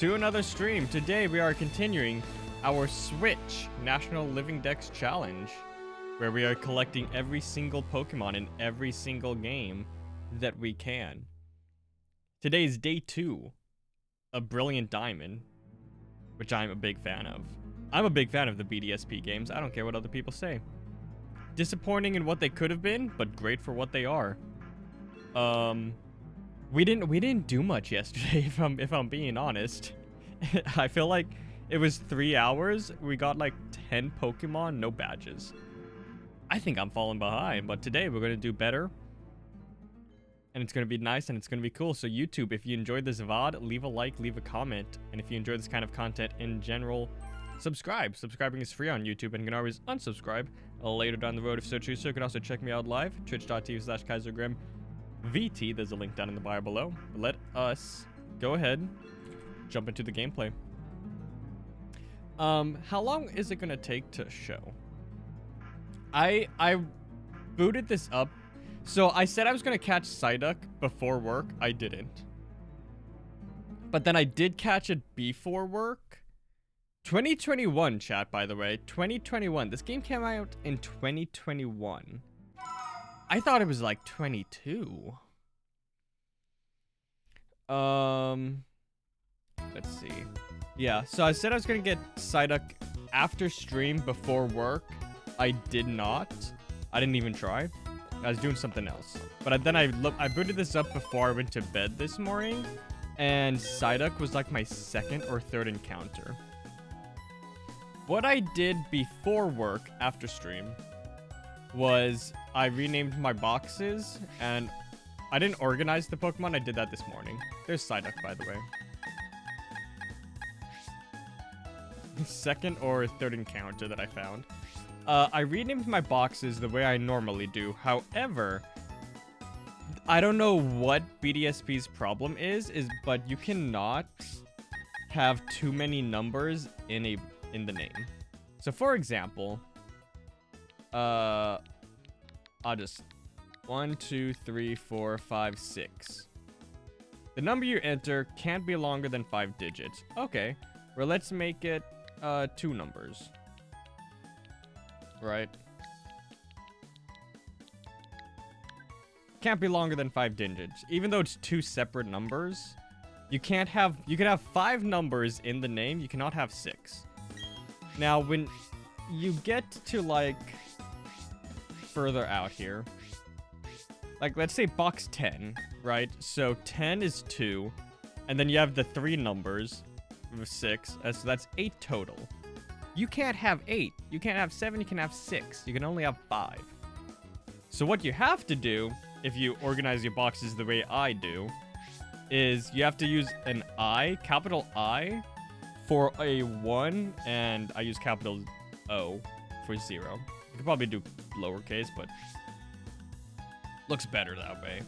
To another stream. Today we are continuing our Switch National Living Dex Challenge, where we are collecting every single Pokemon in every single game that we can. Today is day 2 of Brilliant Diamond, which I'm a big fan of. I'm a big fan of the BDSP games. I don't care what other people say. Disappointing in what they could have been, but great for what they are. We didn't do much yesterday, if I'm being honest. I feel like it was 3 hours. We got like 10 Pokemon, no badges. I think I'm falling behind, but today we're gonna do better. And it's gonna be nice and it's gonna be cool. So YouTube, if you enjoyed this VOD, leave a like, leave a comment. And if you enjoy this kind of content in general, subscribe. Subscribing is free on YouTube and you can always unsubscribe later down the road if so choose. So you can also check me out live, twitch.tv/KaiserGrim.VT. There's a link down in the bio below. Let us go ahead, jump into the gameplay. How long is it gonna take to show? I booted this up. So I said I was gonna catch Psyduck before work. I didn't. But then I did catch it before work. 2021, chat, by the way. 2021. This game came out in 2021. I thought it was like 22. Let's see. Yeah, so I said I was gonna get Psyduck after stream before work. I did not. I didn't even try. I was doing something else. But then I booted this up before I went to bed this morning, and Psyduck was like my second or third encounter. What I did before work after stream was I renamed my boxes, and I didn't organize the Pokemon. I did that this morning. There's Psyduck, by the way. Second or third encounter that I found. I renamed my boxes the way I normally do. However, I don't know what BDSP's problem is, but you cannot have too many numbers in the name. So for example, I'll just 1, 2, 3, 4, 5, 6. The number you enter can't be longer than 5 digits. Okay, well let's make it 2 numbers. Right. Can't be longer than 5 digits. Even though it's 2 separate numbers, you can have 5 numbers in the name, you cannot have 6. Now, when you get to, like, further out here, like, let's say box 10, right? So 10 is 2, and then you have the 3 numbers of 6, so that's 8 total. You can't have 8, you can't have 7, you can have 6, you can only have 5. So what you have to do, if you organize your boxes the way I do, is you have to use an I, capital I, for a 1, and I use capital O for 0. You could probably do lowercase, but looks better that way.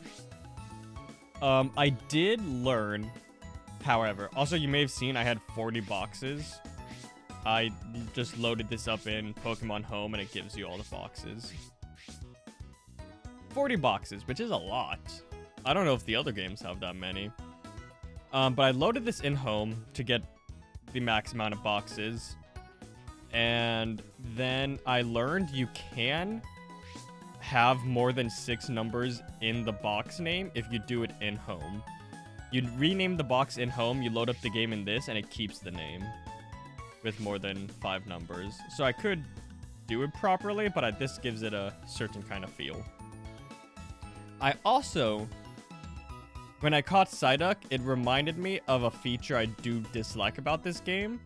I did learn, however, also you may have seen I had 40 boxes. I just loaded this up in Pokemon Home and it gives you all the boxes. 40 boxes, which is a lot. I don't know if the other games have that many. But I loaded this in Home to get the max amount of boxes. And then I learned you can have more than 6 numbers in the box name if you do it in Home. You rename the box in Home, you load up the game in this, and it keeps the name with more than 5 numbers. So I could do it properly, but this gives it a certain kind of feel. I also, when I caught Psyduck, it reminded me of a feature I do dislike about this game.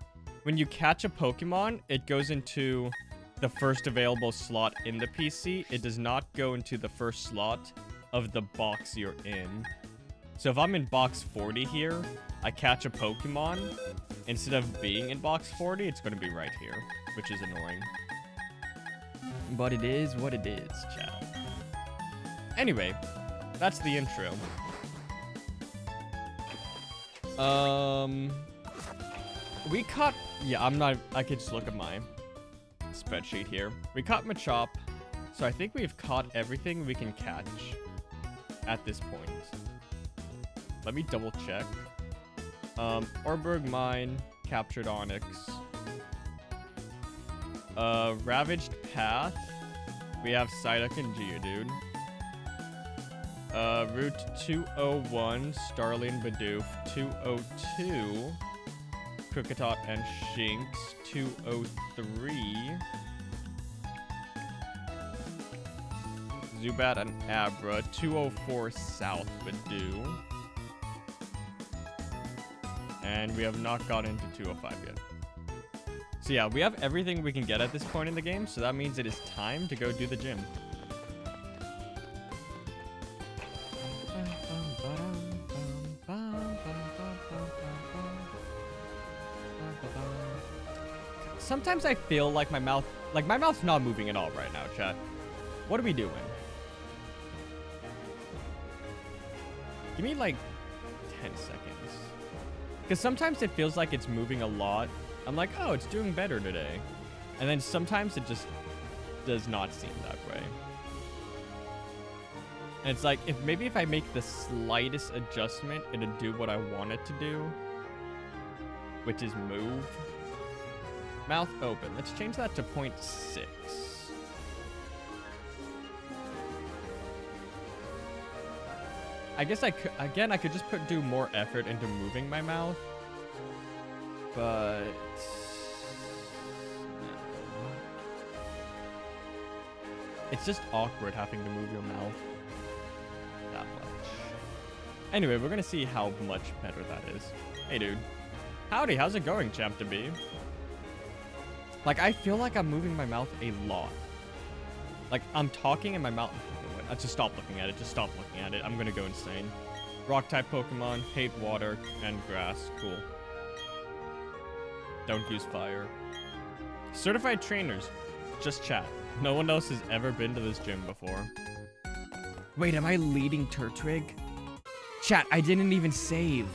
When you catch a Pokemon, it goes into the first available slot in the PC. It does not go into the first slot of the box you're in. So if I'm in box 40 here, I catch a Pokemon, instead of being in box 40, it's going to be right here, which is annoying. But it is what it is, chat. Anyway, that's the intro. We caught... Yeah, I could just look at my spreadsheet here. We caught Machop, so I think we've caught everything we can catch at this point. Let me double check. Orberg Mine, Captured Onyx. Ravaged Path. We have Psyduck and Geodude. Route 201, Starling Bidoof. 202, Krookodile and Shinx. 203, Zubat and Abra. 204, South Bidoo. And we have not got into 205 yet. So yeah, we have everything we can get at this point in the game, so that means it is time to go do the gym. Sometimes I feel like my mouth's not moving at all right now, chat. What are we doing? Give me like 10 seconds. Because sometimes it feels like it's moving a lot. I'm like, oh, it's doing better today. And then sometimes it just does not seem that way. And it's like, maybe if I make the slightest adjustment, it'll do what I want it to do. Which is move. Mouth open. Let's change that to 0.6. I guess I could just do more effort into moving my mouth. But no. It's just awkward having to move your mouth that much. Anyway, we're gonna see how much better that is. Hey, dude. Howdy, how's it going, champ to be? Like, I feel like I'm moving my mouth a lot. Like, I'm talking and my mouth... Just stop looking at it. Just stop looking at it. I'm gonna go insane. Rock-type Pokemon, hate water, and grass. Cool. Don't use fire. Certified trainers. Just chat. No one else has ever been to this gym before. Wait, am I leading Turtwig? Chat, I didn't even save.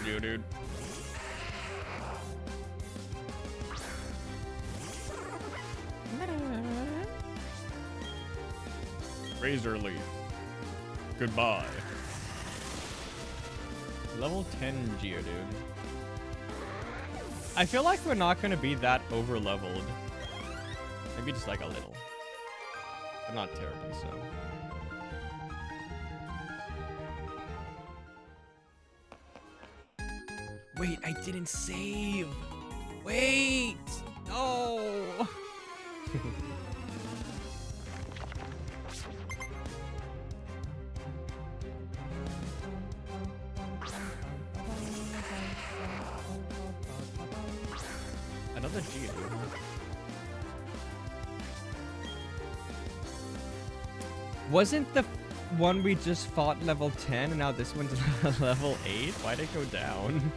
Geodude. Razor Leaf. Goodbye. Level 10 Geodude. I feel like we're not gonna be that over leveled. Maybe just like a little. But not terribly so. Wait, I didn't save. Wait. No. Another Geodude. Wasn't the one we just fought level 10 and now this one's level 8? Why'd it go down?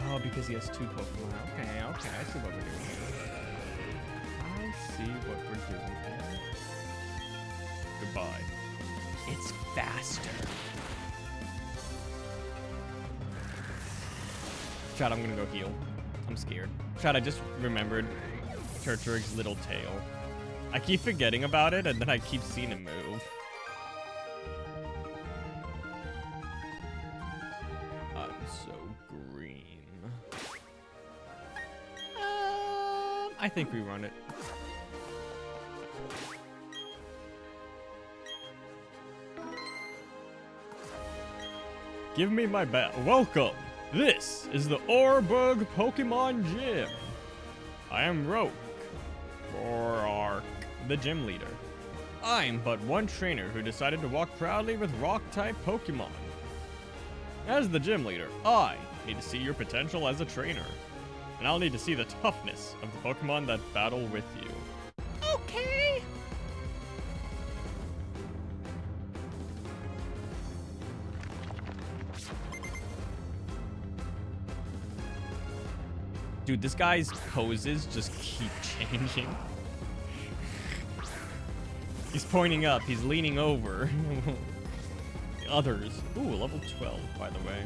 Oh, because he has 2 Pokemon. Okay, I see what we're doing here. I see what we're doing here. Goodbye. It's faster. Chat, I'm gonna go heal. I'm scared. Chat, I just remembered Turtwig's little tail. I keep forgetting about it, and then I keep seeing him move. I'm so green. I think we run it. Give me my bat. Welcome! This is the Orberg Pokemon Gym. I am Roke, the gym leader. I'm but one trainer who decided to walk proudly with rock-type Pokemon. As the gym leader, I need to see your potential as a trainer. And I'll need to see the toughness of the Pokemon that battle with you. Okay! Dude, this guy's poses just keep changing. He's pointing up, he's leaning over. others. Ooh, level 12, by the way.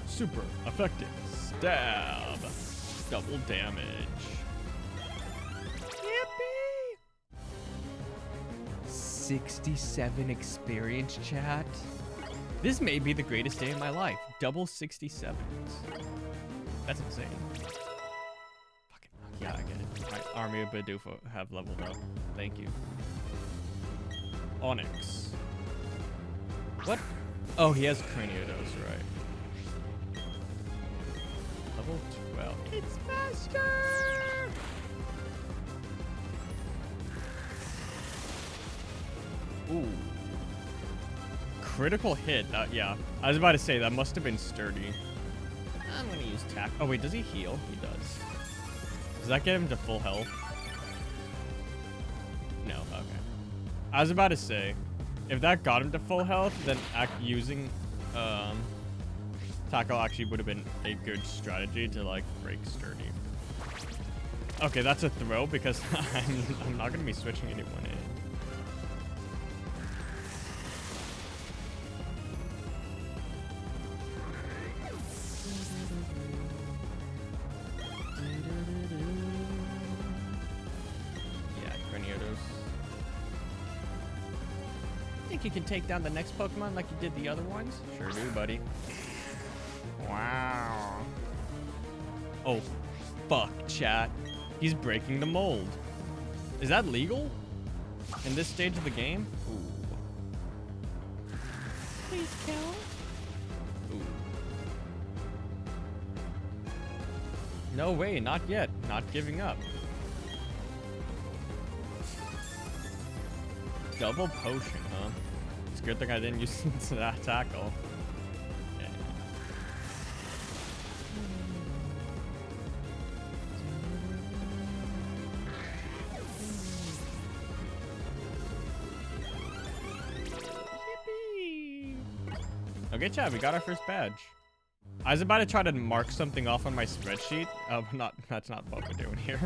Super effective stab. Double damage. Yippee! 67 experience, chat. This may be the greatest day of my life. Double 67s. That's insane. Fucking, yeah, I get it. My army of Bidoof have leveled up. Thank you. Onyx. What? Oh, he has Craniotos, right. Level 12. It's faster! Ooh. Critical hit. Yeah. I was about to say, that must have been sturdy. I'm going to use tack. Oh, wait. Does he heal? He does. Does that get him to full health? No. Okay. I was about to say, if that got him to full health, then using tackle actually would have been a good strategy to, like, break sturdy. Okay, that's a throw because I'm not going to be switching anyone in. You can take down the next Pokemon like you did the other ones? Sure do, buddy. Wow. Oh, fuck, chat. He's breaking the mold. Is that legal? In this stage of the game? Ooh. Please kill. Ooh. No way, not yet. Not giving up. Double potion, huh? It's a good thing I didn't use that tackle. Okay. Yippee! Okay, chat, we got our first badge. I was about to try to mark something off on my spreadsheet. But that's not what we're doing here.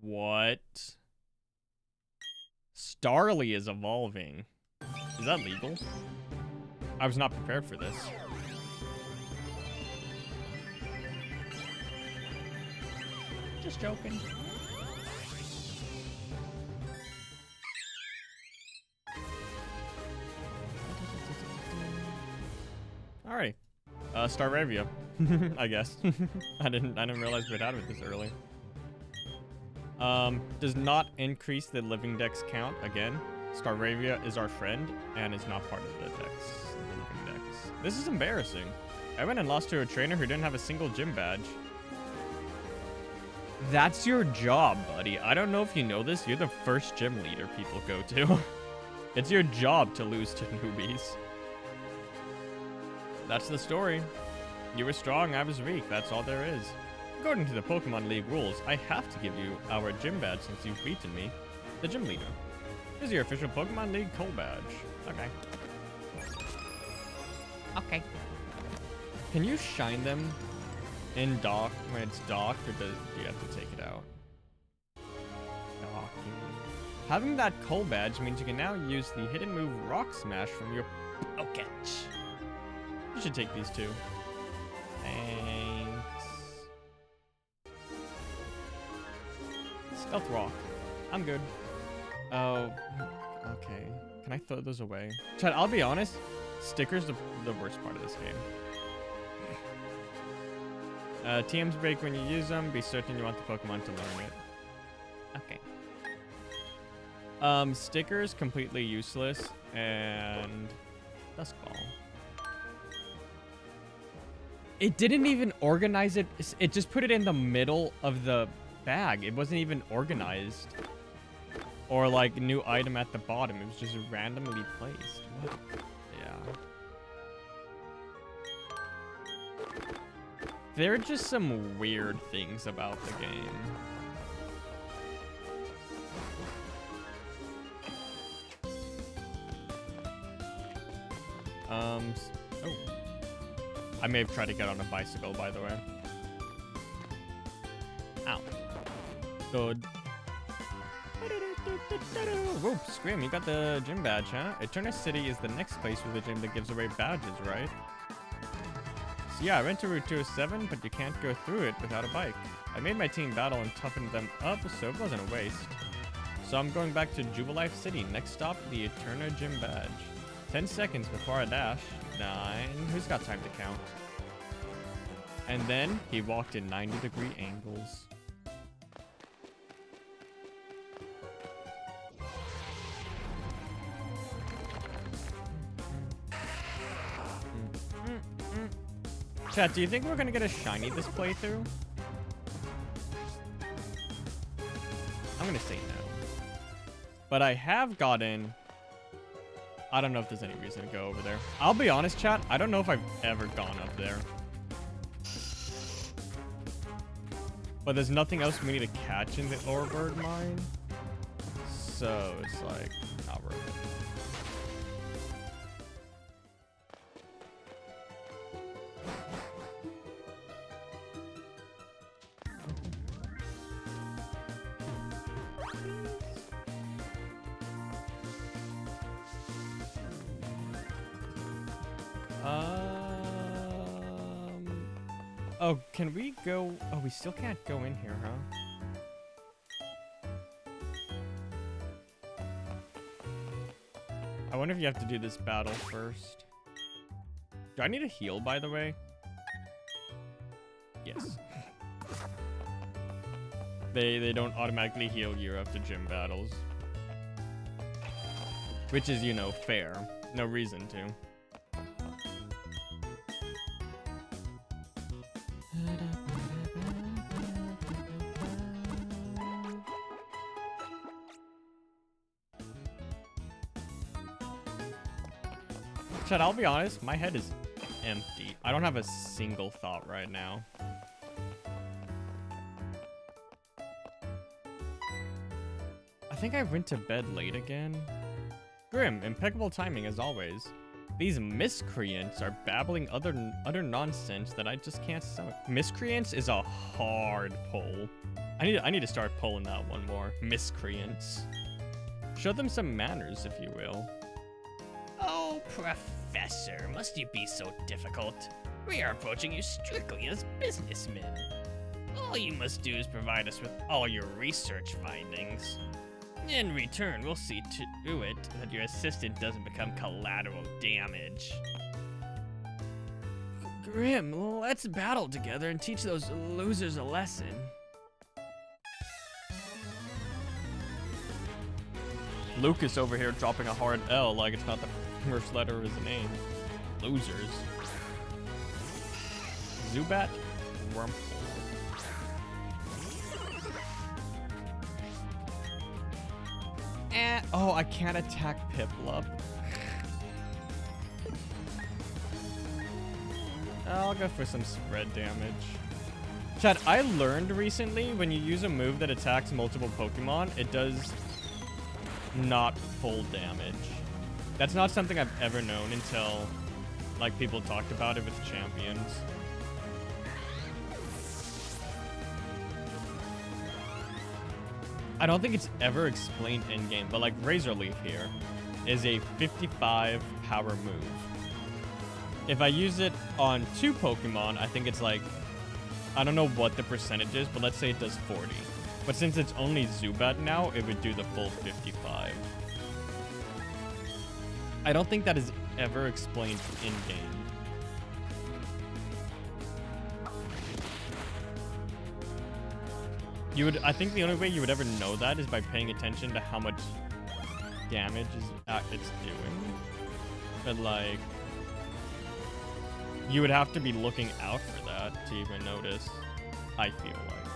What? Starly is evolving. Is that legal? I was not prepared for this. Just joking. Alright. Staravia. I guess. I didn't realize we'd had it this early. Does not increase the living dex count again. Staravia is our friend and is not part of the dex. The living dex. This is embarrassing. I went and lost to a trainer who didn't have a single gym badge. That's your job, buddy. I don't know if you know this. You're the first gym leader people go to. It's your job to lose to newbies. That's the story. You were strong, I was weak. That's all there is. According to the Pokemon League rules, I have to give you our gym badge since you've beaten me, the gym leader. Here's your official Pokemon League coal badge. Okay. Okay. Can you shine them in dock when it's docked, or do you have to take it out? Docking. Having that coal badge means you can now use the hidden move Rock Smash from your Poketch. You should take these two. Thanks. Stealth Rock. I'm good. Oh, okay. Can I throw those away? Chad, I'll be honest. Stickers the worst part of this game. TMs break when you use them. Be certain you want the Pokemon to learn it. Okay. Stickers completely useless, and Dusk Ball. It didn't even organize it. It just put it in the middle of the bag. It wasn't even organized. Or like new item at the bottom. It was just randomly placed. What? Yeah. There are just some weird things about the game. comes... Oh. I may have tried to get on a bicycle, by the way. Ow. Good. Whoop, Scream, you got the gym badge, huh? Eterna City is the next place with a gym that gives away badges, right? So yeah, I went to Route 207, but you can't go through it without a bike. I made my team battle and toughened them up, so it wasn't a waste. So I'm going back to Jubilife City. Next stop, the Eterna Gym badge. 10 seconds before I dash. 9. Who's got time to count? And then he walked in 90-degree angles. Chat, do you think we're gonna get a shiny this playthrough? I'm gonna say no. But I have gotten... I don't know if there's any reason to go over there. I'll be honest, chat, I don't know if I've ever gone up there. But there's nothing else we need to catch in the Orebird mine. So it's like, not worth it. Oh, can we go? Oh, we still can't go in here, huh? I wonder if you have to do this battle first. Do I need a heal, by the way? Yes. They don't automatically heal you after gym battles. Which is, you know, fair. No reason to. Chat, I'll be honest, my head is empty. I don't have a single thought right now. I think I went to bed late again. Grim, impeccable timing as always. These miscreants are babbling utter nonsense that I just can't stomach. Miscreants is a hard pull. I need to start pulling that one more. Miscreants. Show them some manners, if you will. Oh, Professor, must you be so difficult? We are approaching you strictly as businessmen. All you must do is provide us with all your research findings. In return, we'll see to it that your assistant doesn't become collateral damage. Grim, let's battle together and teach those losers a lesson. Lucas over here dropping a hard L like it's not the first letter of his name. Losers. Zubat. Rumple. Oh, I can't attack Piplup. I'll go for some spread damage. Chad, I learned recently when you use a move that attacks multiple Pokemon, it does not full damage. That's not something I've ever known until, like, people talked about it with champions. I don't think it's ever explained in-game, but like Razor Leaf here is a 55 power move. If I use it on 2 Pokemon, I think it's like, I don't know what the percentage is, but let's say it does 40. But since it's only Zubat now, it would do the full 55. I don't think that is ever explained in-game. I think the only way you would ever know that is by paying attention to how much damage it's doing. But like, you would have to be looking out for that to even notice, I feel like.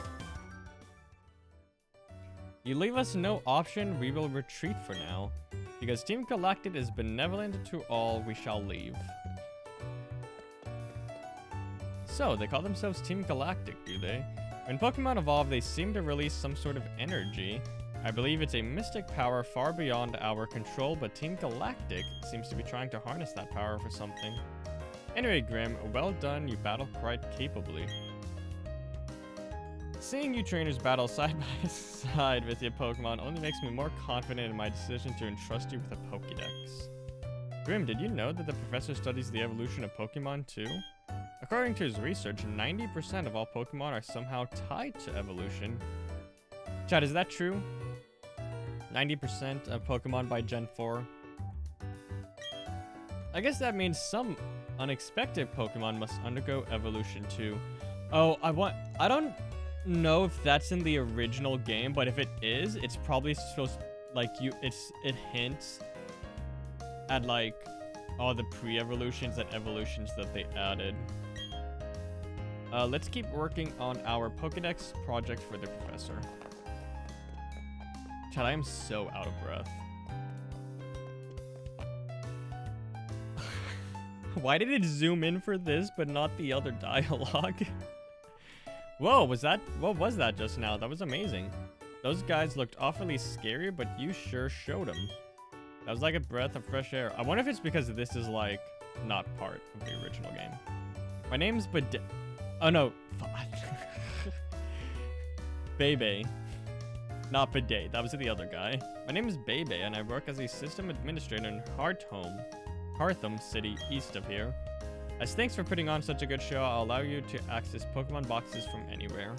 You leave us no option, we will retreat for now. Because Team Galactic is benevolent to all, we shall leave. So, they call themselves Team Galactic, do they? When Pokemon evolve, they seem to release some sort of energy. I believe it's a mystic power far beyond our control, but Team Galactic seems to be trying to harness that power for something. Anyway, Grim, well done, you battle quite capably. Seeing you trainers battle side by side with your Pokemon only makes me more confident in my decision to entrust you with a Pokédex. Grim, did you know that the professor studies the evolution of Pokemon too? According to his research, 90% of all Pokemon are somehow tied to evolution. Chad, is that true? 90% of Pokemon by Gen 4? I guess that means some unexpected Pokemon must undergo evolution too. Oh, I don't know if that's in the original game, but if it is, it's probably supposed like it hints at like all the pre-evolutions and evolutions that they added. Let's keep working on our Pokédex project for the professor. Chad, I am so out of breath. Why did it zoom in for this but not the other dialogue? Whoa, what was that just now? That was amazing. Those guys looked awfully scary, but you sure showed them. That was like a breath of fresh air. I wonder if it's because this is like not part of the original game. My name's Oh no. Bebe. Not Bidet, that was the other guy. My name is Bebe and I work as a system administrator in Hartham City, east of here. As thanks for putting on such a good show, I'll allow you to access Pokemon boxes from anywhere.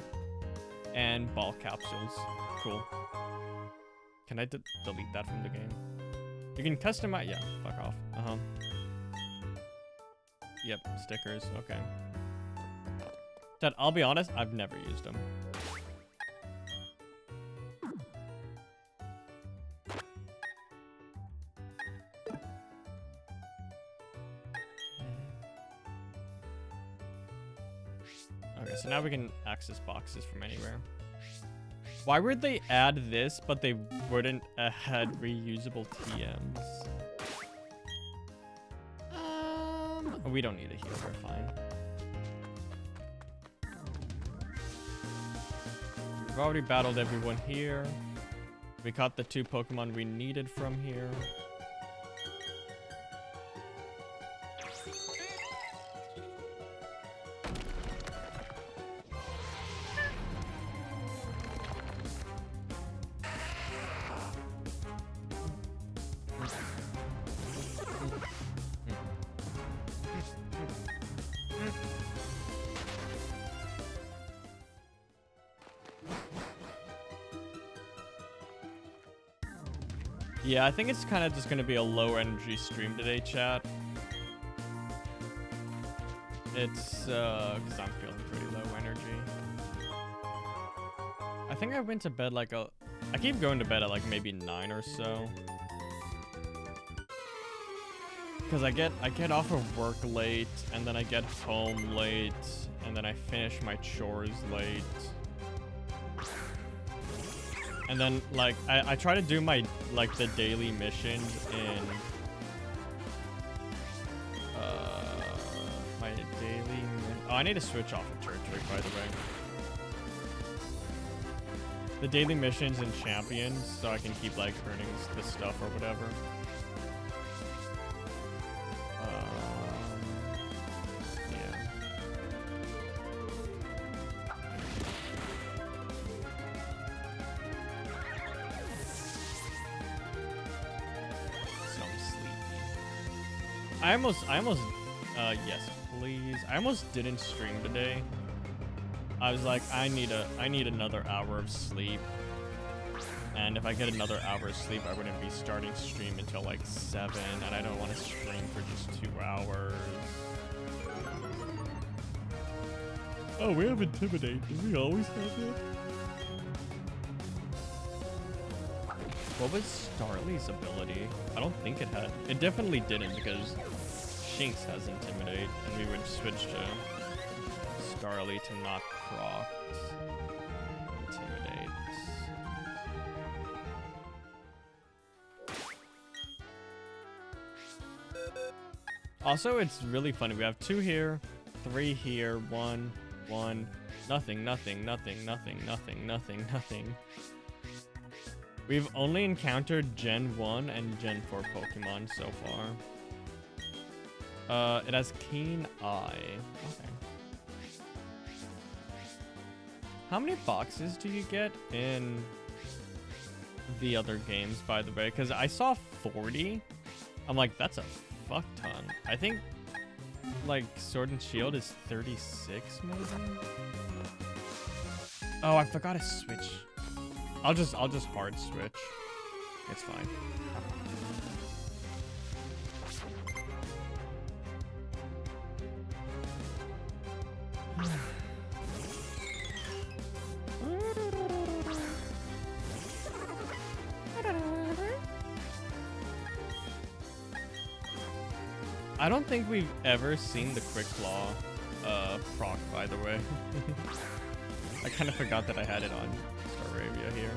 And ball capsules. Cool. Can I delete that from the game? You can customize, yeah, fuck off. Yep, stickers, okay. Chad, I'll be honest, I've never used them. Okay, so now we can access boxes from anywhere. Why would they add this, but they wouldn't add reusable TMs? We don't need a heal, we're fine. We've already battled everyone here. We caught the 2 Pokemon we needed from here. Yeah, I think it's kind of just going to be a low energy stream today, chat. It's, because I'm feeling pretty low energy. I think I went to bed like I keep going to bed at like maybe 9 or so. Because I get off of work late, and then I get home late, and then I finish my chores late. And then, like, I try to do my, like, the daily missions in, my daily, oh, I need to switch off of Turtwig, by the way. The daily missions in Champions, so I can keep, like, earning the stuff or whatever. I almost, yes, please. I almost didn't stream today. I was like, I need another hour of sleep. And if I get another hour of sleep, I wouldn't be starting stream until like 7, and I don't want to stream for just 2 hours. Oh, we have Intimidate. Do we always have it? What was Starly's ability? I don't think it had. It definitely didn't, because Shinx has Intimidate, and we would switch to Starly to not proc Intimidate. Also, it's really funny. We have 2 here, 3 here, 1, 1, nothing, nothing, nothing, nothing, nothing, nothing, nothing. We've only encountered Gen 1 and Gen 4 Pokemon so far. It has Keen Eye. Okay. How many boxes do you get in the other games, by the way? Because I saw 40. I'm like, that's a fuck ton. I think, like, Sword and Shield is 36, maybe? Oh, I forgot to switch. I'll just hard switch. It's fine. I don't think we've ever seen the Quick Claw proc, by the way. I kind of forgot that I had it on Staravia here.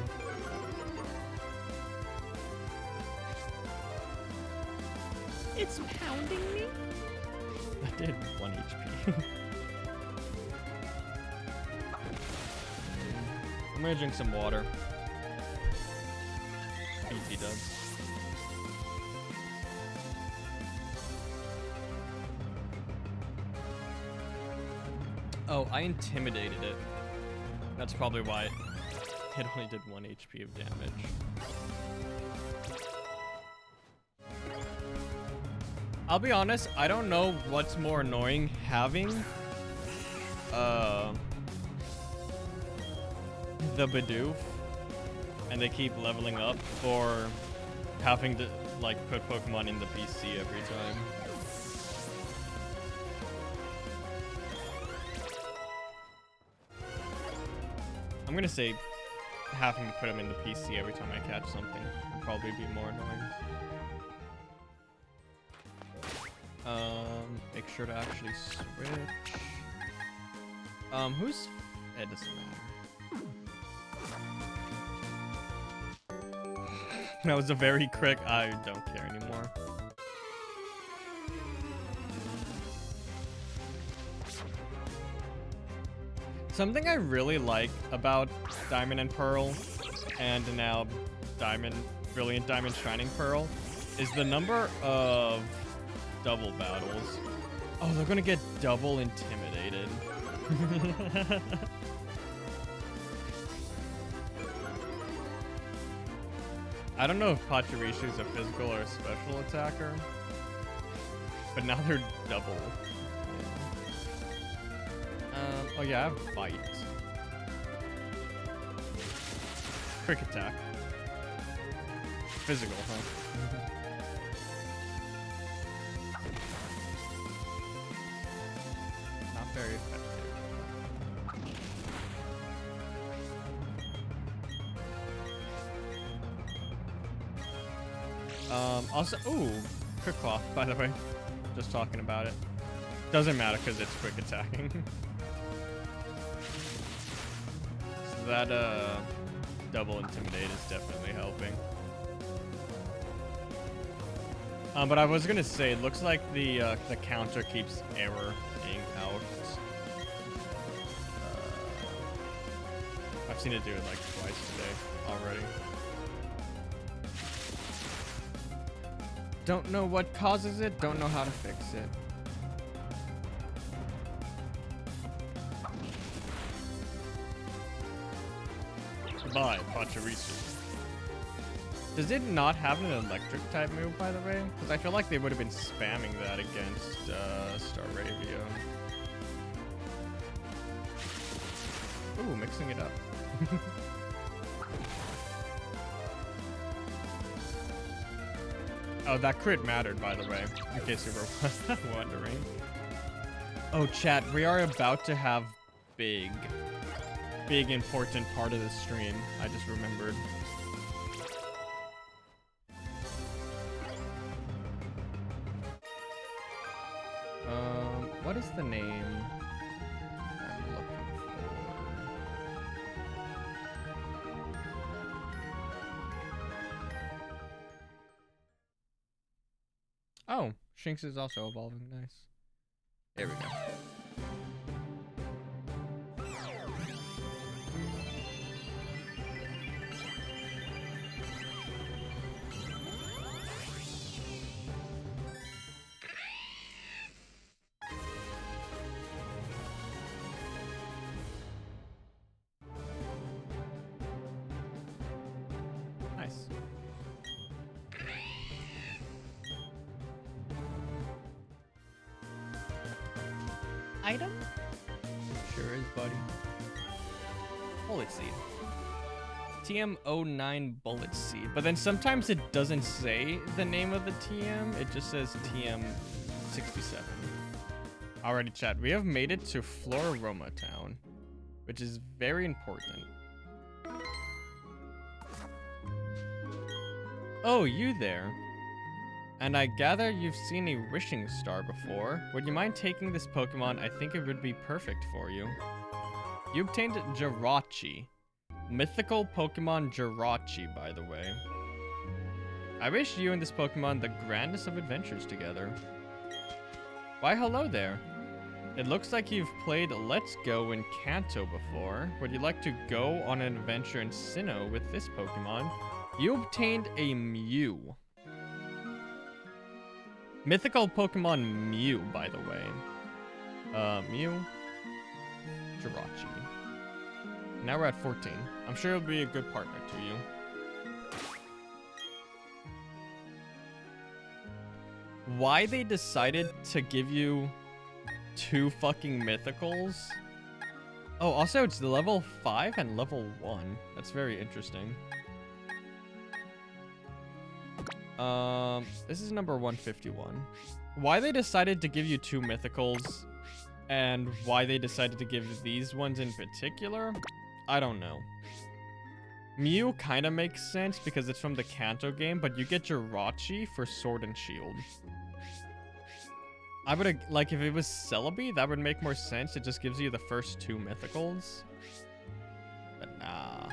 It's pounding me. I did 1 HP. I'm gonna drink some water. Easy dubs. Oh, I intimidated it. That's probably why it only did 1 HP of damage. I'll be honest, I don't know what's more annoying, having the Bidoof and they keep leveling up, or having to like put Pokemon in the PC every time. I'm gonna say having to put them in the PC every time I catch something would probably be more annoying. Make sure to actually switch. Who's... It doesn't matter. That was a very quick... I don't care anymore. Something I really like about Diamond and Pearl, and now Brilliant Diamond Shining Pearl, is the number of double battles. Oh, they're gonna get double intimidated. I don't know if Pachirisu is a physical or a special attacker, but now they're double. Oh yeah, I have Bite. Quick attack. Physical, huh? Not very effective. Also, ooh, Quick Claw, by the way. Just talking about it. Doesn't matter because it's quick attacking. So that, double intimidate is definitely helping. But I was gonna say, it looks like the counter keeps erroring out. I've seen it do it like twice today already. Don't know what causes it, don't know how to fix it. Goodbye, Pachirisu. Does it not have an electric type move, by the way? Because I feel like they would have been spamming that against Staravia. Ooh, mixing it up. Oh, that crit mattered, by the way, in case you were wondering. Oh, chat, we are about to have big important part of the stream. I just remembered. What is the name I'm looking for? Oh, Shinx is also evolving. Nice. There we go. item? Sure is, buddy. Bullet seed. TM09 bullet seed. But then sometimes it doesn't say the name of the TM. It just says TM67. Alrighty, chat. We have made it to Floraroma Town, which is very important. Oh, you there. And I gather you've seen a wishing star before. Would you mind taking this Pokemon? I think it would be perfect for you. You obtained Jirachi. Mythical Pokemon Jirachi, by the way. I wish you and this Pokemon the grandest of adventures together. Why, hello there. It looks like you've played Let's Go in Kanto before. Would you like to go on an adventure in Sinnoh with this Pokemon? You obtained a Mew. Mythical Pokemon Mew, by the way. Mew. Jirachi. Now we're at 14. I'm sure it'll be a good partner to you. Why they decided to give you 2 fucking mythicals? Oh, also it's level 5 and level 1. That's very interesting. This is number 151. Why they decided to give you 2 mythicals and why they decided to give these ones in particular, I don't know. Mew kind of makes sense because it's from the Kanto game, but you get Jirachi for Sword and Shield. I would, like, if it was Celebi, that would make more sense. It just gives you the first 2 mythicals. But nah.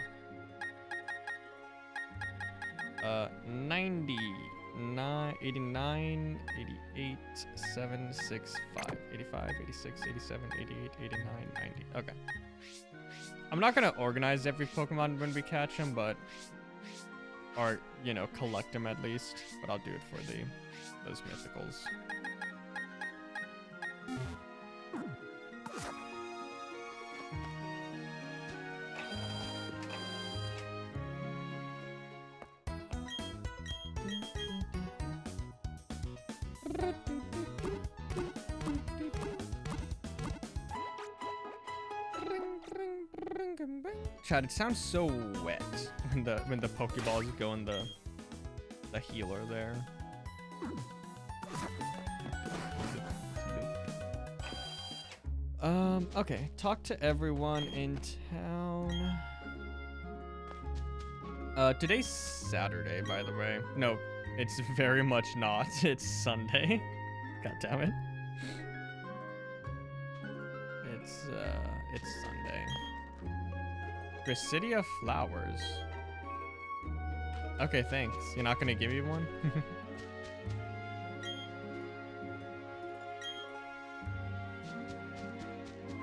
90, 89, 88, 7, 6, 5, 85, 86, 87, 88, 89, 90. Okay. I'm not gonna organize every Pokemon when we catch them, but... Or, you know, collect them at least. But I'll do it for those mythicals. Chad, it sounds so wet when the Pokeballs go in the healer there. Okay. Talk to everyone in town. Today's Saturday, by the way. No, it's very much not. It's Sunday. God damn it. It's Sunday. Gracidia flowers. Okay, thanks. You're not gonna give me one?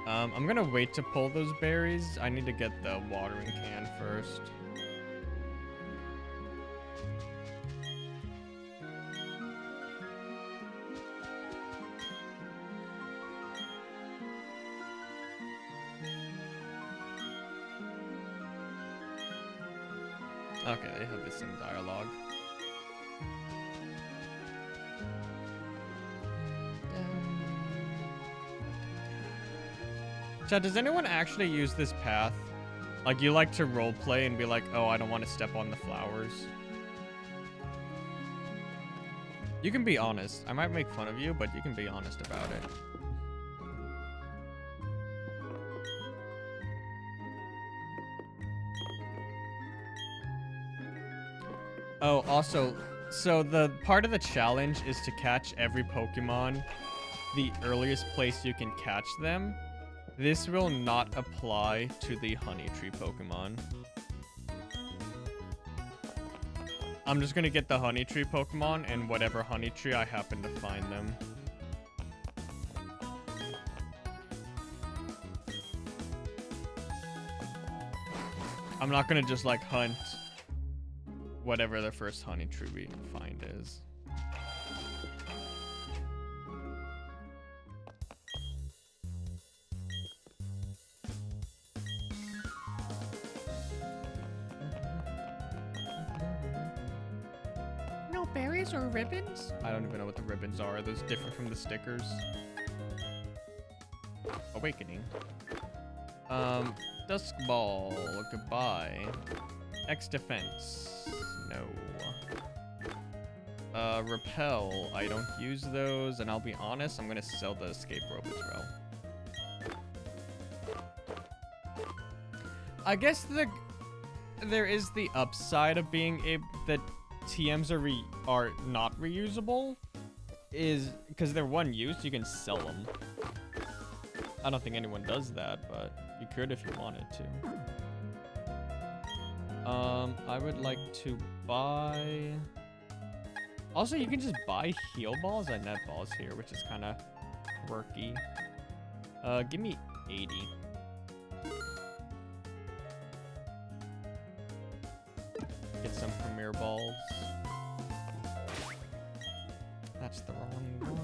I'm gonna wait to pull those berries. I need to get the watering can first. Okay, they have the same dialogue. Chat, does anyone actually use this path? Like, you like to roleplay and be like, oh, I don't want to step on the flowers. You can be honest. I might make fun of you, but you can be honest about it. Oh, also, so the part of the challenge is to catch every Pokemon the earliest place you can catch them. This will not apply to the Honey Tree Pokemon. I'm just gonna get the Honey Tree Pokemon and whatever Honey Tree I happen to find them. I'm not gonna just like hunt whatever the first Honey Tree we find is. No berries or ribbons? I don't even know what the ribbons are. Are those different from the stickers? Awakening. Dusk Ball, goodbye. X Defense, no. Repel, I don't use those, and I'll be honest, I'm gonna sell the Escape Rope as well. I guess there is the upside of being able that TMs are not reusable, is because they're one use, you can sell them. I don't think anyone does that, but you could if you wanted to. I would like to buy... Also, you can just buy heal balls and net balls here, which is kind of quirky. Give me 80. Get some premier balls. That's the wrong one.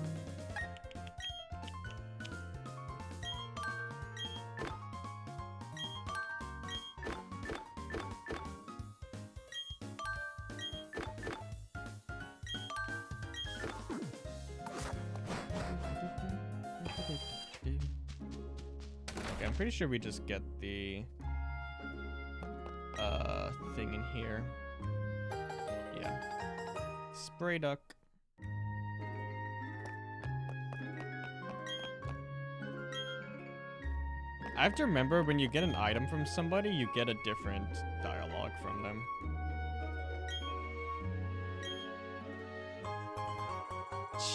Okay, I'm pretty sure we just get the thing in here. Yeah. Spray duck. I have to remember when you get an item from somebody, you get a different dialogue from them.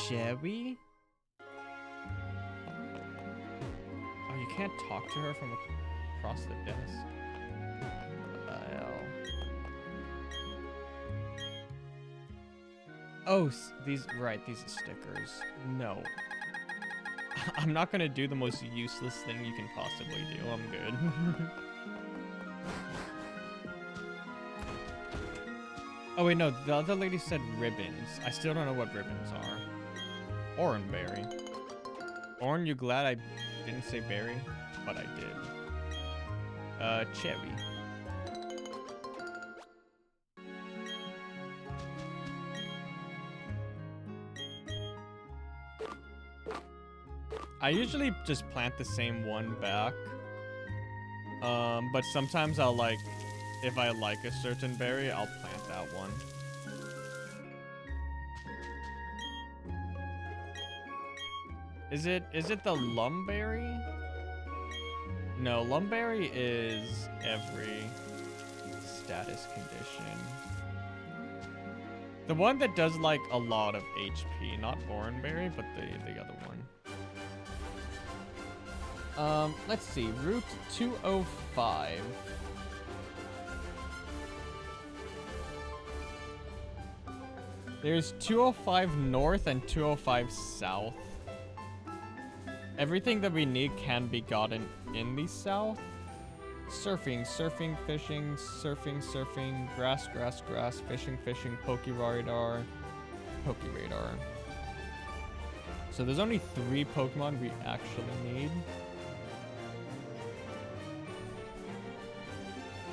Cherry? Oh, you can't talk to her from across the desk. What the hell? Oh, these are stickers. No. I'm not gonna do the most useless thing you can possibly do. I'm good. Oh wait, no, the other lady said ribbons. I still don't know what ribbons are. Oranberry. Oran, you glad I didn't say berry? But I did. Cherry. I usually just plant the same one back. But sometimes I'll if I like a certain berry, I'll plant that one. Is it the lumberry? No, lumberry is every status condition. The one that does a lot of HP, not oranberry, but the other one. Let's see, Route 205. There's 205 north and 205 south. Everything that we need can be gotten in the south. Surfing, fishing, grass, fishing, Pokeradar. So there's only 3 Pokemon we actually need.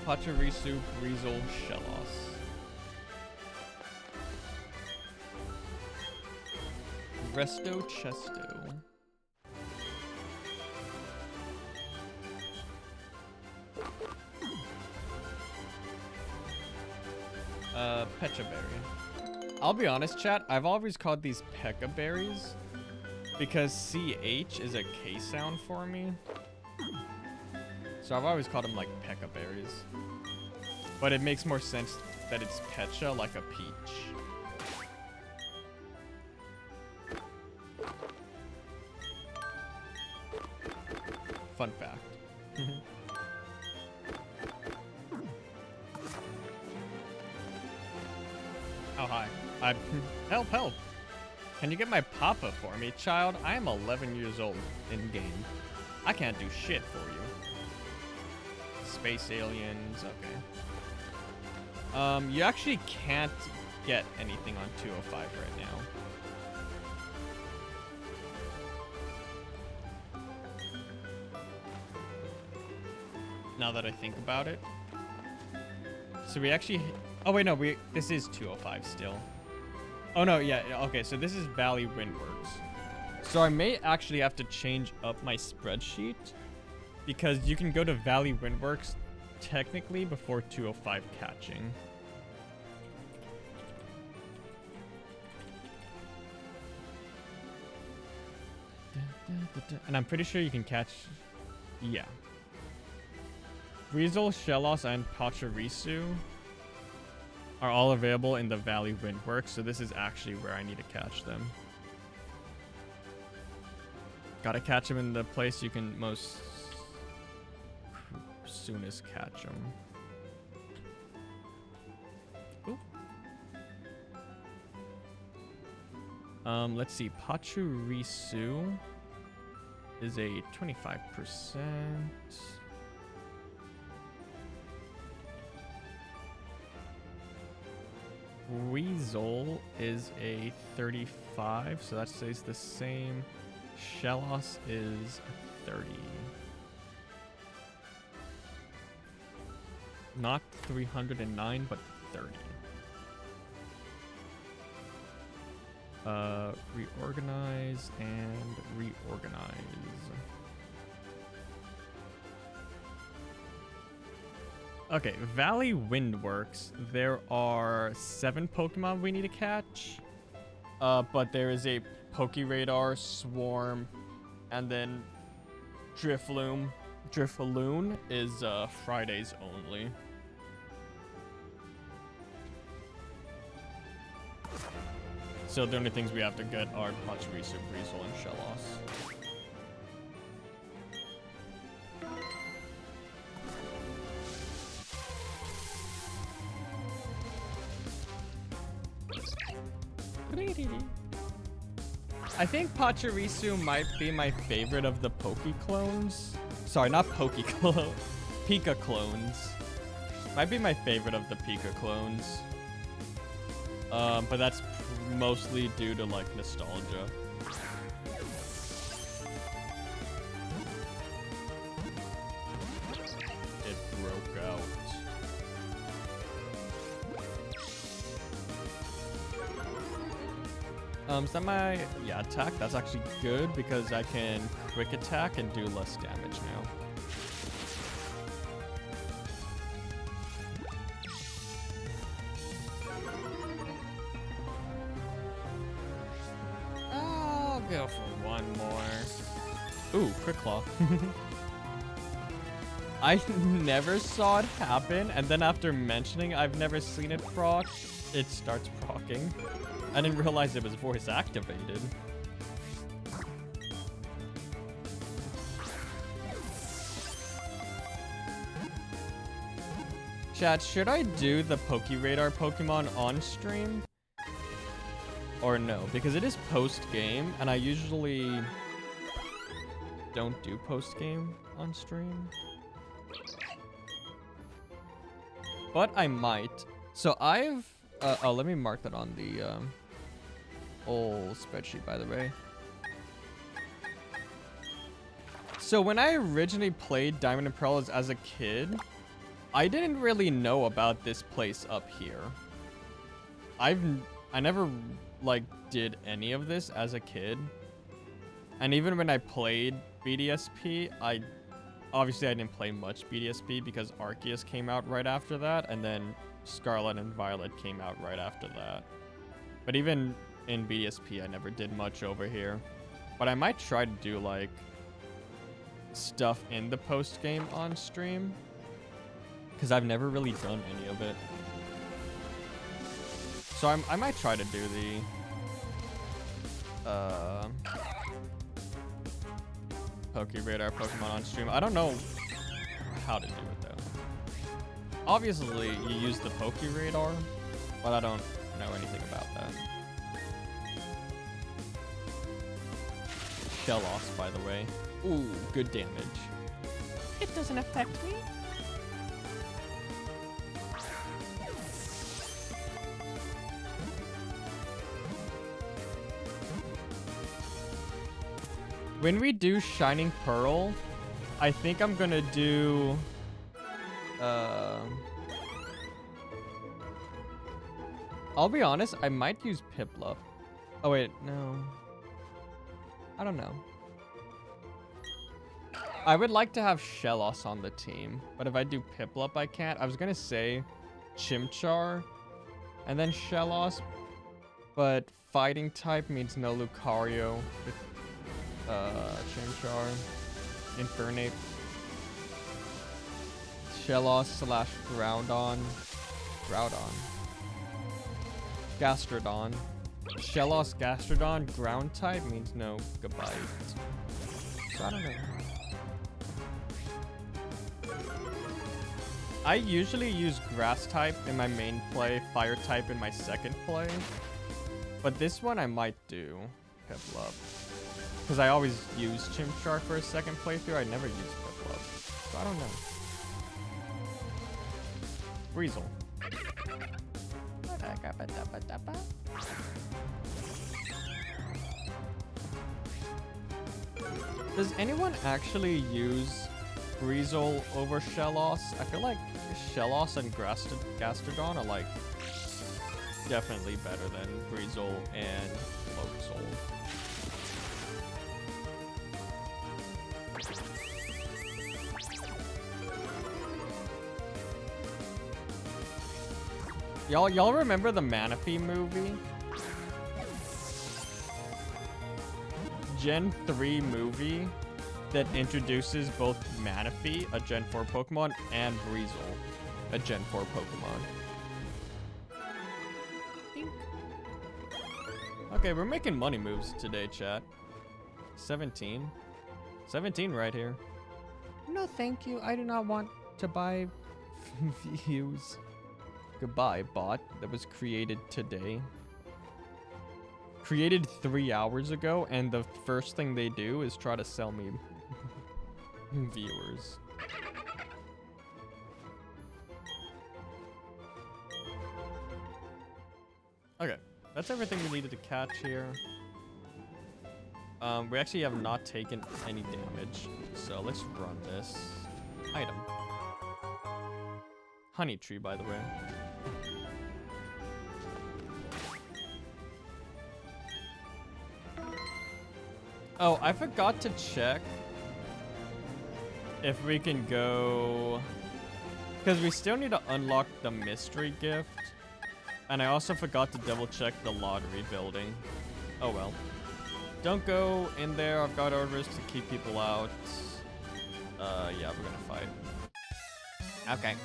Pachirisu, Breezel, Shellos. Resto Chesto. Pecha Berry. I'll be honest, chat, I've always called these Pekka Berries because CH is a K sound for me. So I've always called them Pekka Berries. But it makes more sense that it's Pecha, like a peach. Fun fact. Oh, hi. Help! Can you get my papa for me, child? I am 11 years old in-game. I can't do shit for you. Space aliens, okay. You actually can't get anything on 205 right now. Now that I think about it. So we actually... Oh, wait, no. This is 205 still. Oh, no, yeah. Okay, so this is Valley Windworks. So I may actually have to change up my spreadsheet because you can go to Valley Windworks technically before 205 catching. And I'm pretty sure you can catch... Yeah. Weasel, Shellos, and Pachirisu are all available in the Valley Windworks, so this is actually where I need to catch them. Gotta catch them in the place you can most soonest catch them. Ooh. Let's see. Pachirisu is a 25%. Weasel is a 35, so that stays the same. Shellos is 30. Not 309, but 30. Reorganize and reorganize. Okay, Valley Windworks. There are 7 Pokemon we need to catch. But there is a Pokeradar, Swarm, and then Drifloon. Drifloon is Fridays only. So the only things we have to get are Pachirisu, Breezel, and Shellos. I think Pachirisu might be my favorite of the Pokeclones. Sorry, not Pokeclone. Pika clones. Might be my favorite of the Pika clones. But that's mostly due to like nostalgia. It broke out. Yeah, attack, that's actually good because I can quick attack and do less damage now. I'll go for one more. Ooh, Quick Claw. I never saw it happen, and then after mentioning I've never seen it proc, it starts procking. I didn't realize it was voice activated. Chat, should I do the Pokeradar Pokemon on stream? Or no? Because it is post-game, and I usually don't do post-game on stream. But I might. So I've... oh, let me mark that on the... old spreadsheet, by the way. So when I originally played Diamond and Pearl as a kid, I didn't really know about this place up here. I never like did any of this as a kid. And even when I played BDSP, obviously I didn't play much BDSP because Arceus came out right after that, and then Scarlet and Violet came out right after that. But even in BDSP, I never did much over here. But I might try to do, like, stuff in the post-game on stream. Because I've never really done any of it. So I might try to do the... Pokeradar Pokemon on stream. I don't know how to do it, though. Obviously, you use the Pokeradar, but I don't know anything about that. Shellos, by the way. Ooh, good damage. It doesn't affect me. When we do Shining Pearl, I think I'm gonna do... I'll be honest, I might use Piplup. Oh wait, no. I don't know. I would like to have Shellos on the team, but if I do Piplup, I can't. I was gonna say Chimchar and then Shellos, but fighting type means no Lucario with Chimchar. Infernape. Shellos slash Groudon. Gastrodon. Shellos Gastrodon ground type means no goodbye. So I don't know. I usually use grass type in my main play, fire type in my second play. But this one I might do Piplup. Because I always use Chimchar for a second playthrough. I never use Piplup. So I don't know. Weasel. Does anyone actually use Breezel over Shellos? I feel like Shellos and Gastrodon are like definitely better than Breezel and Floatzel. Y'all remember the Manaphy movie? Gen 3 movie that introduces both Manaphy, a Gen 4 Pokemon, and Breezel, a Gen 4 Pokemon. Okay, we're making money moves today, chat. 17. 17 right here. No, thank you. I do not want to buy views. Goodbye, bot that was created today. Created 3 hours ago, and the first thing they do is try to sell me viewers. Okay, that's everything we needed to catch here. We actually have not taken any damage, so let's run this. Item. Honey tree, by the way. Oh, I forgot to check if we can go, because we still need to unlock the mystery gift, and I also forgot to double check the lottery building. Oh well. Don't go in there. I've got orders to keep people out. Yeah, we're gonna fight. Okay.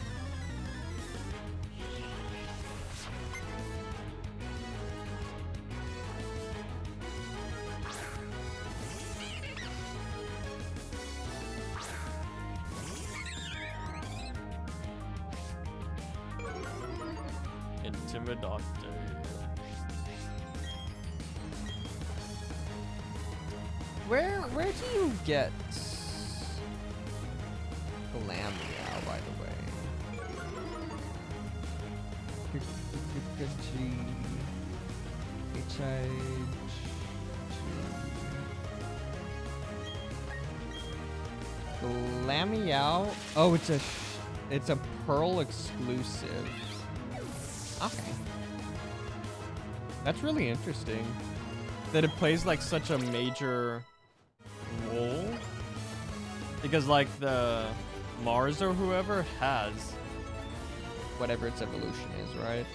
Intimidator. Where do you get Glameow, by the way? Glameow? Oh, it's a Pearl exclusive. Okay. That's really interesting. That it plays like such a major role. Because like the Mars or whoever has whatever its evolution is, right?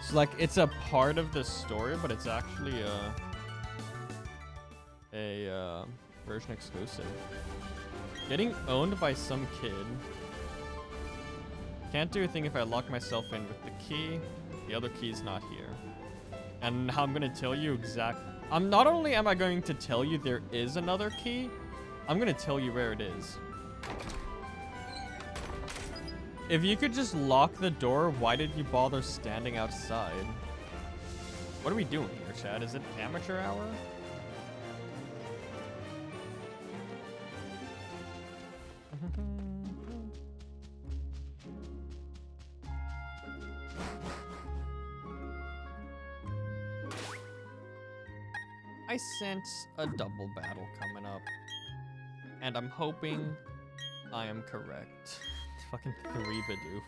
So like it's a part of the story, but it's actually a version exclusive. Getting owned by some kid. Can't do a thing if I lock myself in with the key. The other key's not here. And now I'm gonna tell you not only am I going to tell you there is another key, I'm gonna tell you where it is. If you could just lock the door, why did you bother standing outside? What are we doing here, Chad? Is it amateur hour? I sense a double battle coming up. And I'm hoping I am correct. Fucking 3 Bidoof.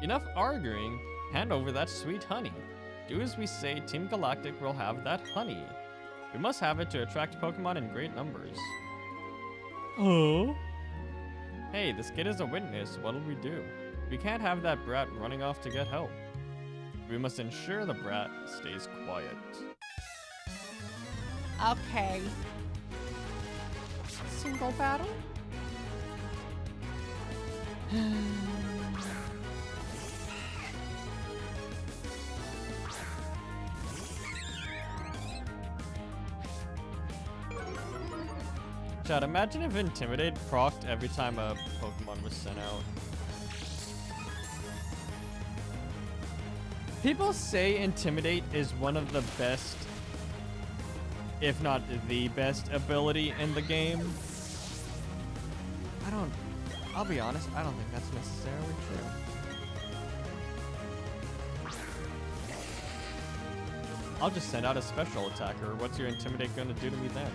Enough arguing. Hand over that sweet honey. Do as we say, Team Galactic will have that honey. We must have it to attract Pokemon in great numbers. Oh. Hey, this kid is a witness. What'll we do? We can't have that brat running off to get help. We must ensure the brat stays quiet. Okay. Single battle? Chad, imagine if Intimidate procced every time a Pokemon was sent out. People say Intimidate is one of the best, if not the best ability in the game. I'll be honest, I don't think that's necessarily true. I'll just send out a special attacker. What's your Intimidate gonna do to me then?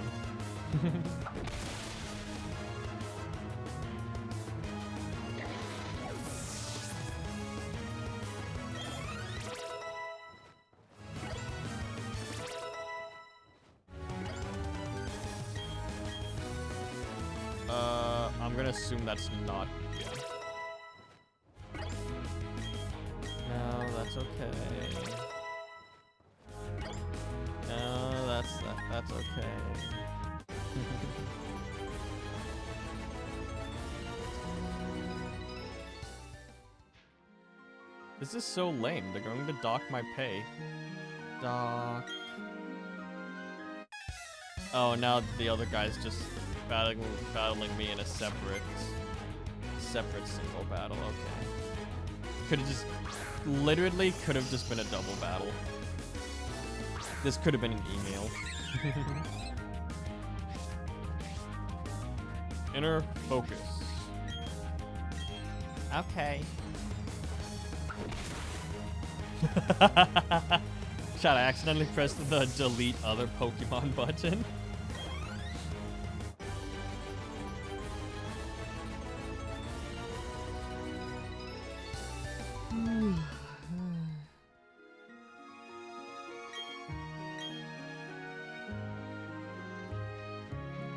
I'm gonna assume that's not. Yeah. No, that's okay. No, that's okay. This is so lame. They're going to dock my pay. Dock. Oh, now the other guy's just battling me in a separate single battle. Okay. Could have just literally could have just been a double battle. This could have been an email. Inner focus. Okay. Shot, I accidentally pressed the delete other Pokemon button.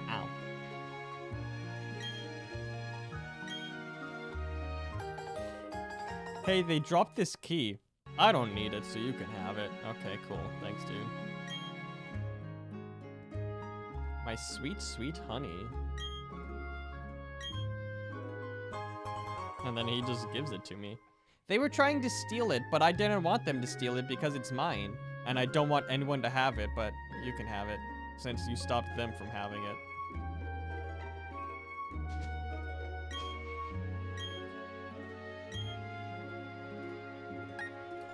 Ow. Hey, they dropped this key. I don't need it, so you can have it. Okay, cool. Thanks, dude. My sweet, sweet honey. And then he just gives it to me. They were trying to steal it, but I didn't want them to steal it because it's mine. And I don't want anyone to have it, but you can have it, since you stopped them from having it.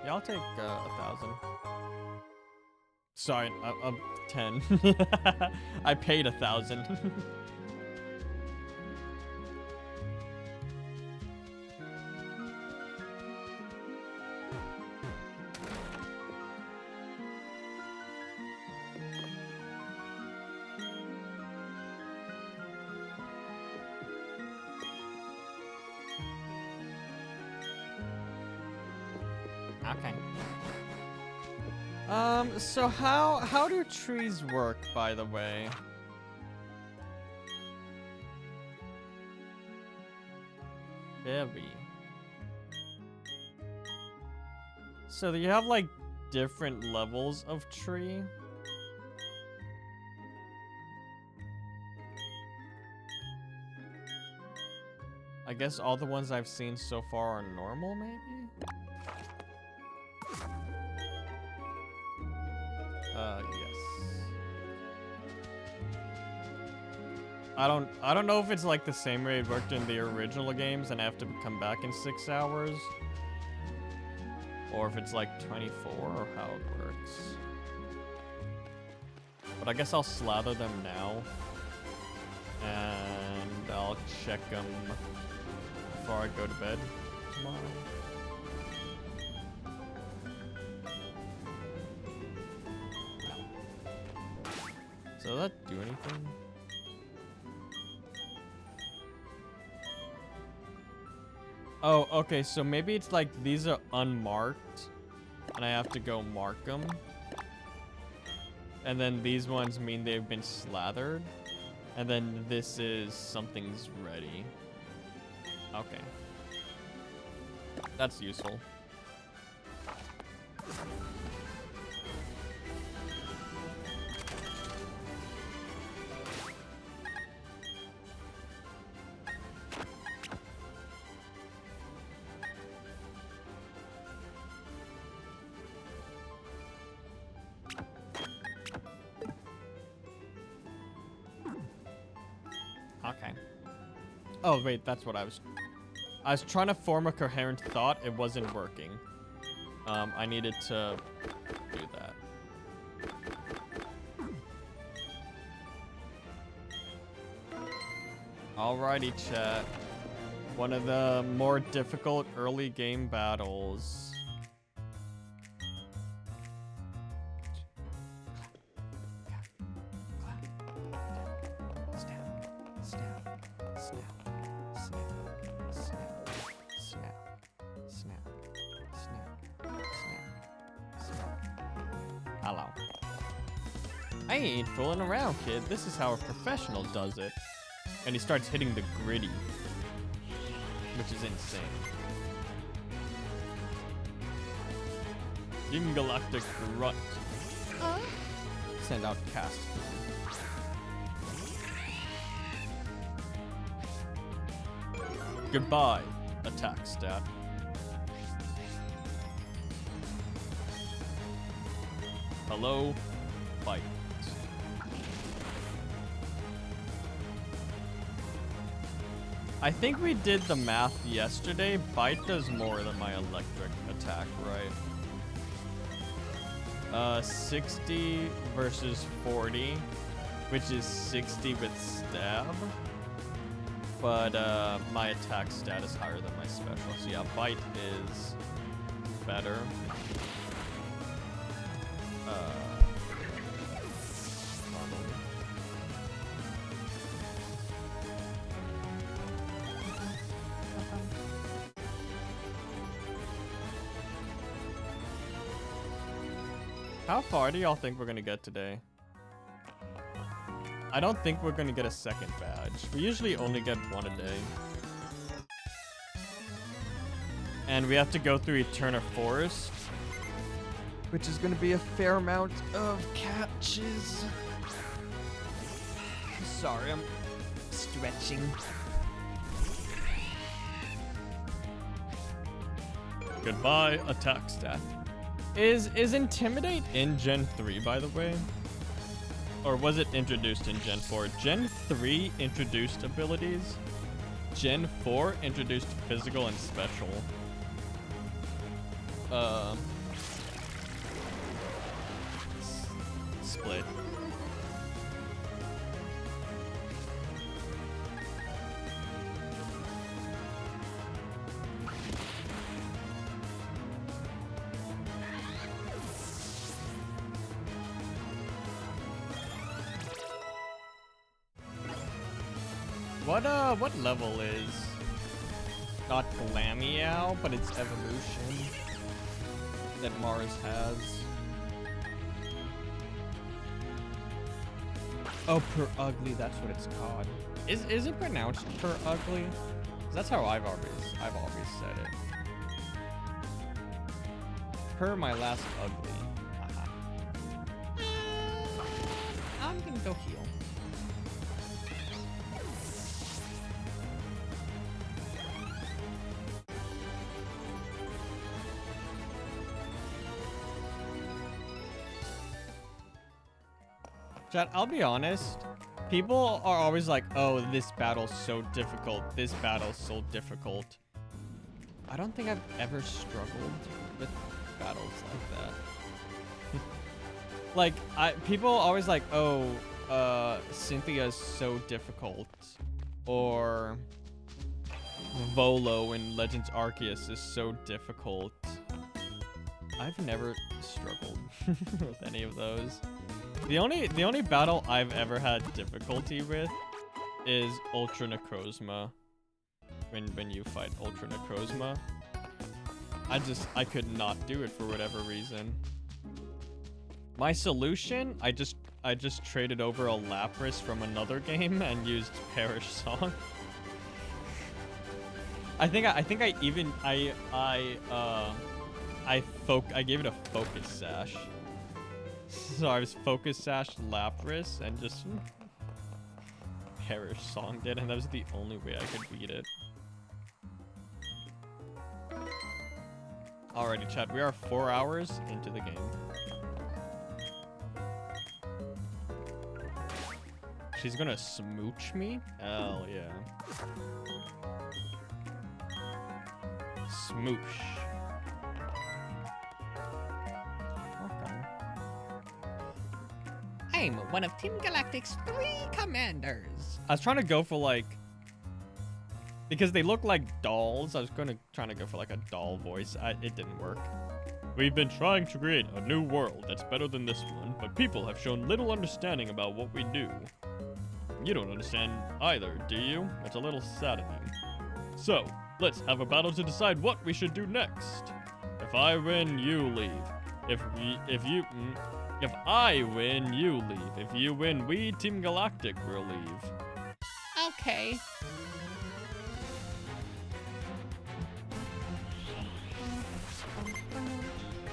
Yeah, I'll take 1,000. Sorry, 10. I paid 1,000. Okay. So how do trees work, by the way? Very. So you have like different levels of tree? I guess all the ones I've seen so far are normal, maybe? Yes. I don't know if it's like the same way it worked in the original games and I have to come back in 6 hours. Or if it's like 24 or how it works. But I guess I'll slather them now. And I'll check them before I go to bed tomorrow. So does that do anything? Oh, okay, so maybe it's like these are unmarked. and I have to go mark them. And then these ones mean they've been slathered. And then this is something's ready. Okay. That's useful. Okay. Oh, wait, that's what I was trying to form a coherent thought. It wasn't working. I needed to do that. Alrighty, chat. One of the more difficult early game battles. Hello. I ain't fooling around, kid. This is how a professional does it. And he starts hitting the gritty, which is insane. King Galactic Grunt. Send out cast. Goodbye, attack stat. Hello, fight. I think we did the math yesterday. Bite does more than my electric attack, right? 60 versus 40, which is 60 with stab. But my attack stat is higher than my special. So yeah, bite is better. How far do y'all think we're gonna get today? I don't think we're gonna get a second badge. We usually only get one a day. And we have to go through Eterna Forest, which is gonna be a fair amount of catches. Sorry, I'm stretching. Goodbye, attack stat. Is Intimidate in Gen 3, by the way? Or was it introduced in Gen 4? Gen 3 introduced abilities. Gen 4 introduced physical and special. Split. What level is not Glameow, but it's evolution that Mars has? Oh, Per Ugly, that's what it's called. Is it pronounced Per Ugly? 'Cause that's how I've always said it. Per my last ugly. I'm gonna go heal. Chat, I'll be honest. People are always like, oh, this battle's so difficult. This battle's so difficult. I don't think I've ever struggled with battles like that. Like, people always like, oh, Cynthia's so difficult. Or Volo in Legends Arceus is so difficult. I've never struggled with any of those. The only battle I've ever had difficulty with is Ultra Necrozma. When you fight Ultra Necrozma. I could not do it for whatever reason. My solution, I just traded over a Lapras from another game and used Perish Song. I gave it a Focus Sash. So I was Focus Sash Lapras and just Perish Songed it, and that was the only way I could beat it. Alrighty, chat, we are 4 hours into the game. She's gonna smooch me? Hell yeah. Smoosh. Okay. I'm one of Team Galactic's 3 commanders. I was trying to go for like, because they look like dolls. I was trying to go for like a doll voice. It didn't work. We've been trying to create a new world that's better than this one, but people have shown little understanding about what we do. You don't understand either, do you? It's a little saddening. So, let's have a battle to decide what we should do next. If I win, you leave. If I win, you leave. If you win, we, Team Galactic, will leave. Okay.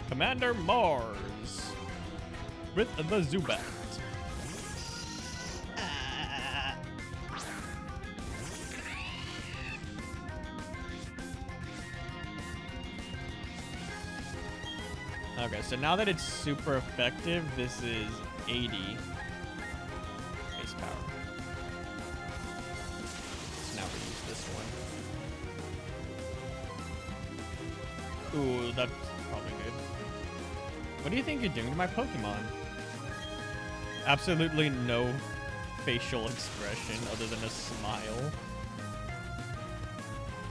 Commander Mars with the Zubat. Okay, so now that it's super effective, this is 80 base power. So now we use this one. Ooh, that's probably good. What do you think you're doing to my Pokemon? Absolutely no facial expression other than a smile.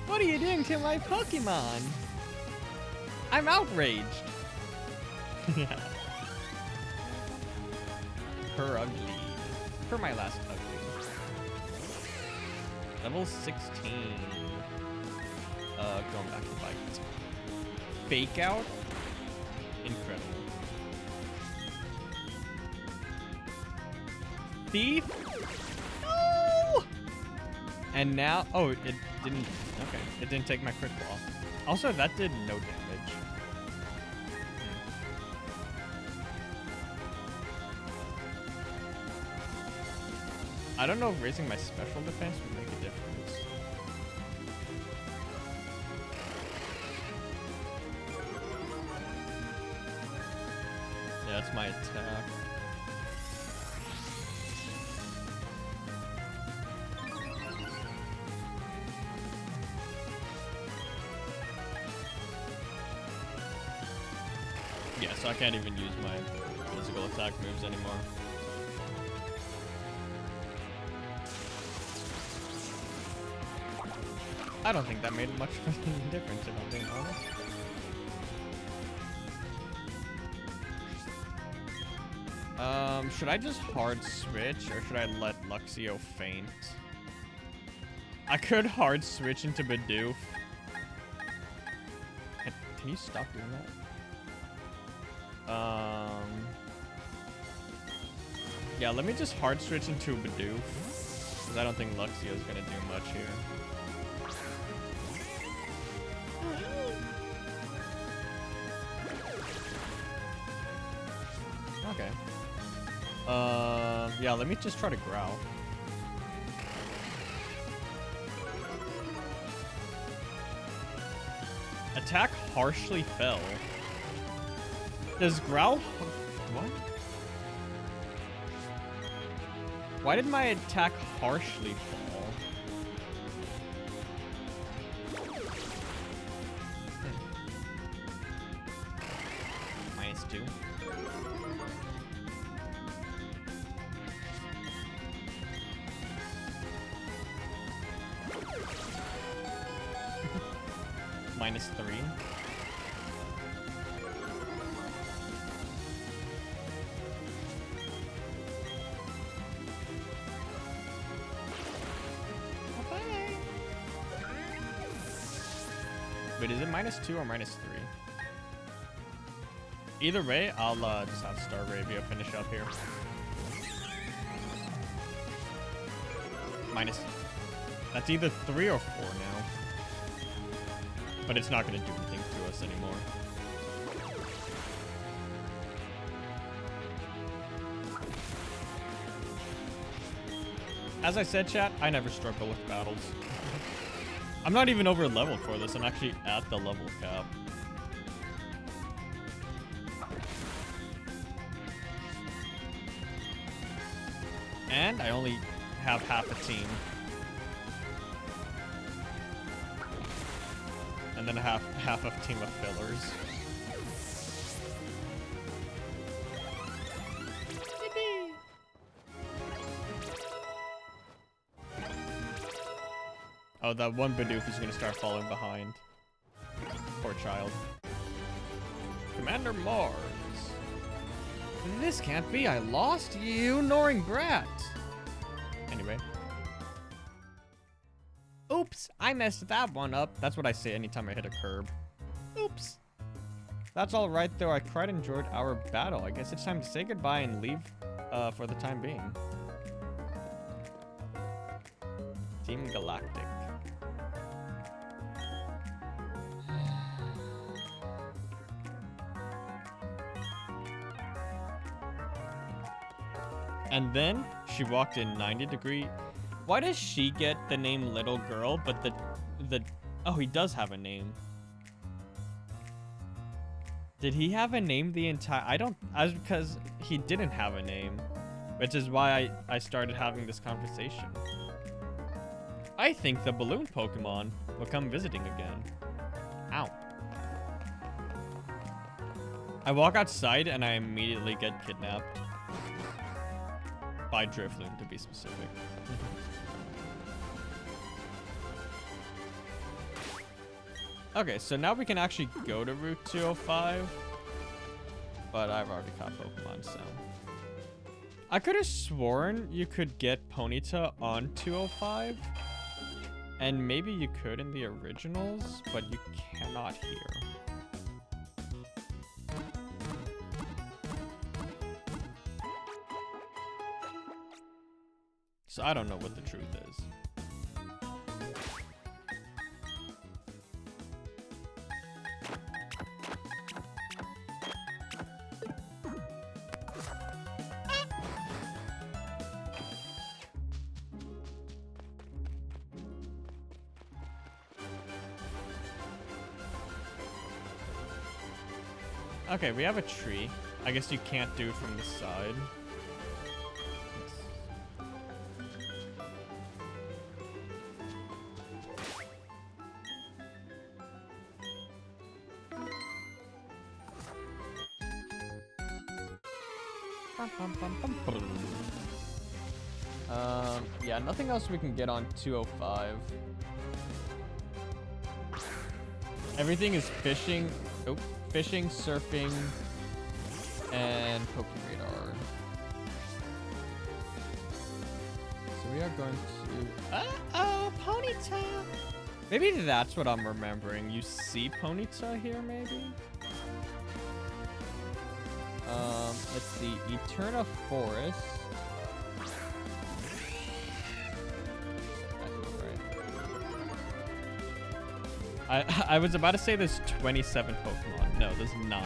What are you doing to my Pokemon? I'm outraged. Yeah. Her ugly. For my last ugly. Level 16. Going back to bite. Fake out? Incredible. Thief? No! And now, oh, it didn't, okay. It didn't take my crit ball. Also, that did no damage. I don't know if raising my special defense would make a difference. Yeah, that's my attack. Yeah, so I can't even use my physical attack moves anymore. I don't think that made much of a difference, if I'm being honest. Should I just hard switch, or should I let Luxio faint? I could hard switch into Bidoof. Can you stop doing that? Yeah, let me just hard switch into Bidoof, because I don't think Luxio's gonna do much here. Okay. Yeah, let me just try to growl. Attack harshly fell. Does growl... What? Why did my attack harshly fall? -2. -3. Wait, is it -2 or -3? Either way, I'll just have Staravia finish up here. That's either 3 or 4 now. But it's not going to do anything to us anymore. As I said, chat, I never struggle with battles. I'm not even over leveled for this. I'm actually at the level cap. And I only have half a team. And then half a team of fillers. Oh, that one Bidoof is gonna start falling behind. Poor child. Commander Mars. This can't be. I lost you, Ignoring Brat. Anyway. Oops, I messed that one up. That's what I say anytime I hit a curb. Oops. That's all right, though. I quite enjoyed our battle. I guess it's time to say goodbye and leave for the time being. Team Galactic. And then she walked in 90-degree. Why does she get the name Little Girl, but the oh, he does have a name. Did he have a name the entire? Because he didn't have a name, which is why I started having this conversation. I think the balloon Pokemon will come visiting again. Ow. I walk outside and I immediately get kidnapped. By Drifloon, to be specific. Okay, so now we can actually go to Route 205. But I've already caught Pokemon, so. I could have sworn you could get Ponyta on 205. And maybe you could in the originals, but you cannot here. So I don't know what the truth is. Okay, we have a tree. I guess you can't do it from the side. Yeah, nothing else we can get on 205. Everything is fishing, fishing, surfing, and Pokéradar. So we are going to... Uh-oh, Ponyta! Maybe that's what I'm remembering. You see Ponyta here, maybe? It's the Eterna Forest. I was about to say there's 27 Pokemon. No, there's 9.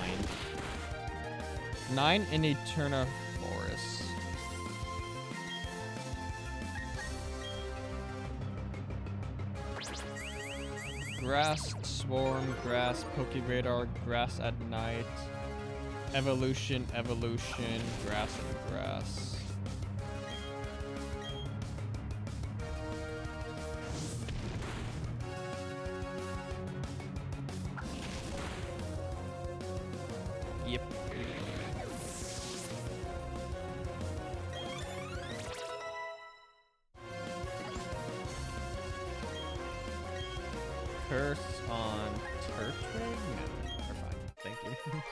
9 in Eterna Forest. Grass, Swarm, Grass, Pokéradar, Grass at Night. Evolution, Evolution, Grass and Grass. Yep. Curse on Turtwig? No, we're fine. Thank you.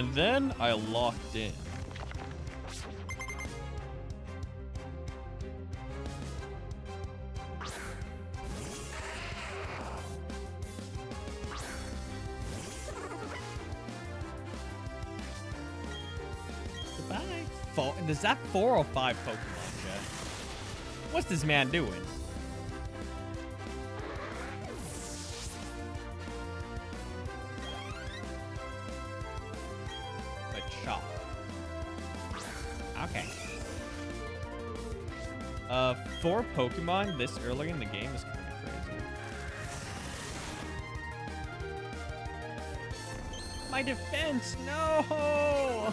And then I locked in. Goodbye. Is that 4 or 5 Pokemon, Chat? What's this man doing? A chop. Okay. 4 Pokemon this early in the game is kind of crazy. My defense, no!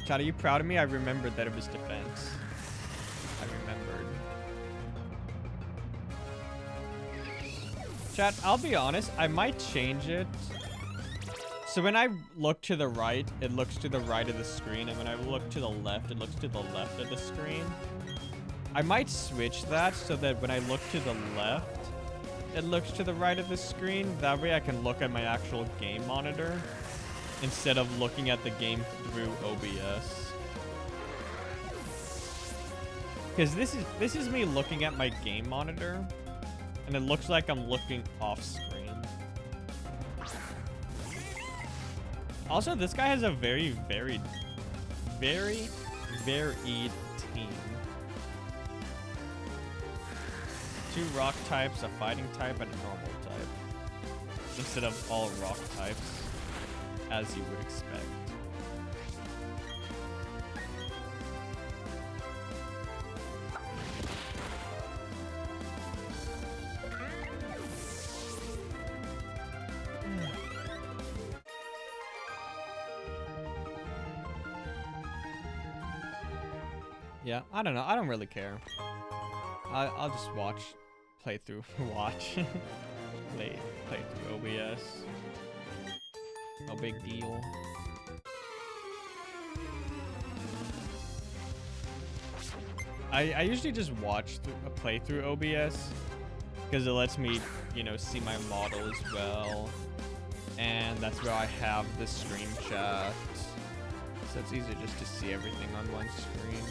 Chad, are you proud of me? I remembered that it was defense. I remembered. Chat, I'll be honest, I might change it. So when I look to the right, it looks to the right of the screen, and when I look to the left, it looks to the left of the screen. I might switch that so that when I look to the left, it looks to the right of the screen. That way I can look at my actual game monitor instead of looking at the game through OBS. Because this is me looking at my game monitor, and it looks like I'm looking off screen. Also, this guy has a very varied team. 2 rock types, a fighting type, and a normal type. Instead of all rock types, as you would expect. Yeah, I don't know. I don't really care. I'll just watch, play through through OBS. No big deal. I usually just watch a playthrough OBS because it lets me, you know, see my model as well, and that's where I have the screen chat, so it's easier just to see everything on one screen.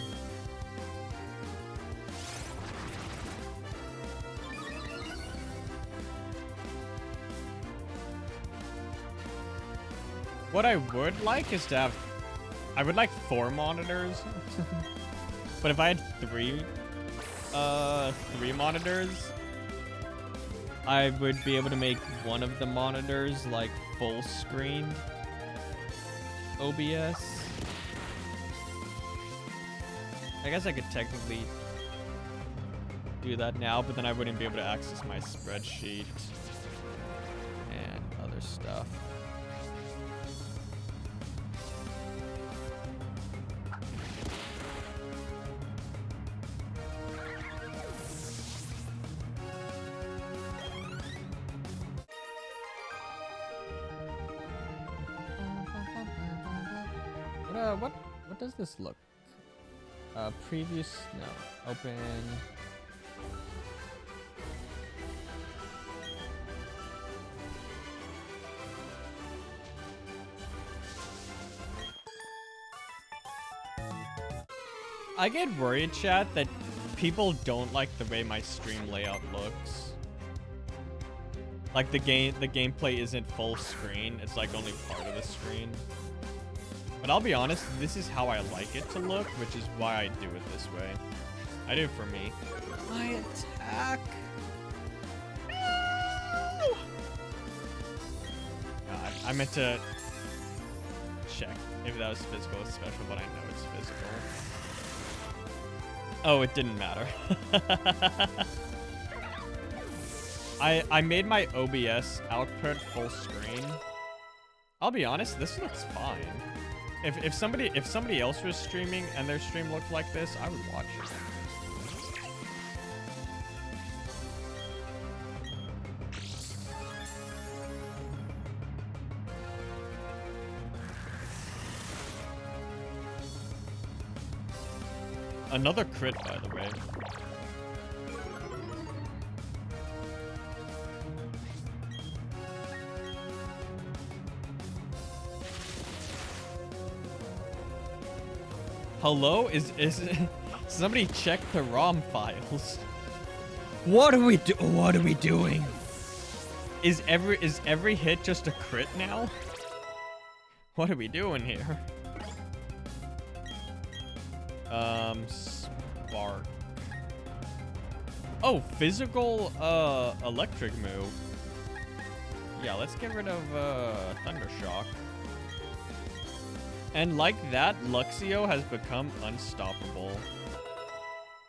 What I would like is to have, I would like 4 monitors, but if I had 3 monitors, I would be able to make one of the monitors like full screen OBS. I guess I could technically do that now, but then I wouldn't be able to access my spreadsheet and other stuff. What does this look? Previous, no, open. I get worried, chat, that people don't like the way my stream layout looks. Like the gameplay isn't full screen, it's like only part of the screen. But I'll be honest, this is how I like it to look, which is why I do it this way. I do it for me. My attack. No! God, I meant to check if that was physical or special, but I know it's physical. Oh, it didn't matter. I made my OBS output full screen. I'll be honest, this looks fine. If somebody else was streaming and their stream looked like this, I would watch it. Another crit, by the way. Hello? Is somebody check the ROM files? What are we doing? Is every hit just a crit now? What are we doing here? Spark. Oh, physical electric move. Yeah, let's get rid of Thunder Shock. And like that, Luxio has become unstoppable.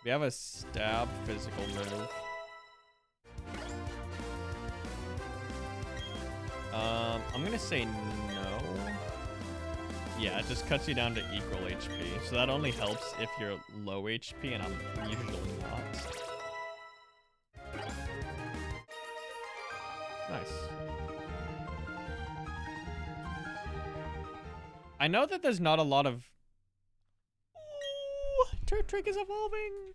We have a stab physical move. I'm gonna say no. Yeah, it just cuts you down to equal HP. So that only helps if you're low HP, and I'm usually not. Nice. I know that there's not a lot of... Ooh, Turtwig is evolving!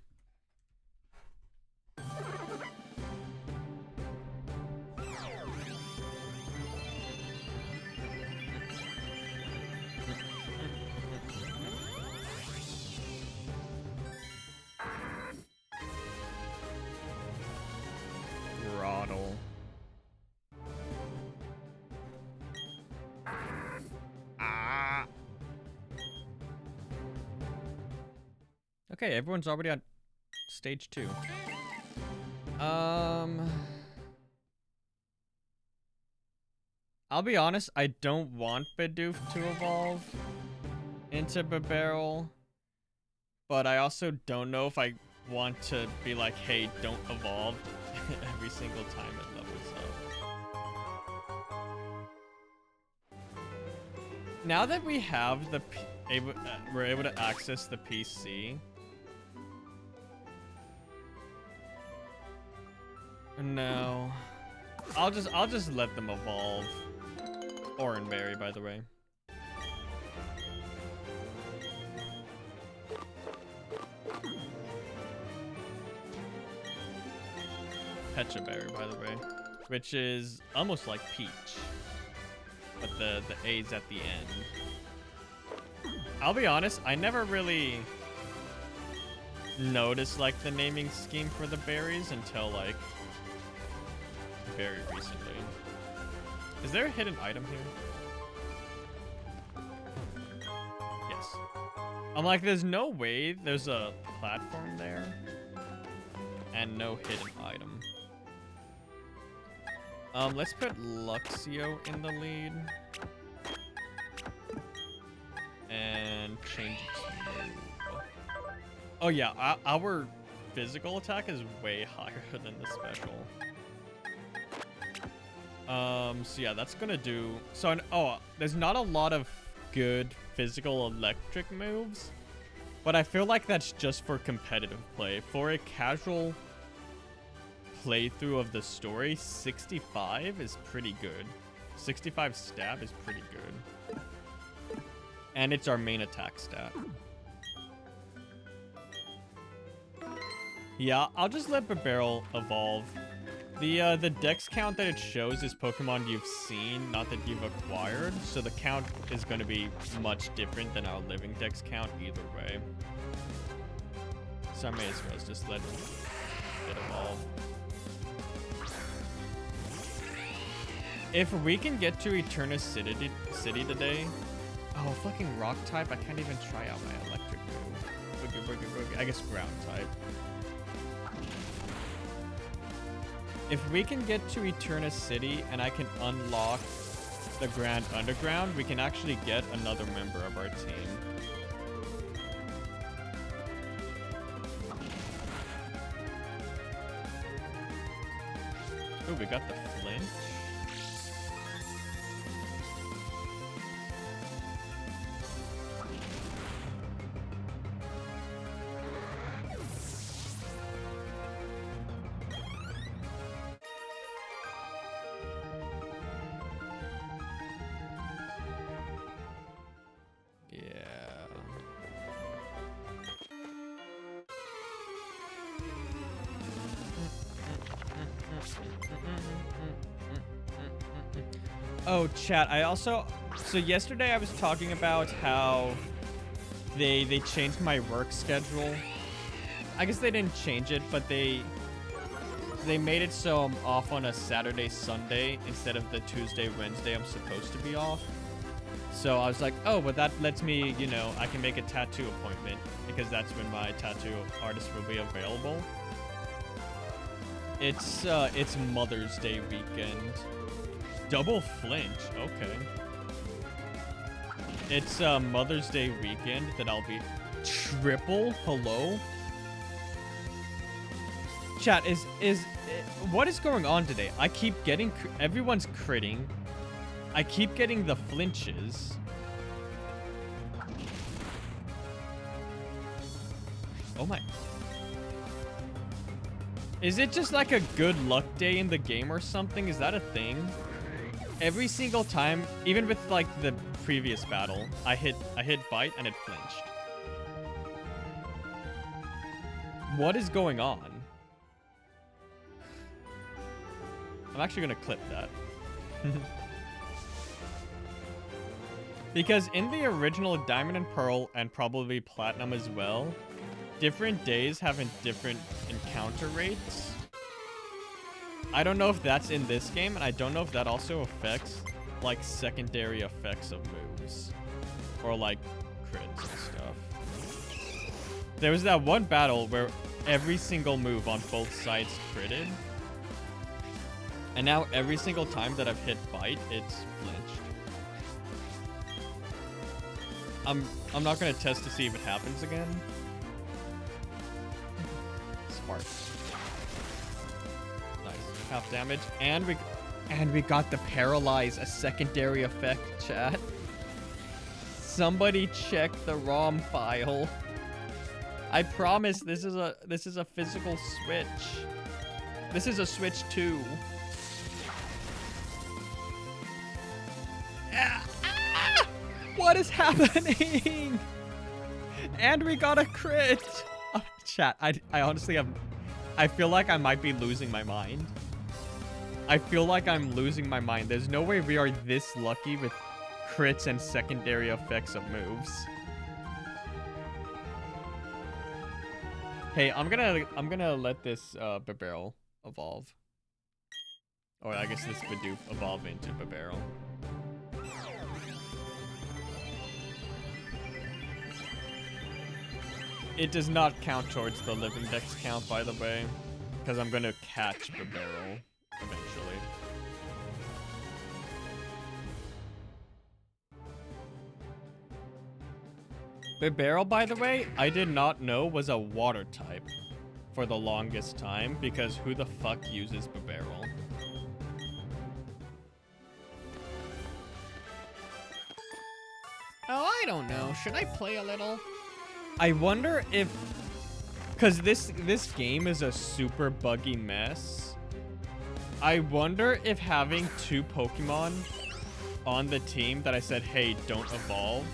Throttle. Ah. Okay, everyone's already on stage 2. I'll be honest, I don't want Bidoof to evolve into Bibarel, but I also don't know if I want to be like, hey, don't evolve every single time it levels up. Now that we have the we're able to access the PC. No, I'll just let them evolve. Oranberry, by the way. Pechaberry, by the way, which is almost like Peach, but the A's at the end. I'll be honest, I never really noticed like the naming scheme for the berries until like very recently. Is there a hidden item here? Yes. I'm like, there's no way there's a platform there and no hidden item. Let's put Luxio in the lead and change its move. Oh yeah, our physical attack is way higher than the special. So yeah, that's gonna do. So there's not a lot of good physical electric moves, but I feel like that's just for competitive play. For a casual playthrough of the story, 65 is pretty good. 65 stab is pretty good. And it's our main attack stat. Yeah, I'll just let Bibarel evolve. The dex count that it shows is Pokemon you've seen, not that you've acquired. So the count is going to be much different than our living dex count either way. So I may as well just let it evolve. If we can get to Eterna City today... Oh, fucking rock type. I can't even try out my electric move. Boogie. I guess ground type. If we can get to Eterna City and I can unlock the Grand Underground, we can actually get another member of our team. Oh, we got the flinch. Oh, chat, so yesterday I was talking about how they changed my work schedule. I guess they didn't change it, but they made it so I'm off on a Saturday, Sunday instead of the Tuesday, Wednesday I'm supposed to be off. So I was like, oh, but that lets me, you know, I can make a tattoo appointment because that's when my tattoo artist will be available. It's Mother's Day weekend. Double flinch, okay. It's Mother's Day weekend that I'll be triple. Hello, chat. What is going on today? I keep getting everyone's critting. I keep getting the flinches. Oh my. Is it just like a good luck day in the game or something? Is that a thing? Every single time, even with like the previous battle, I hit bite and it flinched. What is going on? I'm actually gonna clip that. Because in the original Diamond and Pearl, and probably Platinum as well, different days have different encounter rates. I don't know if that's in this game, and I don't know if that also affects, like, secondary effects of moves. Or, like, crits and stuff. There was that one battle where every single move on both sides critted. And now every single time that I've hit bite, it's flinched. I'm not gonna test to see if it happens again. Smart. Nice. Half damage. And we got the paralyze, a secondary effect, chat. Somebody check the ROM file. I promise this is a physical switch. This is a Switch 2. What is happening? And we got a crit. Oh, chat, I honestly I feel like I might be losing my mind. I feel like I'm losing my mind. There's no way we are this lucky with crits and secondary effects of moves. Hey, I'm gonna let this Barbarrel evolve. Or I guess this Bidoof evolve into Barbarrel. It does not count towards the living dex count, by the way, because I'm gonna catch Barbarrel eventually. Barbarrel, by the way, I did not know was a water type for the longest time, because who the fuck uses Barbarrel? Oh, I don't know. Should I play a little? I wonder if, because this game is a super buggy mess. I wonder if having 2 Pokemon on the team that I said, hey, don't evolve,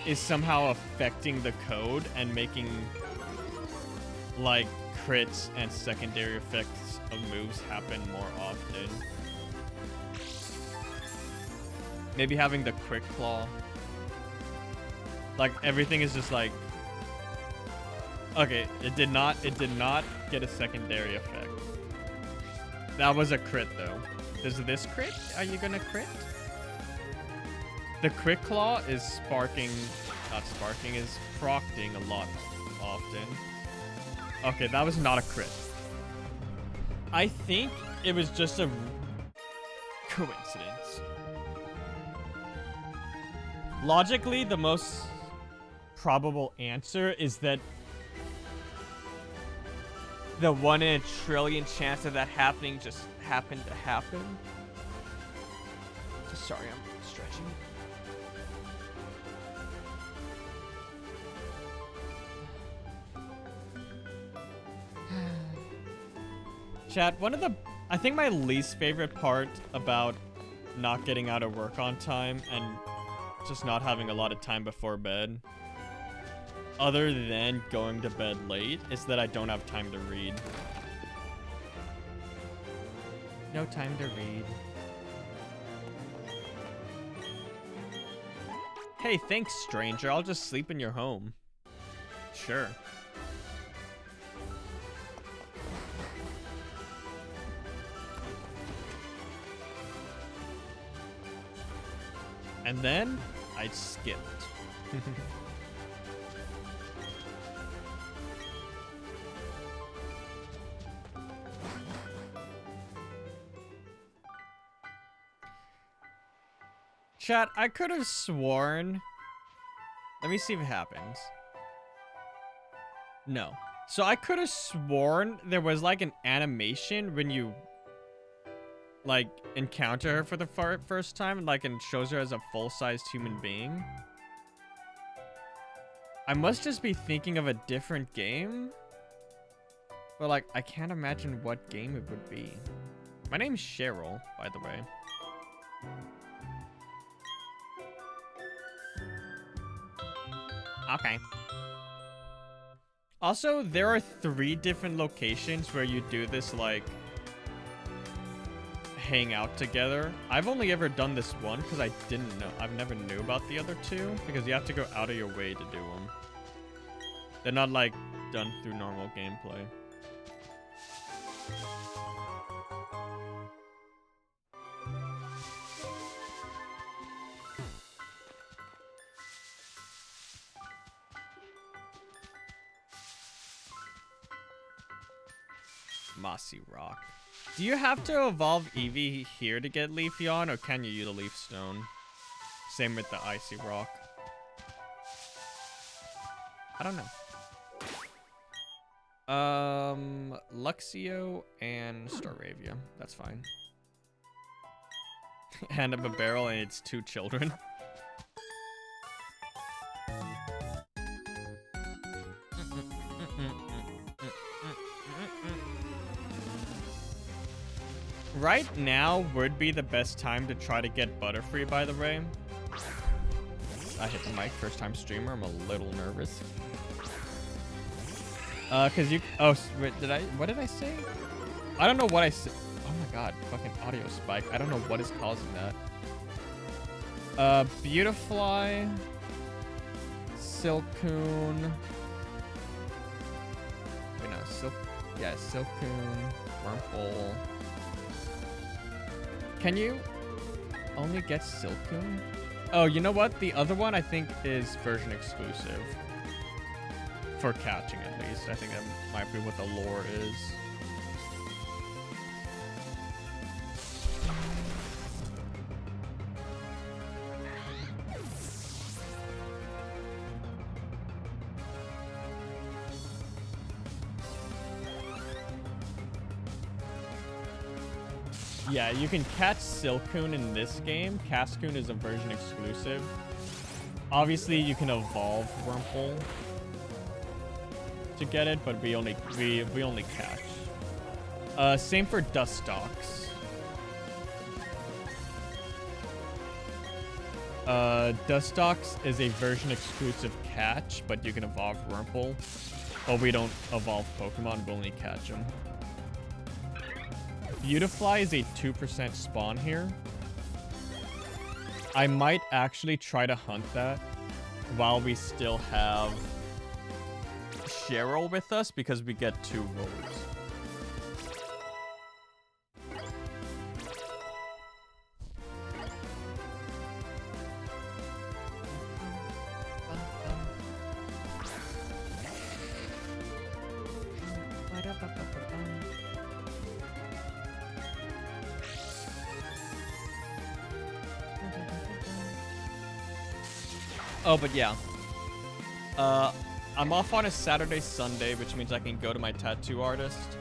is somehow affecting the code and making, like, crits and secondary effects of moves happen more often. Maybe having the Quick Claw. Like, everything is just like... Okay, it did not get a secondary effect. That was a crit, though. Does this crit? Are you gonna crit? The Quick Claw is sparking... Not sparking, is procting a lot often. Okay, that was not a crit. I think it was just a coincidence. Logically, the most probable answer is that the 1 in a trillion chance of that happening just happened to happen. Sorry, I'm stretching. Chat, I think my least favorite part about not getting out of work on time and just not having a lot of time before bed, other than going to bed late, is that I don't have time to read. No time to read. Hey, thanks, stranger. I'll just sleep in your home. Sure. And then I skipped. Chat, I could have sworn. Let me see if it happens. No. So I could have sworn there was like an animation when you like encounter her for the first time, like, and shows her as a full-sized human being. I must just be thinking of a different game. But like, I can't imagine what game it would be. My name's Cheryl, by the way. Okay. Also, there are 3 different locations where you do this, like, hang out together. I've only ever done this one because I didn't know. I've never knew about the other 2 because you have to go out of your way to do them. They're not, like, done through normal gameplay. Mossy Rock. Do you have to evolve Eevee here to get Leafeon, or can you use a Leaf Stone? Same with the Icy Rock. I don't know. Luxio and Staravia. That's fine. Hand up a barrel and it's 2 children. Right now would be the best time to try to get Butterfree, by the way. I hit the mic, first time streamer, I'm a little nervous. Cause you, oh, wait, what did I say? I don't know what I said. Oh my god, fucking audio spike. I don't know what is causing that. Beautifly, Silcoon. Wait, no, Silcoon, Wurmple. Can you only get Silcoon? Oh, you know what? The other one I think is version exclusive. For catching, at least. I think that might be what the lore is. Yeah, you can catch Silcoon in this game. Cascoon is a version exclusive. Obviously, you can evolve Wurmple to get it, but we only catch. Same for Dustox. Dustox is a version exclusive catch, but you can evolve Wurmple. But we don't evolve Pokemon, we only catch them. Beautifly is a 2% spawn here. I might actually try to hunt that while we still have Cheryl with us because we get 2 rolls. Oh, but yeah. I'm off on a Saturday, Sunday, which means I can go to my tattoo artist.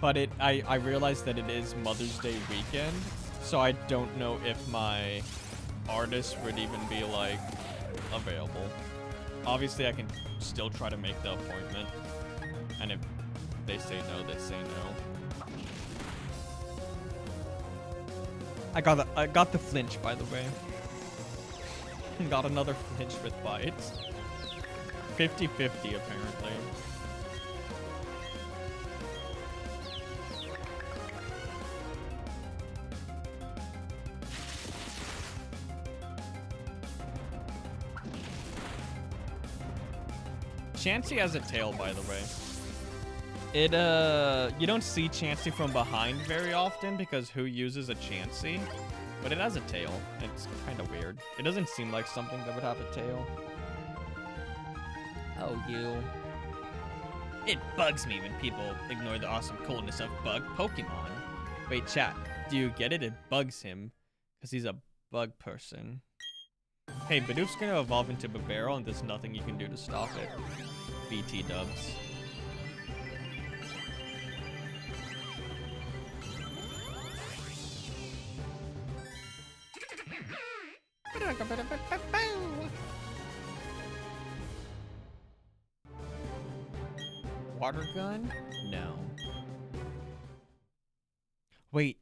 But I realized that it is Mother's Day weekend, so I don't know if my artist would even be, like, available. Obviously, I can still try to make the appointment. And if they say no, they say no. I got the flinch, by the way. Got another flinch with bites. 50-50 apparently. Chansey has a tail, by the way. It, you don't see Chansey from behind very often because who uses a Chansey? But it has a tail. It's kind of weird. It doesn't seem like something that would have a tail. Oh, you. It bugs me when people ignore the awesome coolness of bug Pokemon. Wait, chat. Do you get it? It bugs him because he's a bug person. Hey, Bidoof's gonna evolve into Bibarel and there's nothing you can do to stop it. BT dubs. Water gun? No. Wait,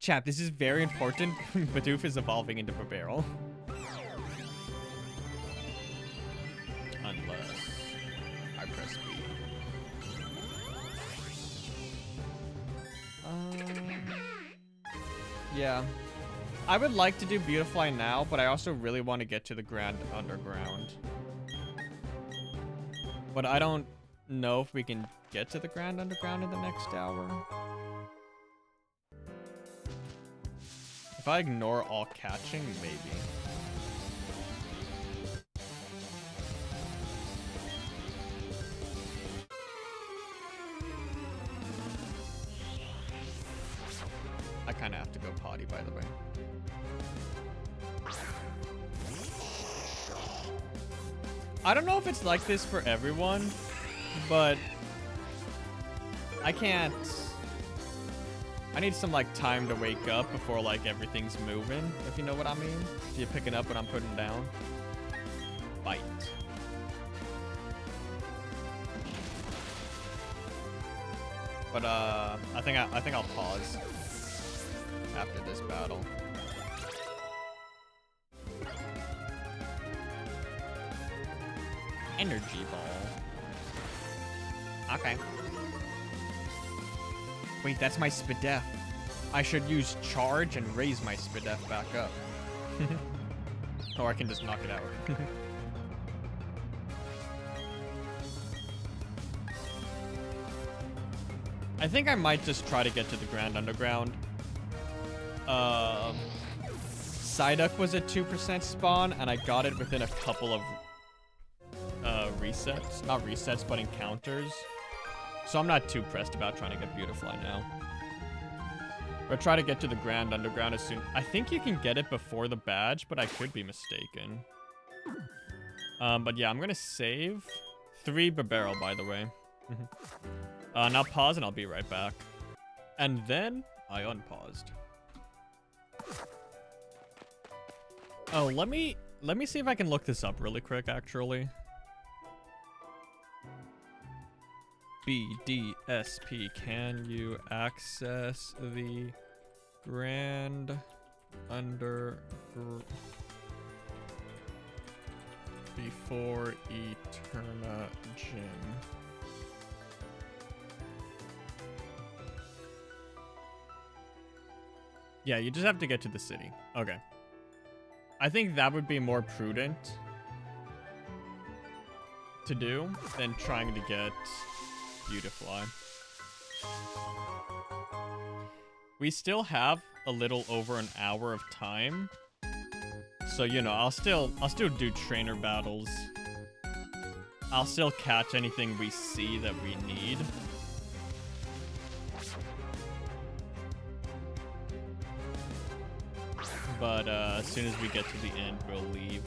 chat, this is very important. Bidoof is evolving into Bibarel. Unless I press B. Yeah. I would like to do Beautifly now, but I also really want to get to the Grand Underground. But I don't know if we can get to the Grand Underground in the next hour. If I ignore all catching, maybe. I kind of have to go potty, by the way. I don't know if it's like this for everyone, but I can't. I need some like time to wake up before like everything's moving, if you know what I mean. So you're picking up what I'm putting down. Bite. But I think I'll pause after this battle. Energy ball. Okay. Wait, that's my Spadef. I should use charge and raise my Spadef back up. Or I can just knock it out. I think I might just try to get to the Grand Underground. Psyduck was a 2% spawn, and I got it within a couple of resets. Not resets, but encounters. So I'm not too pressed about trying to get Beautifly now. Or try to get to the Grand Underground as soon. I think you can get it before the badge, but I could be mistaken. But yeah, I'm gonna save 3 Bibarel, by the way. Now pause and I'll be right back. And then I unpaused. Oh, let me see if I can look this up really quick, actually. BDSP, can you access the Grand before Eterna Gym? Yeah, you just have to get to the city. Okay. I think that would be more prudent to do than trying to get Beautifly. We still have a little over an hour of time. So, you know, I'll still do trainer battles. I'll still catch anything we see that we need. But as soon as we get to the end, we'll leave.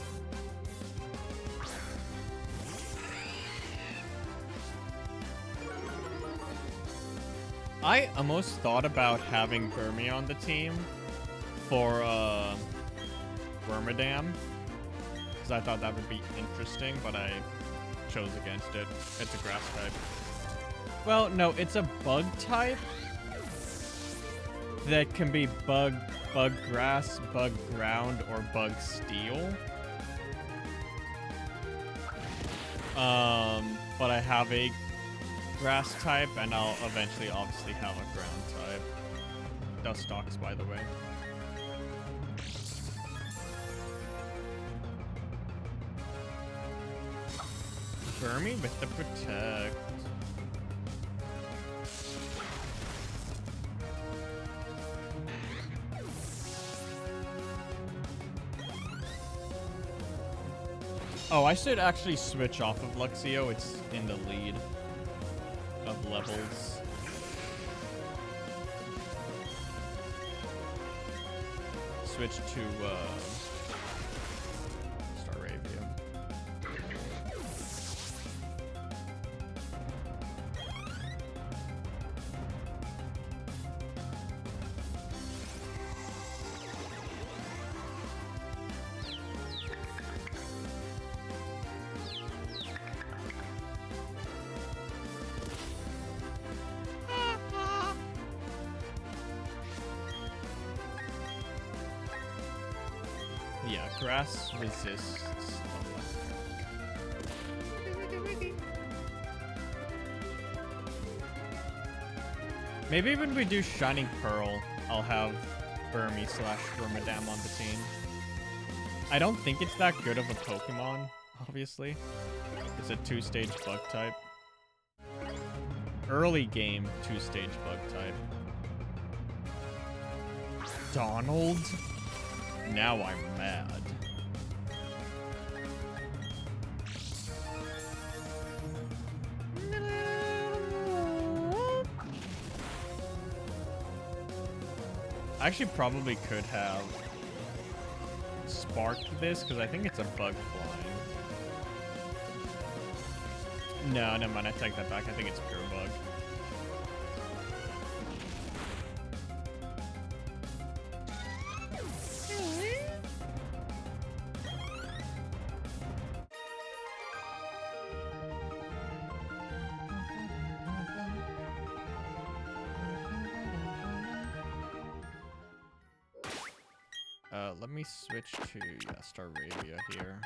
I almost thought about having Burmy on the team for Wormadam, because I thought that would be interesting, but I chose against it. It's a grass type. Well, no, it's a bug type that can be bug grass, bug ground, or bug steel. But I have a grass type, and I'll eventually obviously have a ground type. Dustox, by the way. Burmy with the protect. Oh, I should actually switch off of Luxio. It's in the lead of levels. Switch to Staravia. Yeah, grass resists. Maybe when we do Shining Pearl, I'll have Burmy / Wormadam on the team. I don't think it's that good of a Pokemon, obviously. It's a 2-stage bug type. Early game 2-stage bug type. Donald? Now I'm mad. I actually probably could have sparked this because I think it's a bug flying. No, never mind. I take that back. I think it's pure bug. Let me switch to, Staravia here.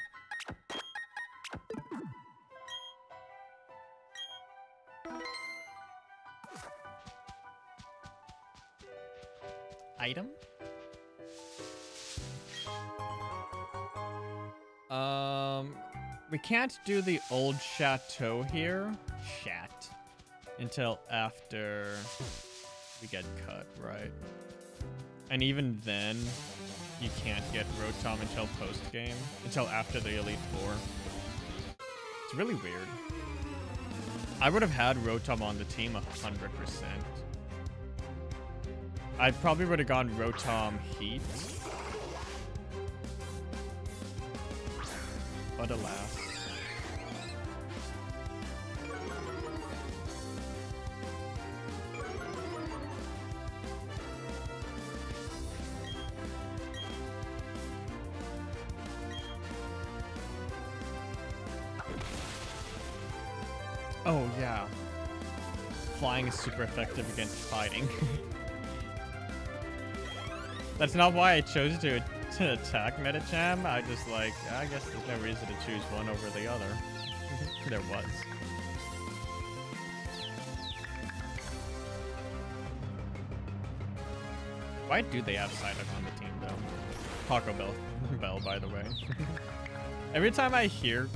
Item? We can't do the old chateau here, until after we get cut, right? And even then, you can't get Rotom until post-game, until after the Elite Four. It's really weird. I would have had Rotom on the team 100%. I probably would have gone Rotom Heat. But alas. Oh, yeah. Flying is super effective against fighting. That's not why I chose to attack Medicham. I just I guess there's no reason to choose one over the other. There was. Why do they have Psyduck on the team, though? Taco Bell, by the way. Every time I hear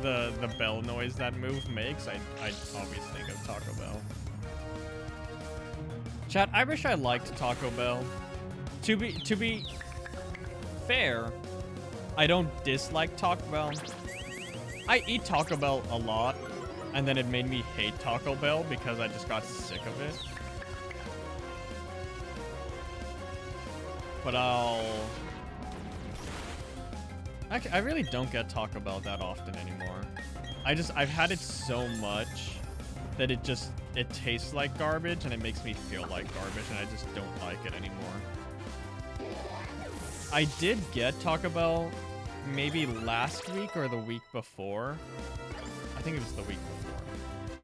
the bell noise that move makes, I always think of Taco Bell. Chat, I wish I liked Taco Bell. To be fair, I don't dislike Taco Bell. I eat Taco Bell a lot, and then it made me hate Taco Bell because I just got sick of it. But actually, I really don't get Taco Bell that often anymore. I've had it so much that it tastes like garbage and it makes me feel like garbage and I just don't like it anymore. I did get Taco Bell maybe last week or the week before. I think it was the week before.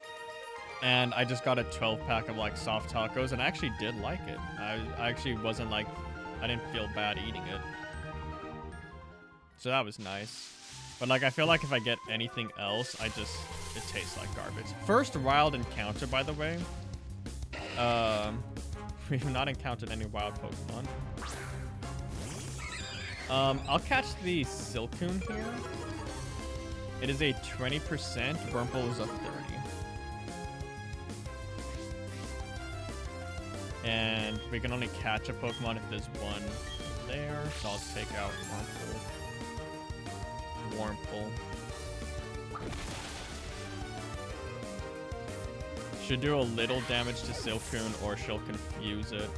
And I just got a 12-pack of soft tacos and I actually did like it. I actually wasn't I didn't feel bad eating it. So that was nice. But I feel like if I get anything else, it tastes like garbage. First wild encounter, by the way. We've not encountered any wild Pokemon. I'll catch the Silcoon here. It is a 20%. Wurmple is a 30. And we can only catch a Pokemon if there's one there. So I'll take out Wurmple. Should do a little damage to Silcoon or she'll confuse it.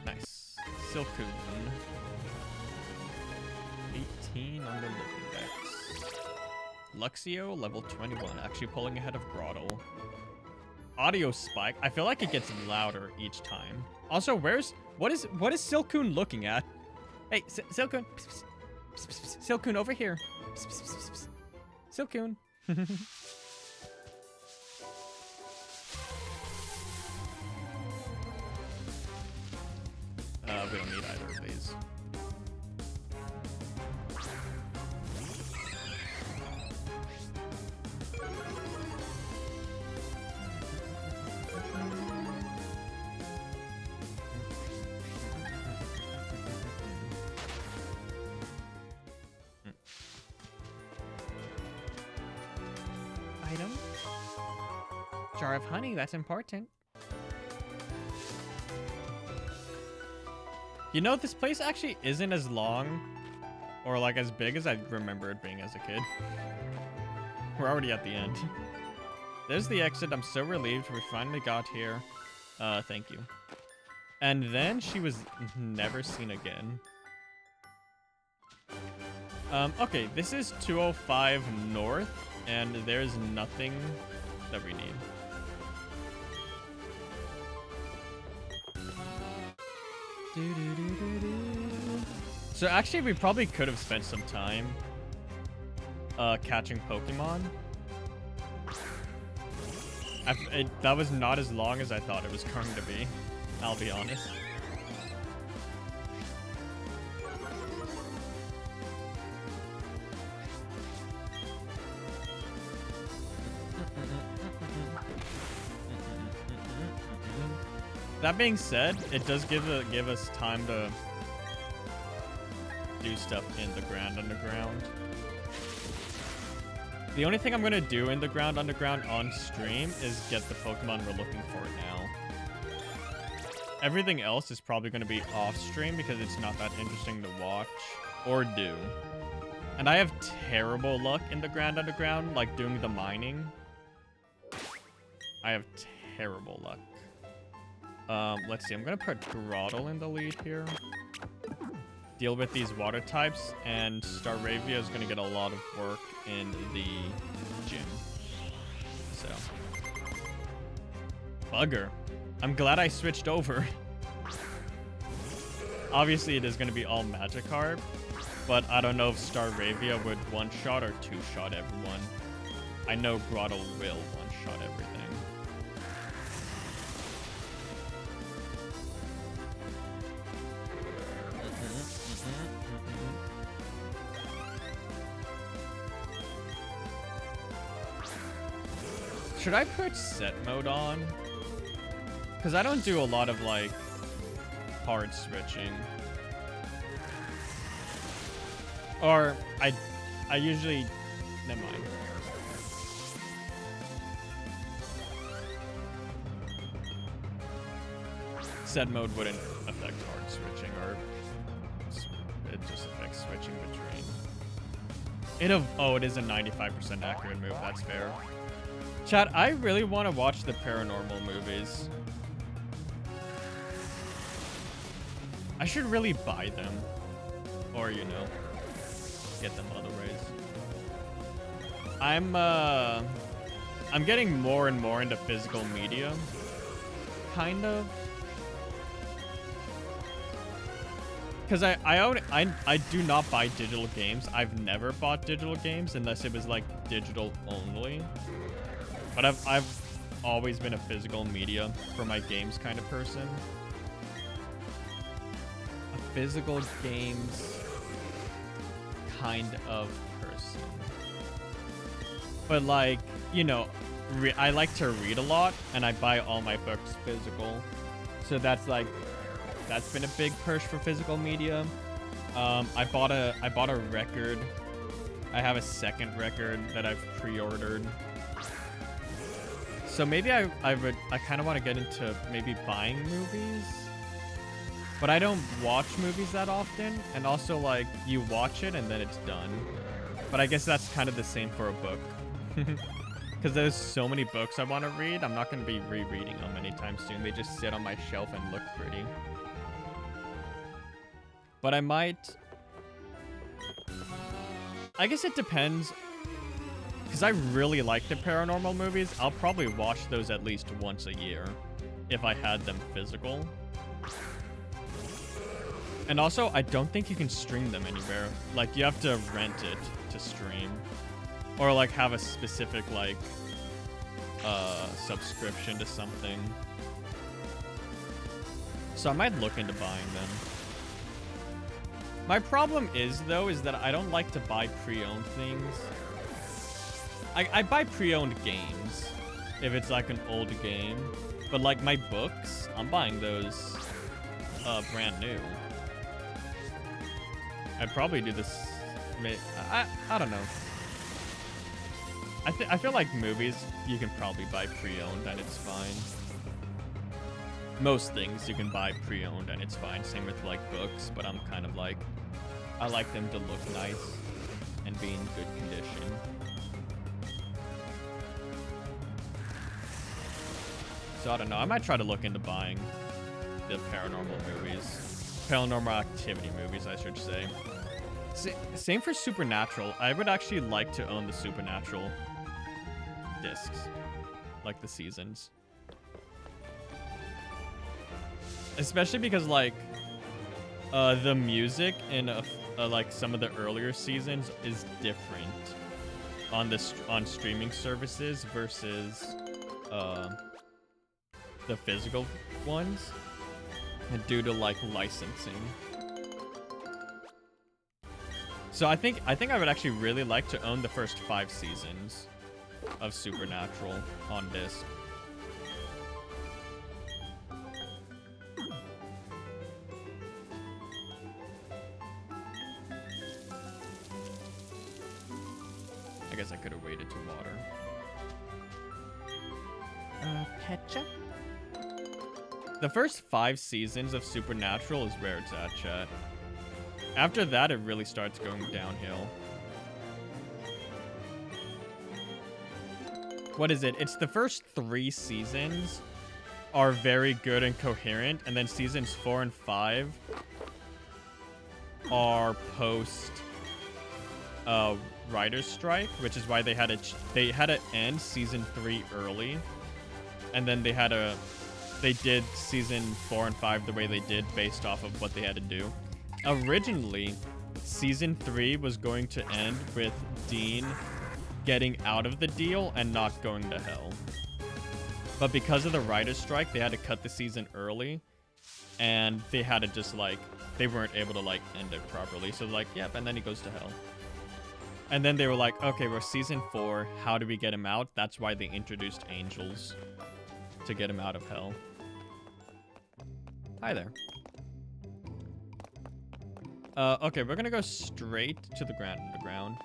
Nice. Silcoon. 18 on the living dex. Luxio, level 21. Actually pulling ahead of Grottle. Audio spike. I feel like it gets louder each time. Also, what is Silcoon looking at? Hey, Silcoon. Silcoon, over here. Silcoon. We don't need either of these. Item. Jar of honey, that's important. You know, this place actually isn't as long or like as big as I remember it being as a kid. We're already at the end. There's the exit. I'm so relieved we finally got here. Thank you. And then she was never seen again. Okay, this is 205 North, and there's nothing that we need. So actually, we probably could have spent some time catching Pokemon. That was not as long as I thought it was going to be, I'll be honest. That being said, it does give us time to do stuff in the ground underground. The only thing I'm gonna do in the ground underground on stream is get the Pokemon we're looking for now. Everything else is probably gonna be off stream because it's not that interesting to watch or do. And I have terrible luck in the ground underground, like doing the mining. I have terrible luck. Let's see, I'm gonna put Grottle in the lead here. Deal with these water types, and Staravia is gonna get a lot of work in the gym. So. Bugger. I'm glad I switched over. Obviously, it is gonna be all Magikarp, but I don't know if Staravia would one-shot or two-shot everyone. I know Grottle will one-shot everything. Should I put set mode on? Because I don't do a lot of, like, hard switching. Or, I usually... Never mind. Set mode wouldn't affect hard switching, or... It just affects switching between... Oh, it is a 95% accurate move, that's fair. Chat, I really want to watch the paranormal movies. I should really buy them. Or, you know, get them other ways. I'm getting more and more into physical media. Kind of. Because I do not buy digital games. I've never bought digital games unless it was like digital only. But I've always been a physical media for my games kind of person. A physical games kind of person. But like, you know, I like to read a lot and I buy all my books physical. So that's been a big push for physical media. I bought a record. I have a second record that I've pre-ordered. So maybe I kind of want to get into maybe buying movies. But I don't watch movies that often, and also like you watch it and then it's done. But I guess that's kind of the same for a book. Because there's so many books I want to read, I'm not going to be rereading them anytime soon. They just sit on my shelf and look pretty. But I might... I guess it depends. Because I really like the paranormal movies. I'll probably watch those at least once a year. If I had them physical. And also, I don't think you can stream them anywhere. Like, you have to rent it to stream. Or, like, have a specific, like, subscription to something. So I might look into buying them. My problem is, though, is that I don't like to buy pre-owned things. I buy pre-owned games if it's, like, an old game. But, like, my books, I'm buying those brand new. I'd probably do this... I don't know. I feel like movies, you can probably buy pre-owned and it's fine. Most things you can buy pre-owned and it's fine. Same with like books, but I'm kind of like, I like them to look nice and be in good condition. So I don't know, I might try to look into buying the paranormal movies. Paranormal activity movies, I should say. Same for Supernatural. I would actually like to own the Supernatural discs, like the seasons, especially because like the music in like some of the earlier seasons is different on streaming services versus the physical ones, and due to like licensing. So I think I would actually really like to own the first 5 seasons of Supernatural on disc. I guess I could have waited to water. Ketchup? The first 5 seasons of Supernatural is where it's at, chat. After that, it really starts going downhill. What is it? It's the first 3 seasons are very good and coherent, and then seasons 4 and 5 are post writer's strike, which is why they had to end season 3 early, and then they did season 4 and 5 the way they did based off of what they had to do. Originally, season 3 was going to end with Dean getting out of the deal and not going to hell. But because of the writer's strike, they had to cut the season early, and they had to just like, they weren't able to like end it properly. So like, yep, and then he goes to hell. And then they were like, okay, we're season 4, how do we get him out? That's why they introduced angels to get him out of hell. Hi there. Okay, we're gonna go straight to the underground.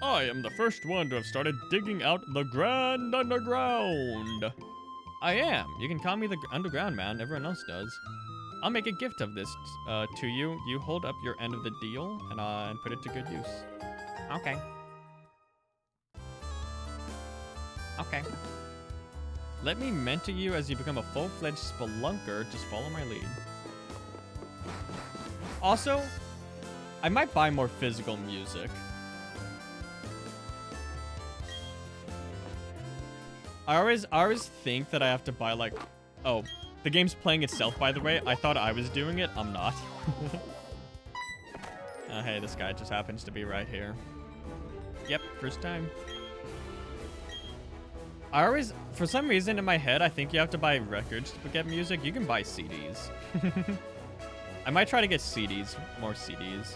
I am the first one to have started digging out the Grand Underground. I am. You can call me the Underground Man. Everyone else does. I'll make a gift of this to you. You hold up your end of the deal and put it to good use. Okay. Okay. Let me mentor you as you become a full-fledged spelunker. Just follow my lead. Also, I might buy more physical music. I always think that I have to buy like, oh, the game's playing itself, by the way. I thought I was doing it. I'm not. Hey, this guy just happens to be right here. Yep, first time. I always, for some reason in my head, I think you have to buy records to get music. You can buy CDs. I might try to get CDs, more CDs.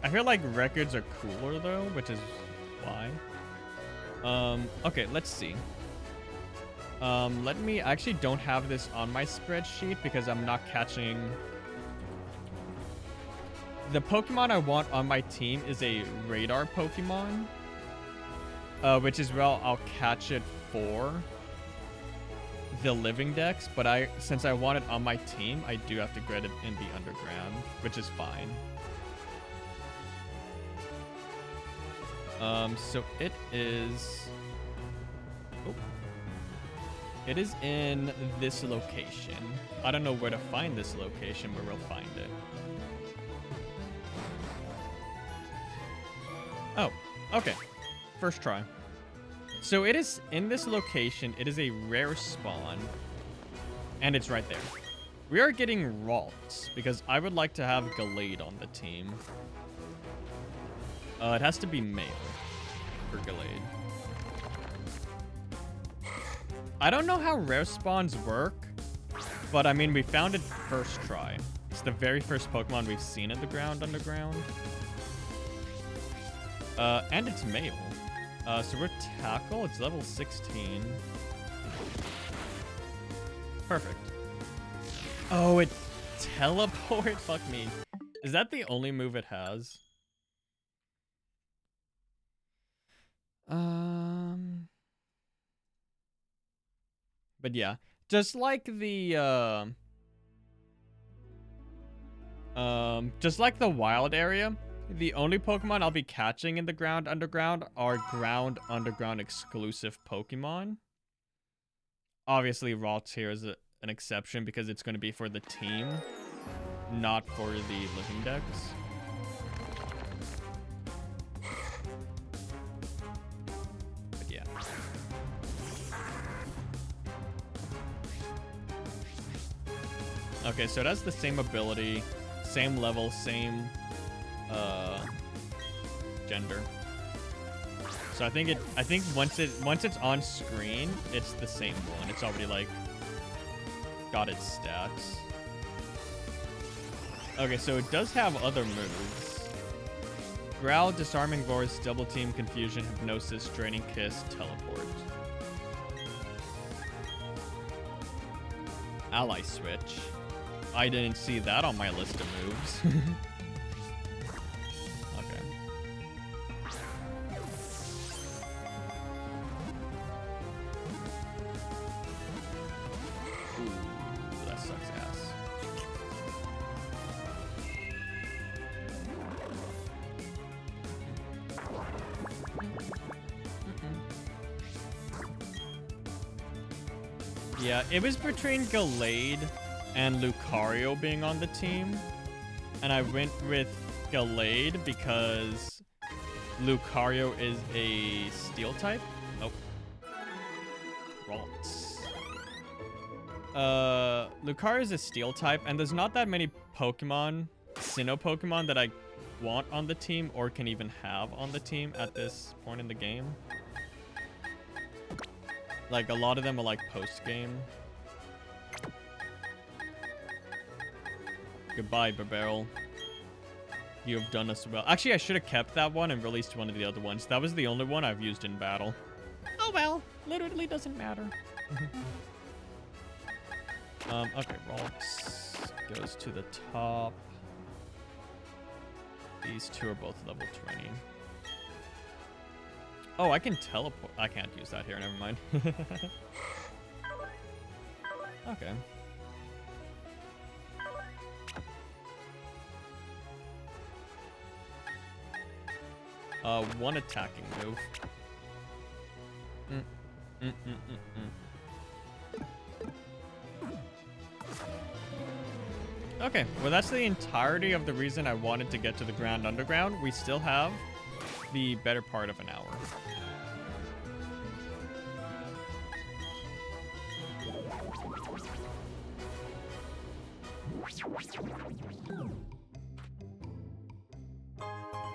I feel like records are cooler though, which is why. Okay, let's see. I actually don't have this on my spreadsheet because I'm not catching. The Pokemon I want on my team is a radar Pokemon, which is where I'll catch it for the living dex, but since I want it on my team, I do have to get it in the underground, which is fine. So it is... Oh. It is in this location. I don't know where to find this location, but we'll find it. Oh, okay. First try. So it is in this location. It is a rare spawn. And it's right there. We are getting Ralts because I would like to have Gallade on the team. It has to be male for Gallade. I don't know how rare spawns work, but I mean, we found it first try. It's the very first Pokemon we've seen in the ground underground. And it's male. So we're Tackle. It's level 16. Perfect. Oh, it teleport? Fuck me. Is that the only move it has? But yeah, just like the wild area, the only Pokemon I'll be catching in the ground underground are ground underground exclusive Pokemon. Obviously, Ralts here is an exception because it's going to be for the team, not for the living dex. But yeah. Okay, so it has the same ability, same level, same gender. So I think once it's on screen, it's the same one. It's already like got its stats. Okay, so it does have other moves. Growl, Disarming Voice, Double Team, Confusion, Hypnosis, Draining Kiss, Teleport. Ally Switch. I didn't see that on my list of moves. Okay. Ooh, that sucks ass. Yeah, it was between Gallade and Lucario being on the team, and I went with Gallade because Lucario is a steel type. Nope. Ralts. Lucario is a steel type, and there's not that many Pokemon, Sinnoh Pokemon, that I want on the team or can even have on the team at this point in the game. Like, a lot of them are like post-game. Goodbye, Barbarrel. You have done us well. Actually, I should have kept that one and released one of the other ones. That was the only one I've used in battle. Oh well, literally doesn't matter. Okay, Ralts goes to the top. These two are both level 20. Oh, I can teleport. I can't use that here, never mind. Okay. One attacking move. Okay, well that's the entirety of the reason I wanted to get to the ground underground. We still have the better part of an hour.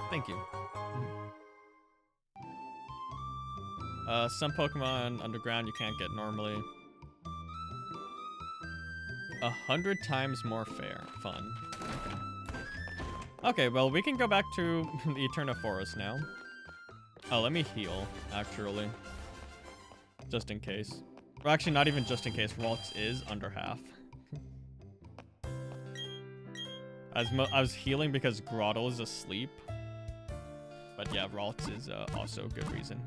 Thank you. Some Pokemon underground you can't get normally. 100 times more fair. Fun. Okay, well, we can go back to the Eterna Forest now. Oh, let me heal, actually. Just in case. Well, actually, not even just in case. Ralts is under half. I was healing because Grottle is asleep. But yeah, Ralts is also a good reason.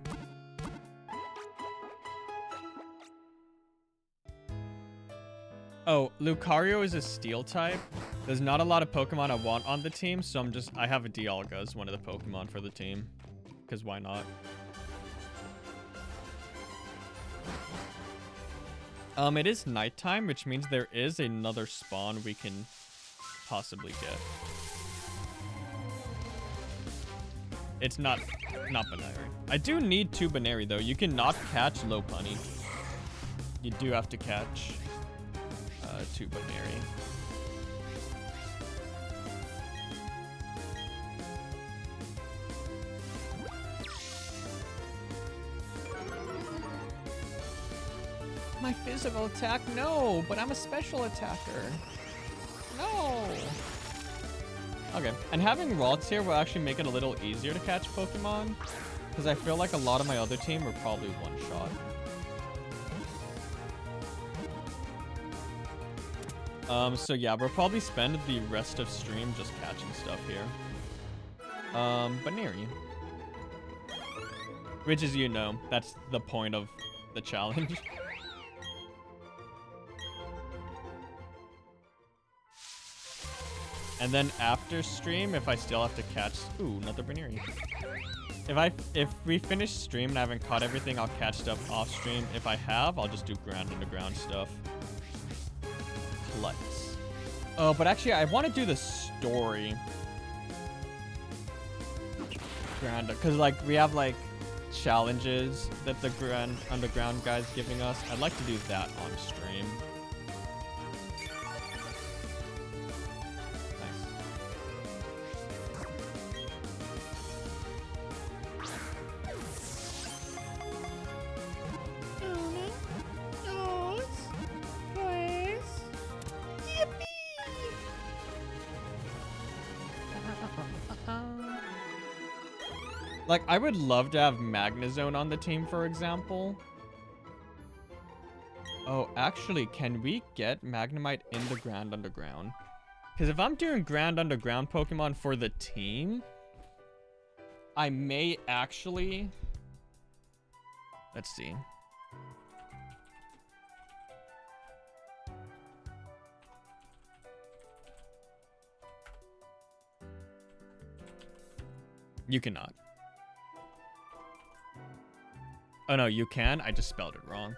Oh, Lucario is a steel type. There's not a lot of Pokemon I want on the team, so I have a Dialga as one of the Pokemon for the team. Because why not? It is nighttime, which means there is another spawn we can possibly get. It's not Baneri. I do need 2 Baneri though. You cannot catch Lopunny. You do have to catch 2 Baneri. My physical attack, no, but I'm a special attacker. No. Okay, and having Ralts here will actually make it a little easier to catch Pokemon, because I feel like a lot of my other team are probably one-shot. So yeah, we'll probably spend the rest of stream just catching stuff here. Baneri. Which, as you know, that's the point of the challenge. And then after stream, if I still have to catch... Ooh, another Baneri. If we finish stream and I haven't caught everything, I'll catch stuff off stream. If I have, I'll just do ground underground stuff. Klutz. Oh, but actually, I want to do the story. Ground, because like we have like challenges that the ground underground guy's giving us. I'd like to do that on stream. Like, I would love to have Magnezone on the team, for example. Oh, actually, can we get Magnemite in the Grand Underground? Because if I'm doing Grand Underground Pokemon for the team, I may actually... Let's see. You cannot. Oh, no, you can? I just spelled it wrong.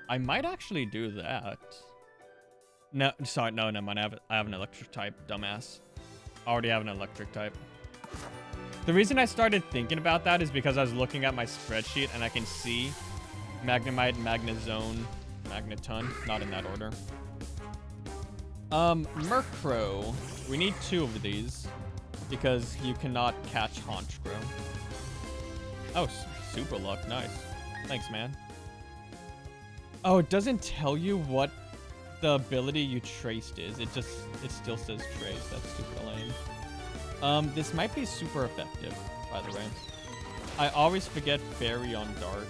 I might actually do that. No, sorry, no, never mind. I have an electric type, dumbass. I already have an electric type. The reason I started thinking about that is because I was looking at my spreadsheet and I can see Magnemite, Magnezone, Magneton. Not in that order. Murkrow. We need 2 of these because you cannot catch Honchkrow. Oh, super luck. Nice. Thanks, man. Oh, it doesn't tell you what the ability you traced is. It still says trace. That's super lame. This might be super effective, by the way. I always forget Fairy on Dark.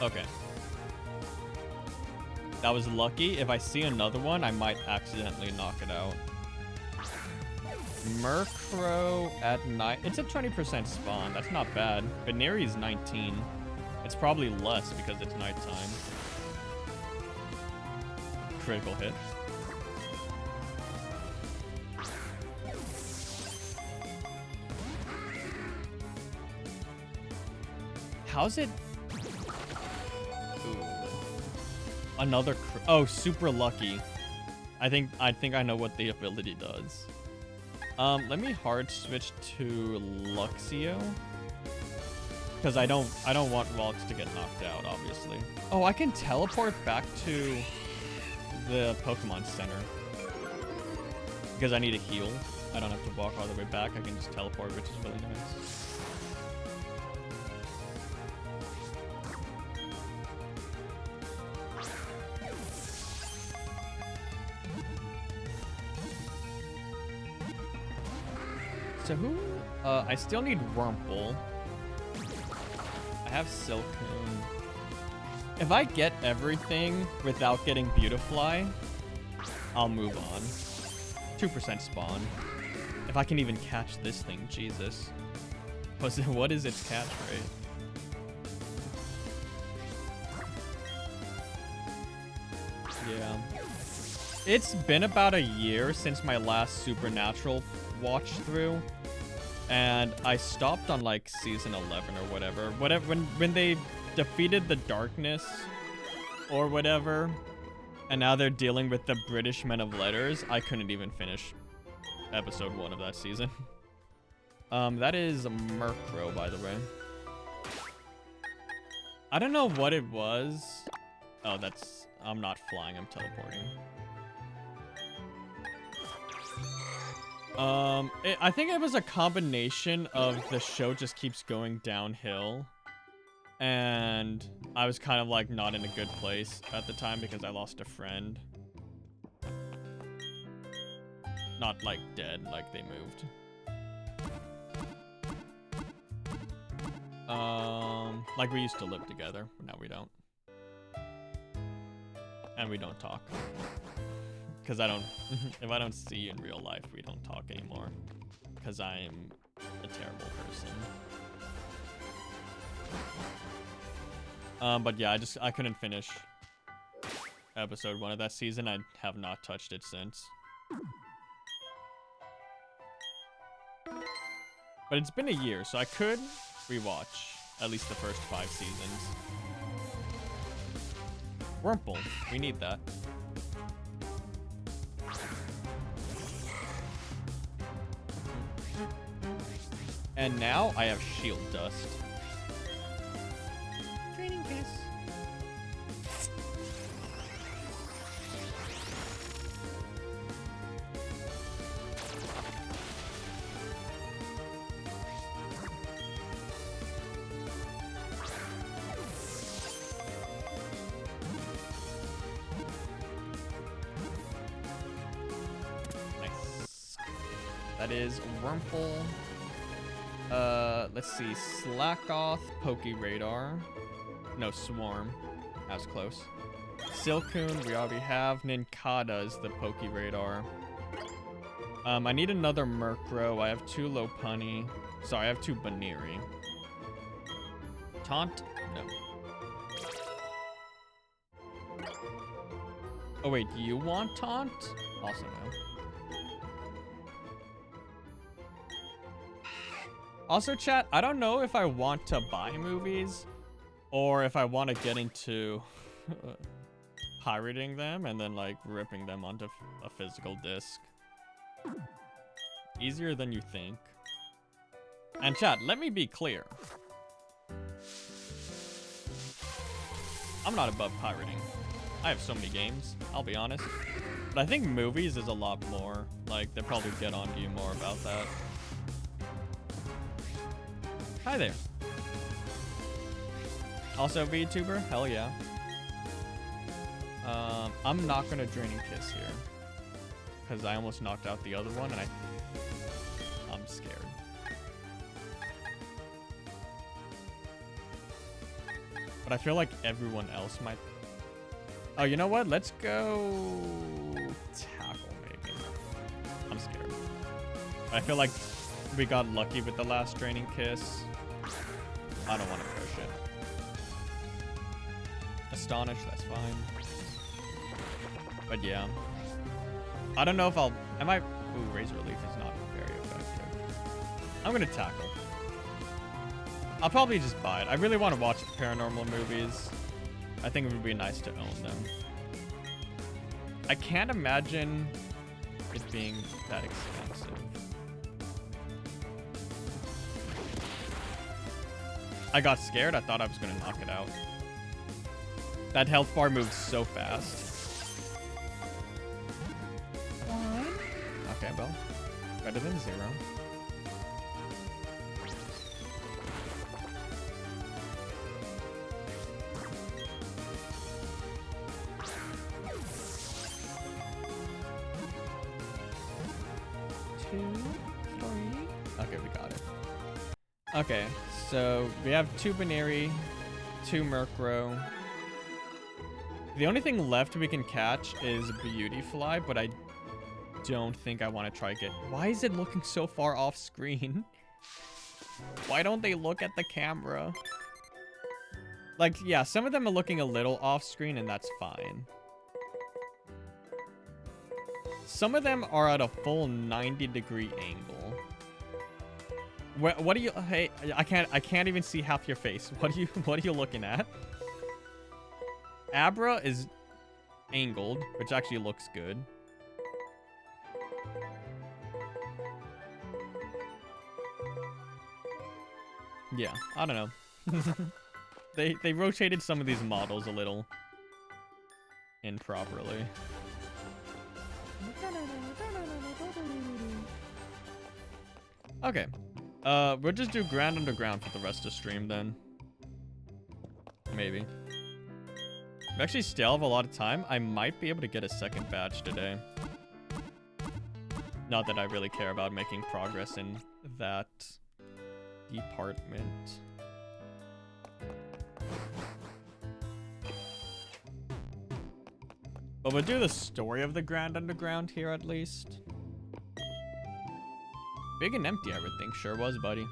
Okay. That was lucky. If I see another one, I might accidentally knock it out. Murkrow at night. It's a 20% spawn. That's not bad. Baneri is 19. It's probably less because it's nighttime. Critical hit. How's it? Ooh. Another. Oh, super lucky. I think I know what the ability does. Let me hard switch to Luxio. Because I don't want Rolix to get knocked out, obviously. Oh, I can teleport back to the Pokemon Center. Because I need a heal. I don't have to walk all the way back. I can just teleport, which is really nice. So who? I still need Wurmple. I have Silcoon. If I get everything without getting Beautifly, I'll move on. 2% spawn. If I can even catch this thing, Jesus. What is its catch rate? Yeah. It's been about a year since my last Supernatural watch through. And I stopped on like season 11 or whatever. When they defeated the darkness or whatever, and now they're dealing with the British Men of Letters, I couldn't even finish episode 1 of that season. That is a Murkrow, by the way. I don't know what it was. Oh, I'm not flying, I'm teleporting. I think it was a combination of the show just keeps going downhill. And I was kind of like not in a good place at the time because I lost a friend. Not like dead, like they moved. Like we used to live together, but now we don't. And we don't talk. Because if I don't see you in real life, we don't talk anymore. Because I am a terrible person. But yeah, I couldn't finish episode 1 of that season. I have not touched it since. But it's been a year, so I could rewatch at least the first 5 seasons. Wurmple, we need that. And now I have Shield Dust. Training Kiss. Nice. That is Wurmple. Let's see, Slackoth, Pokeradar. No, Swarm. That was close. Silcoon, we already have. Nincada is the Pokeradar. I need another Murkrow. I have 2 Lopunny. Sorry, I have 2 Baniri. Taunt? No. Oh wait, do you want Taunt? Also no. Also, chat, I don't know if I want to buy movies or if I want to get into pirating them and then, like, ripping them onto a physical disc. Easier than you think. And chat, let me be clear. I'm not above pirating. I have so many games, I'll be honest. But I think movies is a lot more. Like, they'll probably get on to you more about that. Hi there. Also a VTuber? Hell yeah. I'm not gonna Draining Kiss here. Because I almost knocked out the other one and I'm scared. But I feel like everyone else might... Oh, you know what? Let's go... Tackle, maybe. I'm scared. I feel like we got lucky with the last Draining Kiss. I don't want to push it. Astonish, that's fine. But yeah. I don't know if I'll... Ooh, Razor Leaf is not very effective. I'm going to tackle. I'll probably just buy it. I really want to watch the paranormal movies. I think it would be nice to own them. I can't imagine it being that expensive. I got scared. I thought I was going to knock it out. That health bar moves so fast. Okay, well, better than 0. Okay, we got it. Okay, so we have 2 Baneri, 2 Murkrow. The only thing left we can catch is Beautyfly, but I don't think I want to try get. Why is it looking so far off screen? Why don't they look at the camera? Like, yeah, some of them are looking a little off screen, and that's fine. Some of them are at a full 90-degree angle. What are you? Hey, I can't even see half your face. What are you looking at? Abra is angled, which actually looks good. Yeah, I don't know. They rotated some of these models a little improperly. Okay. We'll just do Grand Underground for the rest of stream then. Maybe. We actually still have a lot of time. I might be able to get a second badge today. Not that I really care about making progress in that department. But we'll do the story of the Grand Underground here at least. Big and empty everything sure was, buddy.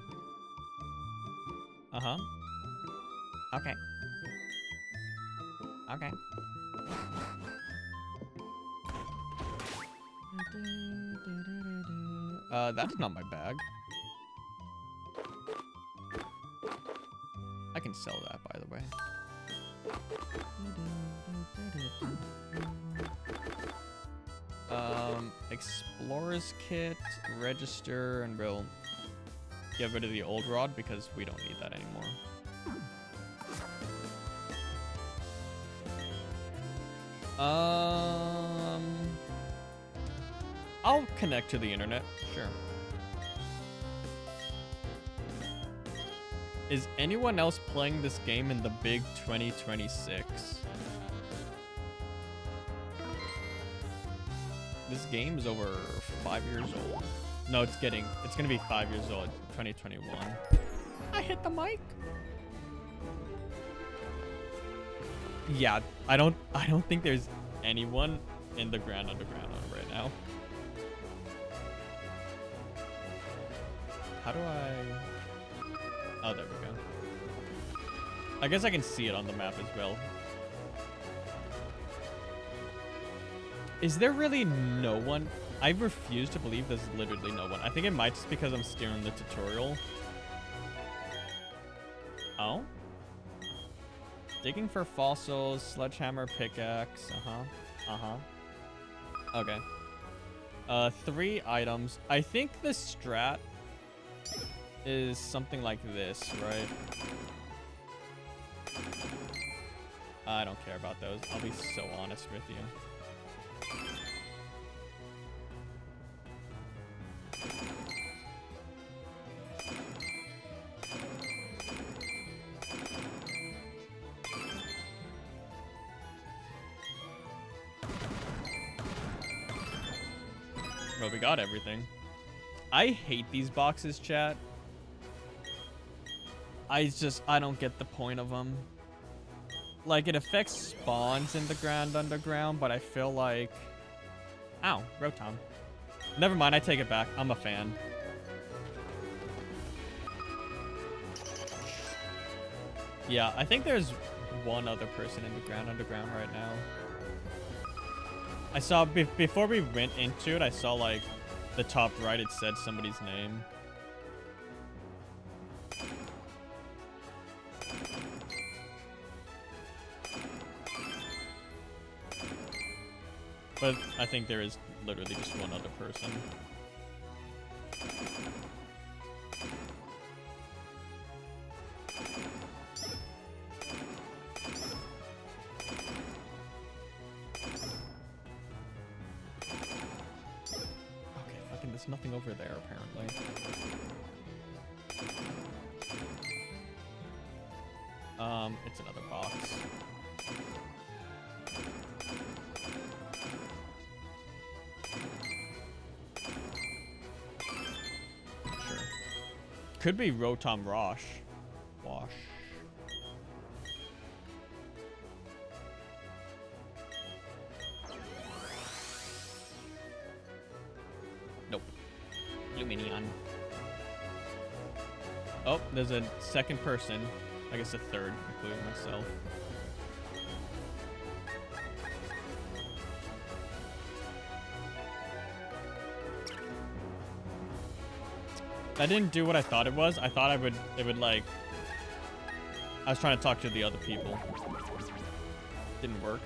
Uh-huh. Okay. Okay. That's not my bag. I can sell that, by the way. Explorer's kit, register, and we'll get rid of the old rod because we don't need that anymore. I'll connect to the internet, sure. Is anyone else playing this game in the big 2026? This game is over 5 years old. No, it's gonna be 5 years old, 2021. I hit the mic. Yeah, I don't think there's anyone in the Grand Underground right now. How do I... Oh, there we go. I guess I can see it on the map as well. Is there really no one? I refuse to believe there's literally no one. I think it might just because I'm steering the tutorial. Oh? Digging for fossils, sledgehammer, pickaxe. Okay. 3 items. I think the strat is something like this, right? I don't care about those. I'll be so honest with you. Well, we got everything. I hate these boxes, chat. I don't get the point of them. Like, it affects spawns in the Grand Underground, but I feel like... Ow, Rotom. Never mind, I take it back. I'm a fan. Yeah, I think there's one other person in the Grand Underground right now. I saw, before we went into it, I saw, like, the top right, it said somebody's name. But I think there is literally just one other person. Okay, fucking there's nothing over there apparently. It's another box. Sure. Could be Rotom Wash. Nope. Luminion. Oh, there's a second person. I guess a third, including myself. That didn't do what I thought it was. I thought it would like... I was trying to talk to the other people. Didn't work.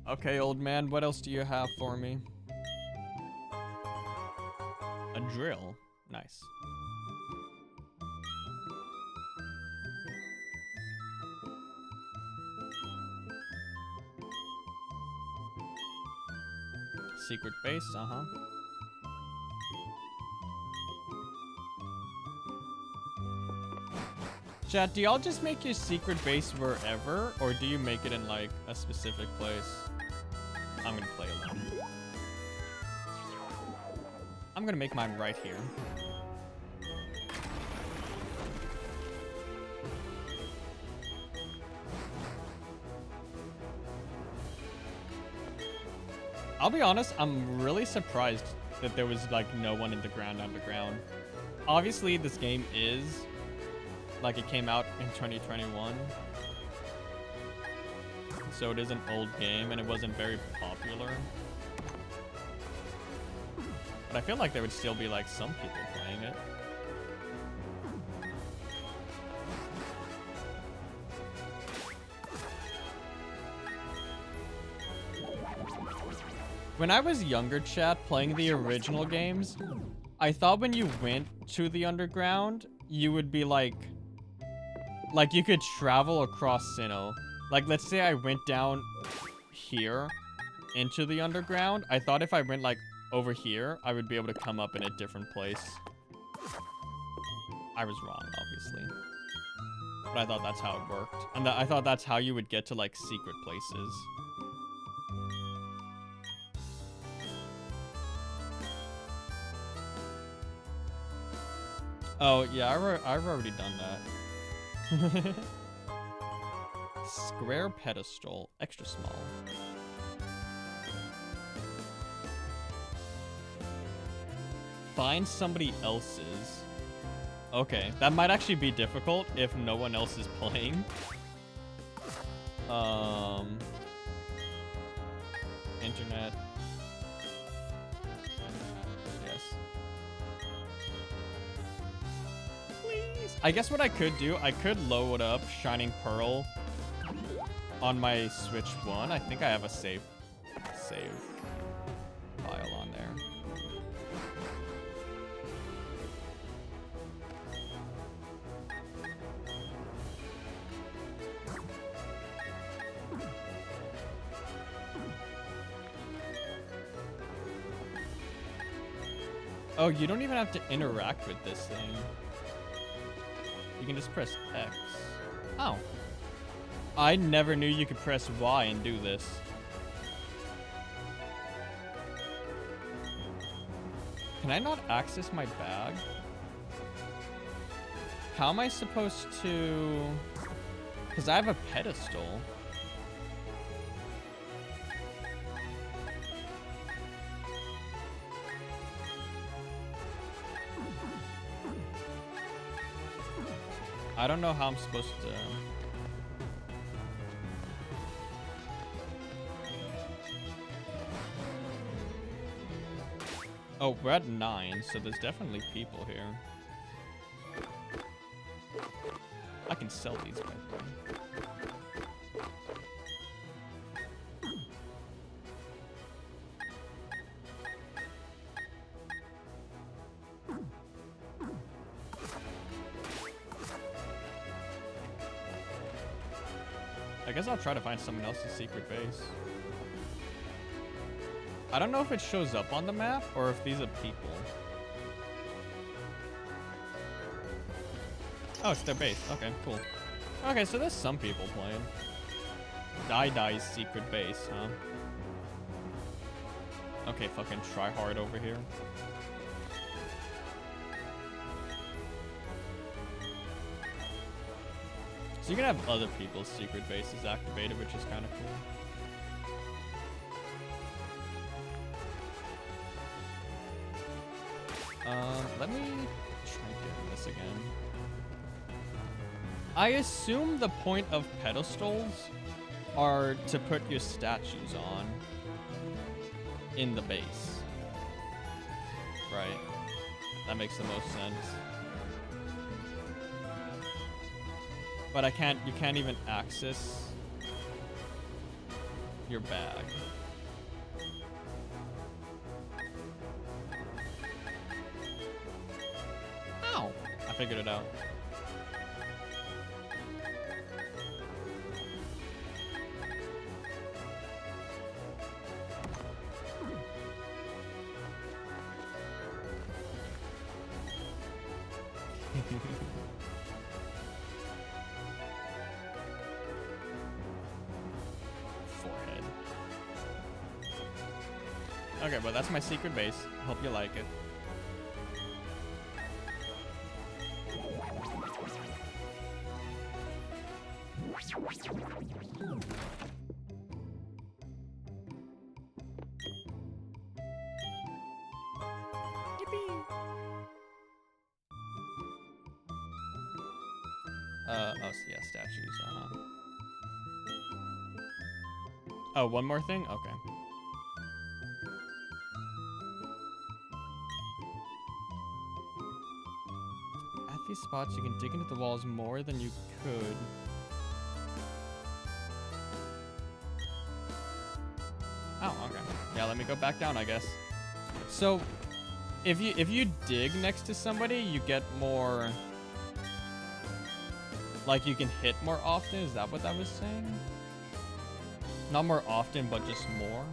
Okay, old man, what else do you have for me? A drill. Nice. Secret base, uh-huh. Chat, do y'all just make your secret base wherever, or do you make it in, like, a specific place? I'm gonna play alone. I'm gonna make mine right here. I'll be honest, I'm really surprised that there was, like, no one in the ground underground. Obviously, this game is, like, it came out in 2021. So it is an old game, and it wasn't very popular. But I feel like there would still be, like, some people playing it. When I was younger, chat, playing the original games, I thought when you went to the underground, you would be like you could travel across Sinnoh. Like, let's say I went down here into the underground. I thought if I went, like, over here, I would be able to come up in a different place. I was wrong, obviously. But I thought that's how it worked. And I thought that's how you would get to, like, secret places. Oh, yeah, I've already done that. Square pedestal, extra small. Find somebody else's. Okay, that might actually be difficult if no one else is playing. Internet. Yes. Please. I guess what I could do, I could load up Shining Pearl on my Switch 1. I think I have a save file on there. Oh, you don't even have to interact with this thing. You can just press X. Oh. I never knew you could press Y and do this. Can I not access my bag? How am I supposed to... Because I have a pedestal. I don't know how I'm supposed to... Oh, we're at 9, so there's definitely people here. I can sell these, by the way. I guess I'll try to find someone else's secret base. I don't know if it shows up on the map or if these are people. Oh, it's their base. Okay, cool. Okay, so there's some people playing. Dai's secret base, huh? Okay, fucking try hard over here. So you can have other people's secret bases activated, which is kind of cool. Let me try doing this again. I assume the point of pedestals are to put your statues on in the base. Right. That makes the most sense. But you can't even access your bag. Ow! I figured it out. Forehead. Okay, but that's my secret base. Hope you like it. Oh, yeah, statues, Oh, one more thing? Okay. At these spots, you can dig into the walls more than you could. Oh, okay. Yeah, let me go back down, I guess. So, if you dig next to somebody, you get more... Like, you can hit more often? Is that what that was saying? Not more often, but just more?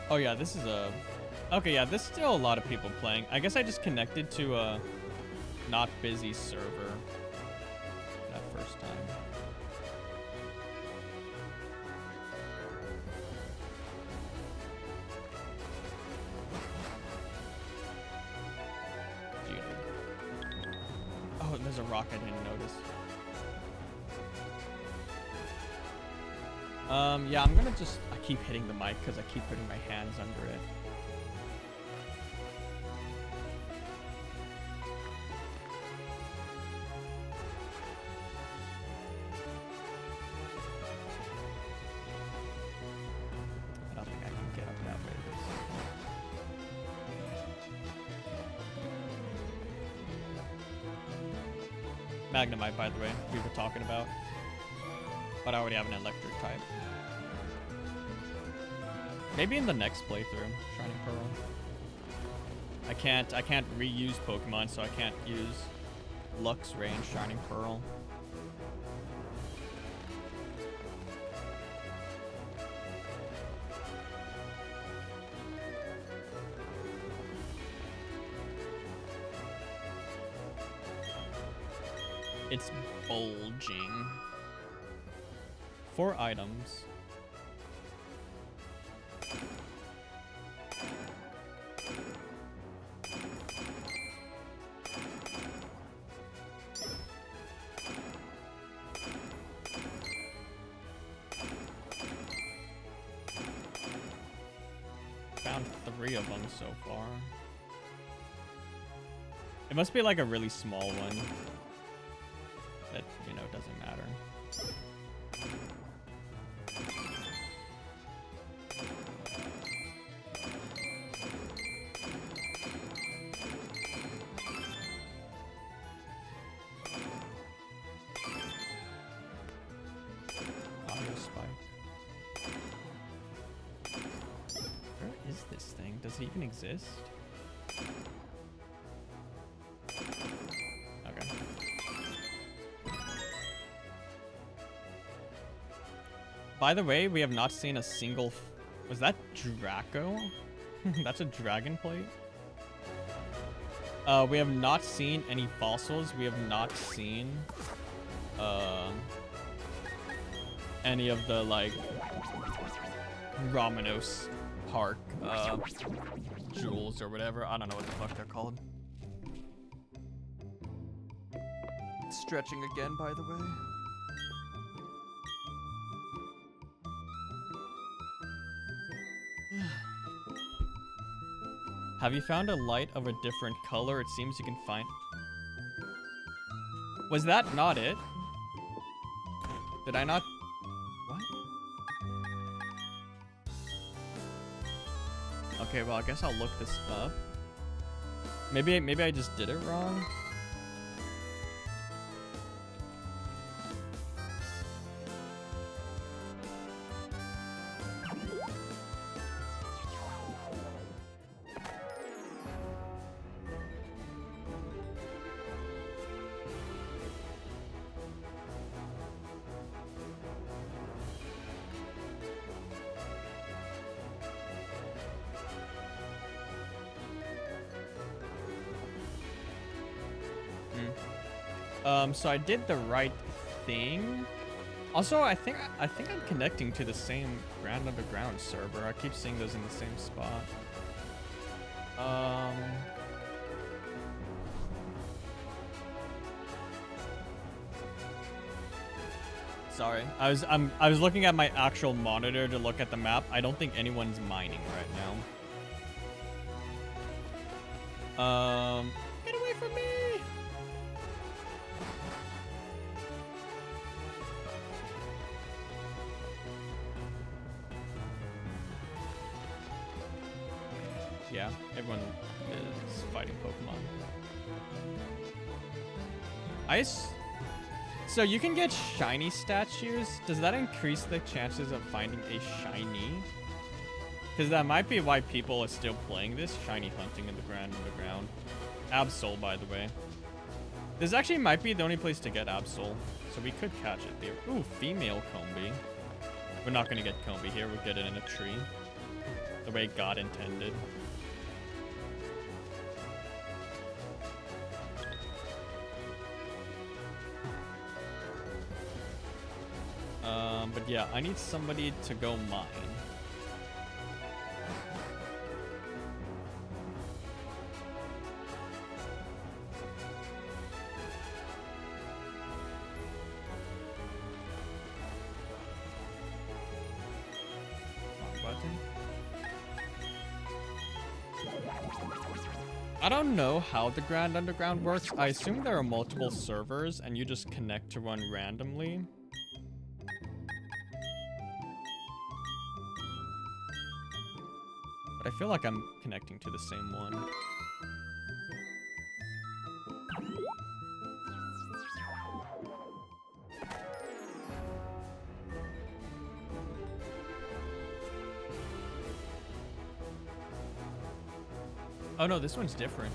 Oh, yeah, this is a... Okay, yeah, there's still a lot of people playing. I guess I just connected to a... not busy server that first time. Dude. Oh, there's a rock I didn't notice. Yeah, I'm gonna just... I keep hitting the mic because I keep putting my hands under it. Magnemite, by the way, we were talking about. But I already have an electric type. Maybe in the next playthrough, Shining Pearl. I can't reuse Pokemon, so I can't use Lux Ray and Shining Pearl. It's bulging. 4 items. Found 3 of them so far. It must be like a really small one. That, you know, doesn't matter. thing? Does it even exist? Okay. By the way, we have not seen a single... Was that Draco? That's a dragon plate? We have not seen any fossils. We have not seen any of the like Ramanos Park jewels or whatever. I don't know what the fuck they're called. Stretching again, by the way. Have you found a light of a different color? It seems you can find... Was that not it? Did I not... What? Okay, well, I guess I'll look this up. Maybe I just did it wrong. So I did the right thing. Also, I think I'm connecting to the same Grand Underground server. I keep seeing those in the same spot. Sorry. I was looking at my actual monitor to look at the map. I don't think anyone's mining right now. Get away from me! Yeah, everyone is fighting Pokemon. So you can get shiny statues. Does that increase the chances of finding a shiny? Because that might be why people are still playing this. Shiny hunting in the Grand Underground. Absol, by the way. This actually might be the only place to get Absol. So we could catch it there. Ooh, female Combi. We're not going to get Combi here. We'll get it in a tree. The way God intended. But yeah, I need somebody to go mine. Wrong button. I don't know how the Grand Underground works. I assume there are multiple servers and you just connect to one randomly. I feel like I'm connecting to the same one. Oh no, this one's different.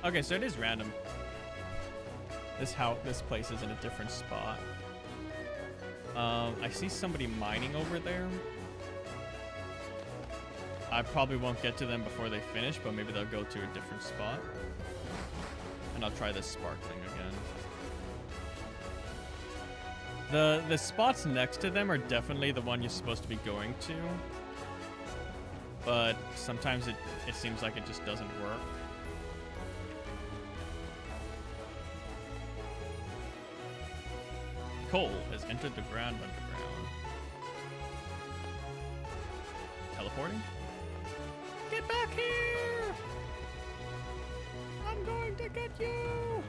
Okay, so it is random. This place is in a different spot. I see somebody mining over there. I probably won't get to them before they finish, but maybe they'll go to a different spot. And I'll try this sparkling again. The spots next to them are definitely the one you're supposed to be going to. But sometimes it seems like it just doesn't work. Cole has entered the Grand Underground. Teleporting? Get back here! I'm going to get you!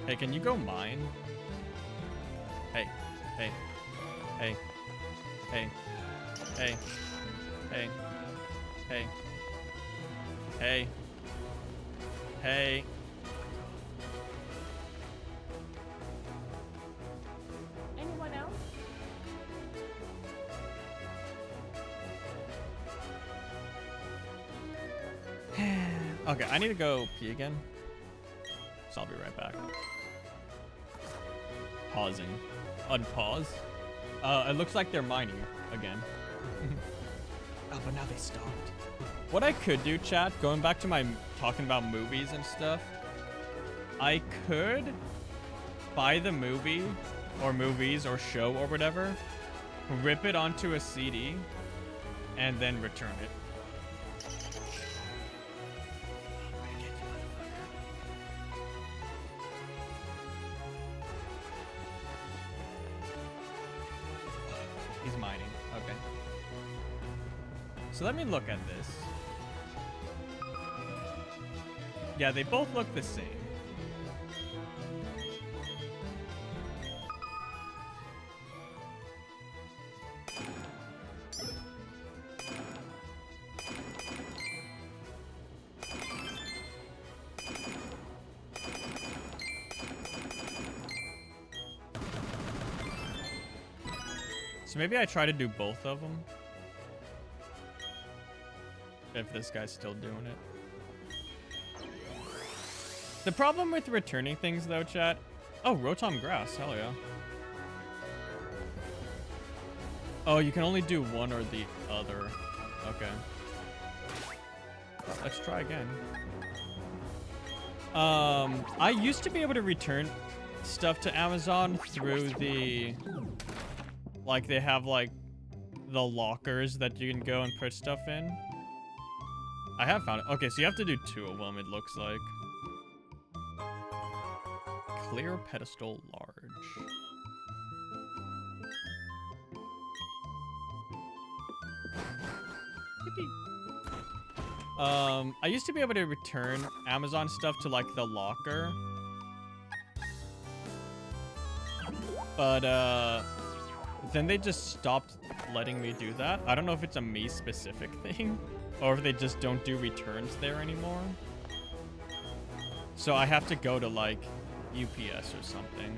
Hey, can you go mine? Hey, hey, hey, hey, hey, hey, hey, hey, hey. Anyone else? Okay, I need to go pee again. So I'll be right back. Pausing. Unpause. It looks like they're mining again. Oh, but now they stopped. What I could do, chat, going back to my talking about movies and stuff, I could buy the movie or movies or show or whatever, rip it onto a CD, and then return it. He's mining. Okay. So let me look at this. Yeah, they both look the same. So maybe I try to do both of them. If this guy's still doing it. The problem with returning things though, chat. Oh, Rotom Grass, hell yeah. Oh, you can only do one or the other. Okay. Well, let's try again. I used to be able to return stuff to Amazon through the... Like, they have, like, the lockers that you can go and put stuff in. I have found it. Okay, so you have to do 2 of them, it looks like. Clear pedestal large. Yippee. I used to be able to return Amazon stuff to, like, the locker. But, then they just stopped letting me do that. I don't know if it's a me specific thing or if they just don't do returns there anymore. So I have to go to like UPS or something.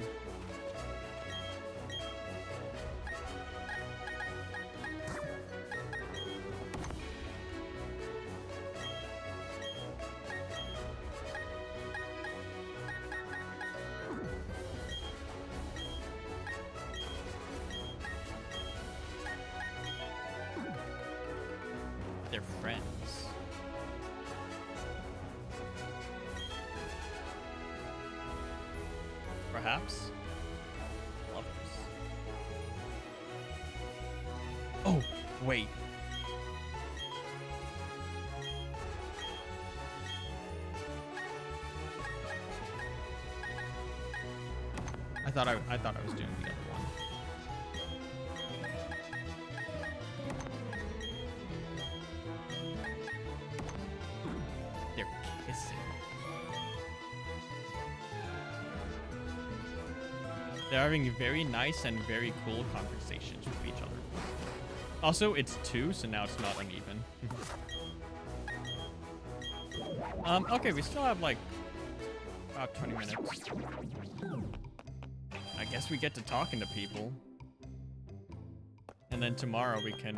They're friends. Perhaps? Lovers. Oh, wait. I thought I was doing the other one. They're kissing. They're having very nice and very cool conversations with each other. Also, it's 2, so now it's not uneven. Okay, we still have like about 20 minutes. I guess we get to talking to people. And then tomorrow we can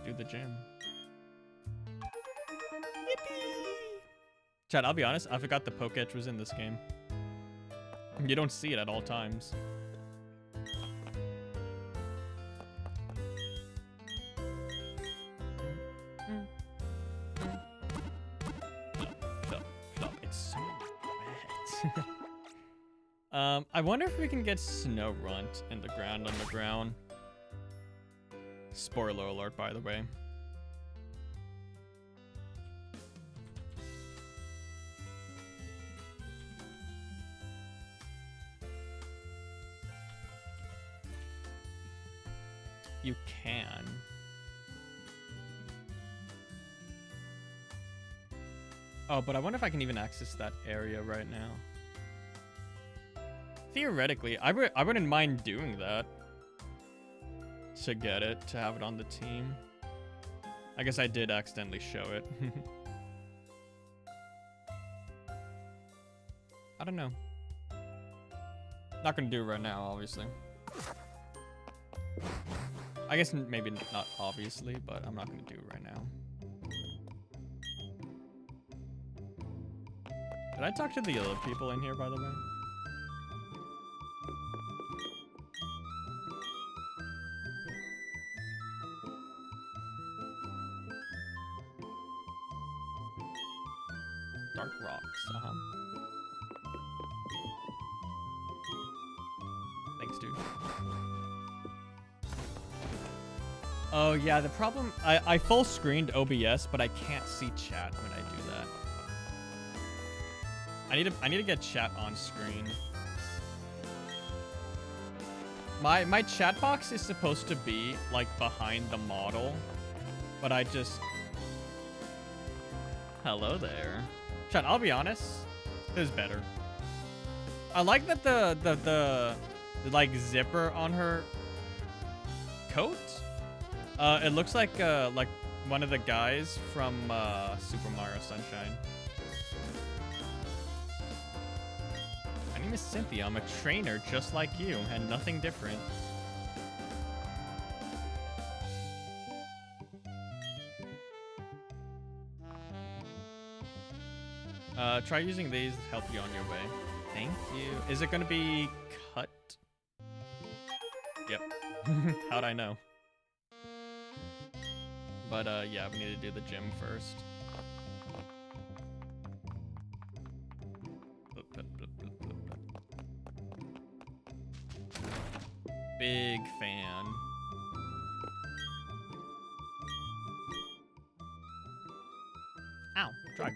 do the gym. Yippee! Chad, I'll be honest, I forgot the Pokétch was in this game. You don't see it at all times. Plop. It's so wet. I wonder if we can get Snorunt in the ground underground. Spoiler alert, by the way. You can. Oh, but I wonder if I can even access that area right now. Theoretically, I wouldn't mind doing that. To get it, to have it on the team. I guess I did accidentally show it. I don't know. Not gonna do it right now, obviously. I guess maybe not obviously, but I'm not gonna do it right now. Did I talk to the other people in here, by the way? Dark rocks, Thanks, dude. Oh yeah, the problem, I full screened OBS, but I can't see chat when I do that. I need to get chat on screen. My chat box is supposed to be like behind the model, but I just... Hello there. Chat, I'll be honest, this is better. I like that the like zipper on her coat. It looks like one of the guys from Super Mario Sunshine. My name is Cynthia. I'm a trainer just like you, and nothing different. Try using these to help you on your way. Thank you. Is it gonna be cut? Yep. How'd I know? But yeah, we need to do the gym first. Big fan. Ow, drugs.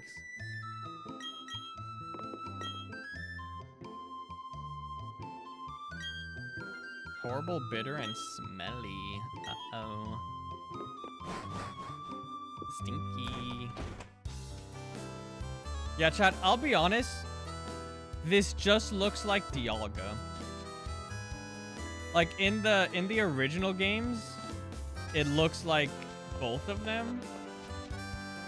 Horrible, bitter, and smelly. Uh-oh. Stinky. Yeah, chat, I'll be honest. This just looks like Dialga. Like in the original games, it looks like both of them.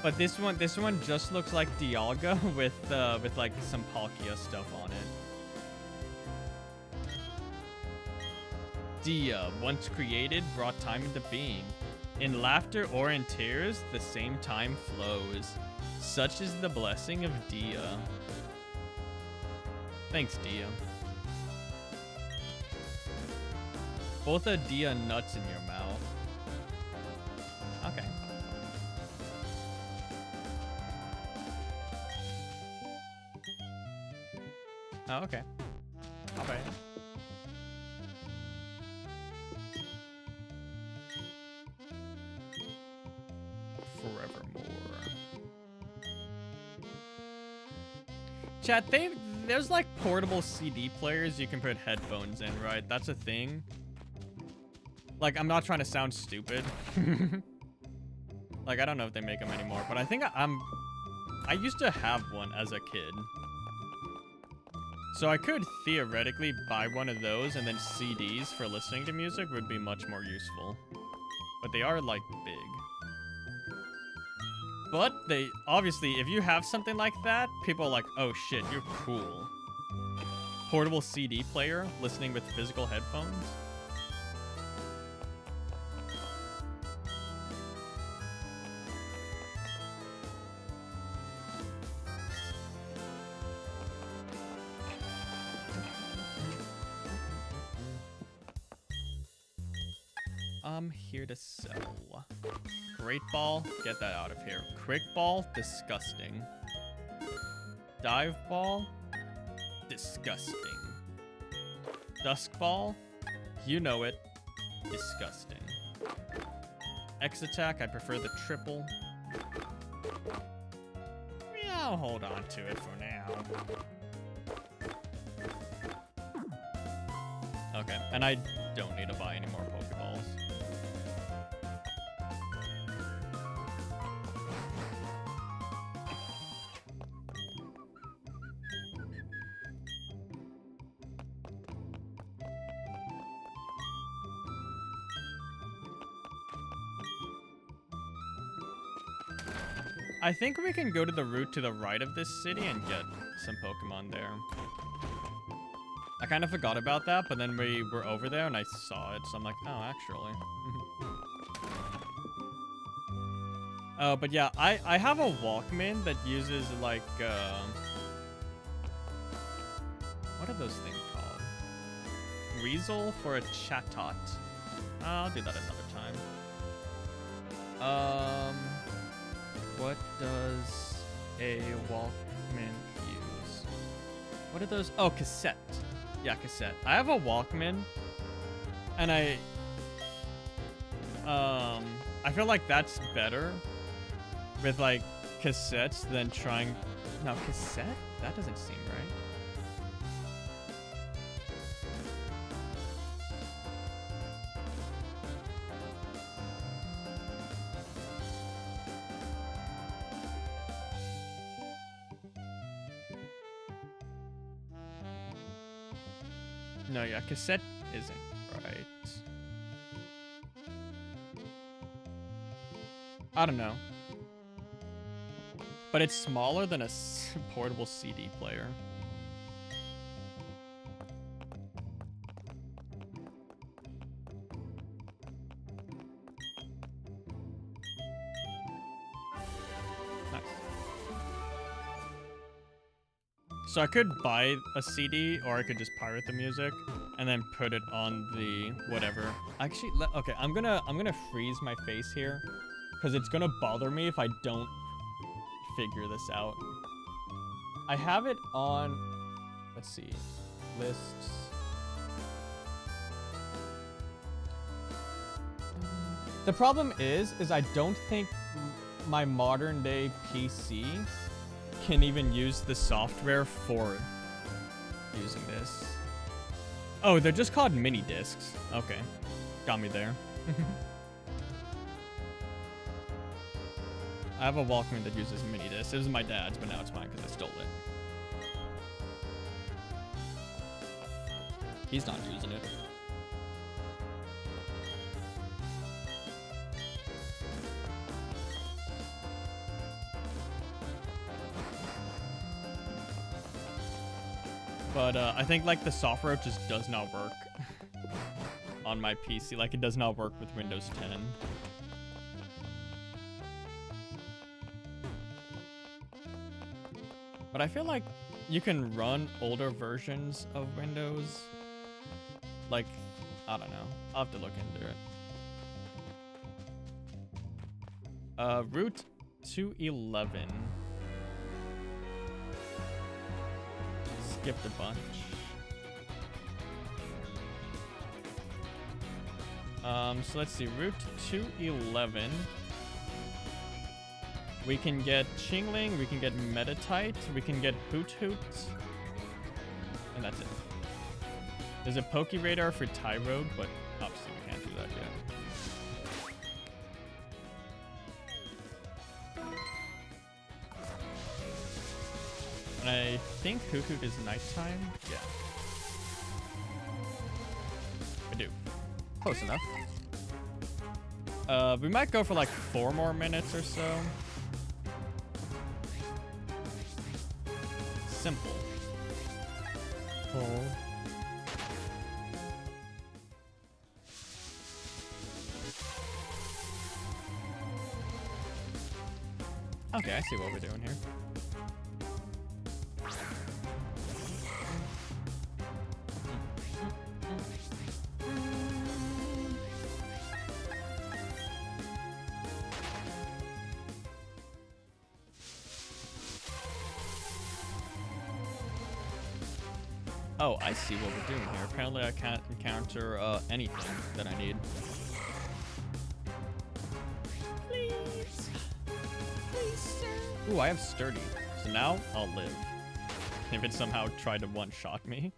But this one just looks like Dialga with like some Palkia stuff on it. Dia, once created, brought time into being. In laughter or in tears, the same time flows. Such is the blessing of Dia. Thanks, Dia. Both are Dia nuts in your mouth. Okay. Oh, okay. Okay. Forevermore. Chat, there's like portable CD players you can put headphones in, right? That's a thing. Like, I'm not trying to sound stupid. Like, I don't know if they make them anymore, but I think I used to have one as a kid. So I could theoretically buy one of those, and then CDs for listening to music would be much more useful. But they are, like, big. But they, obviously, if you have something like that, people are like, oh shit, you're cool. Portable CD player, listening with physical headphones. I'm here to sell. Great Ball, get that out of here. Crick Ball, disgusting. Dive Ball, disgusting. Dusk Ball, you know it, disgusting. X Attack, I prefer the triple. Yeah, I'll hold on to it for now. Okay, and I don't need to buy any more Pokeballs. I think we can go to the route to the right of this city and get some Pokemon there. I kind of forgot about that, but then we were over there and I saw it, so I'm like, oh, actually. But yeah, I have a Walkman that uses like what are those things called? Weasel for a chatot. I'll do that another time. What does a Walkman use? What are those? Oh, cassette. Yeah, cassette. I have a Walkman, and I feel like that's better with like cassettes than trying. No, cassette? That doesn't seem right. No, yeah, cassette isn't right. I don't know. But it's smaller than a portable CD player. Nice. So I could buy a CD, or I could just pirate the music and then put it on the whatever. Actually, okay, I'm gonna freeze my face here because it's gonna bother me if I don't figure this out. I have it on, let's see, lists. The problem is I don't think my modern day PC can even use the software for using this. Oh, they're just called mini discs. Okay, got me there. I have a Walkman that uses mini discs. It was my dad's, but now it's mine because I stole it. He's not using it. But I think like the software just does not work on my PC. Like it does not work with Windows 10. But I feel like you can run older versions of Windows. Like, I don't know. I'll have to look into it. Route 211. Skipped a bunch. So let's see. Route 211. We can get Chingling, we can get Metatite, we can get Hoot Hoot, and that's it. There's a Poke Radar for Tyrogue, but obviously we can't do that yet. And I think Hoot Hoot is nighttime. Yeah. I do. Close enough. We might go for like 4 more minutes or so. Simple. Oh. Okay, I see what we're doing here. Oh, I see what we're doing here. Apparently I can't encounter anything that I need. Please. Please, sir. Ooh, I have Sturdy. So now I'll live. If it somehow tried to one-shot me.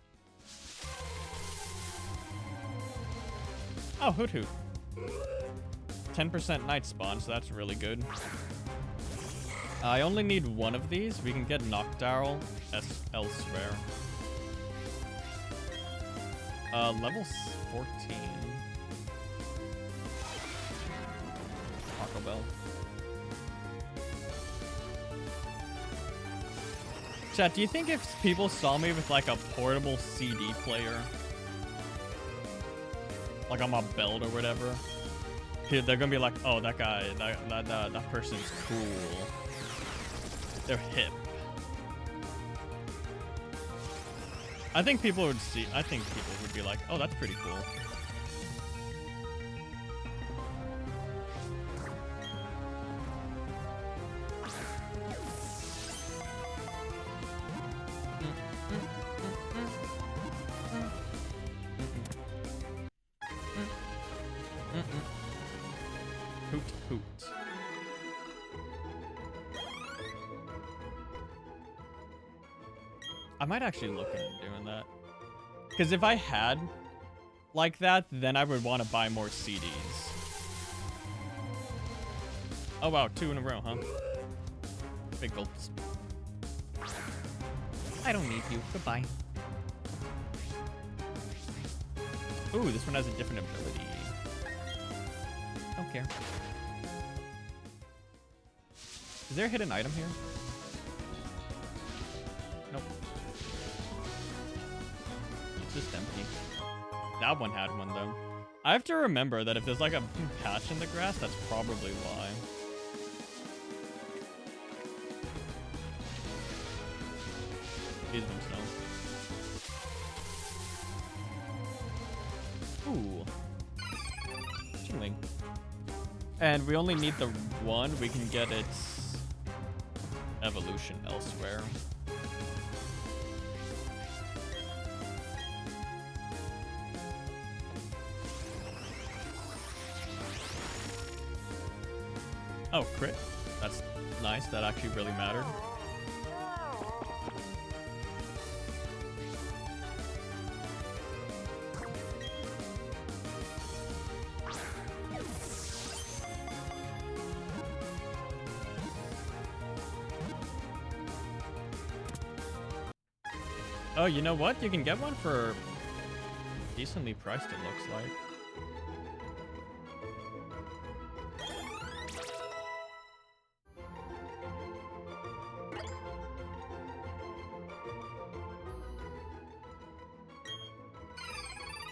Oh, Hoot Hoot. 10% night spawn, so that's really good. I only need 1 of these. We can get Noctowl elsewhere. Level 14. Taco Bell. Chat, do you think if people saw me with like a portable CD player, like on my belt or whatever, They're gonna be like, oh, that guy, that person's cool. They're hip. I think people would be like, oh, that's pretty cool. Hoot, hoot. I might actually look into doing that. Because if I had like that, then I would want to buy more CDs. Oh wow, 2 in a row, huh? Big gulps. I don't need you. Goodbye. Ooh, this one has a different ability. Don't care. Is there a hidden item here? Nope. It's just empty. That one had one though. I have to remember that if there's like a patch in the grass, that's probably why. These ones don't. Ooh. Chilling. And we only need the one. We can get its evolution elsewhere. Oh, crit. That's nice. That actually really mattered. Oh, you know what? You can get one for decently priced, it looks like.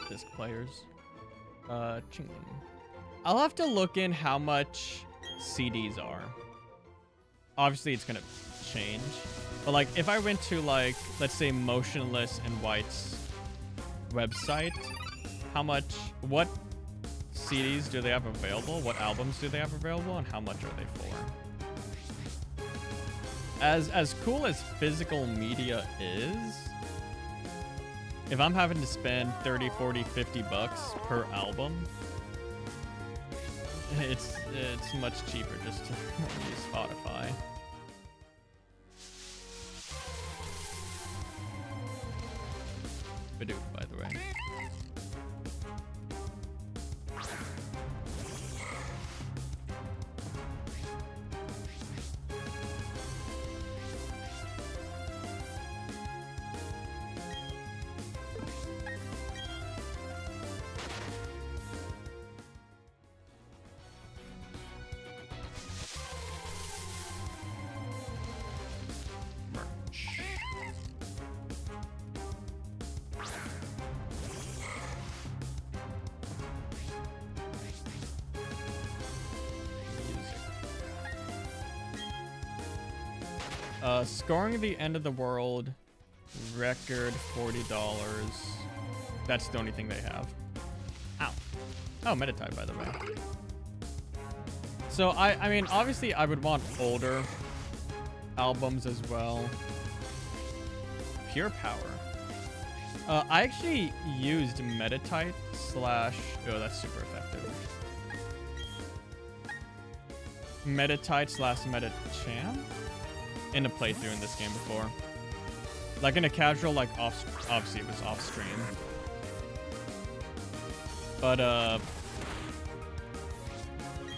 Disc players. Chingling. I'll have to look in how much CDs are. Obviously, it's gonna change. But like, if I went to like, let's say Motionless and White's website, what CDs do they have available? What albums do they have available? And how much are they for? As cool as physical media is, if I'm having to spend 30, 40, 50 bucks per album, it's much cheaper just to use Spotify. Badoo, by the way. Scoring the end of the world record $40. That's the only thing they have. Ow. Oh, Metatype, by the way. So I mean, obviously I would want older albums as well. Pure Power. I actually used Metatype slash, oh, that's super effective. Metatype slash Metacham in a playthrough in this game before. Like in a casual, like obviously it was off stream. But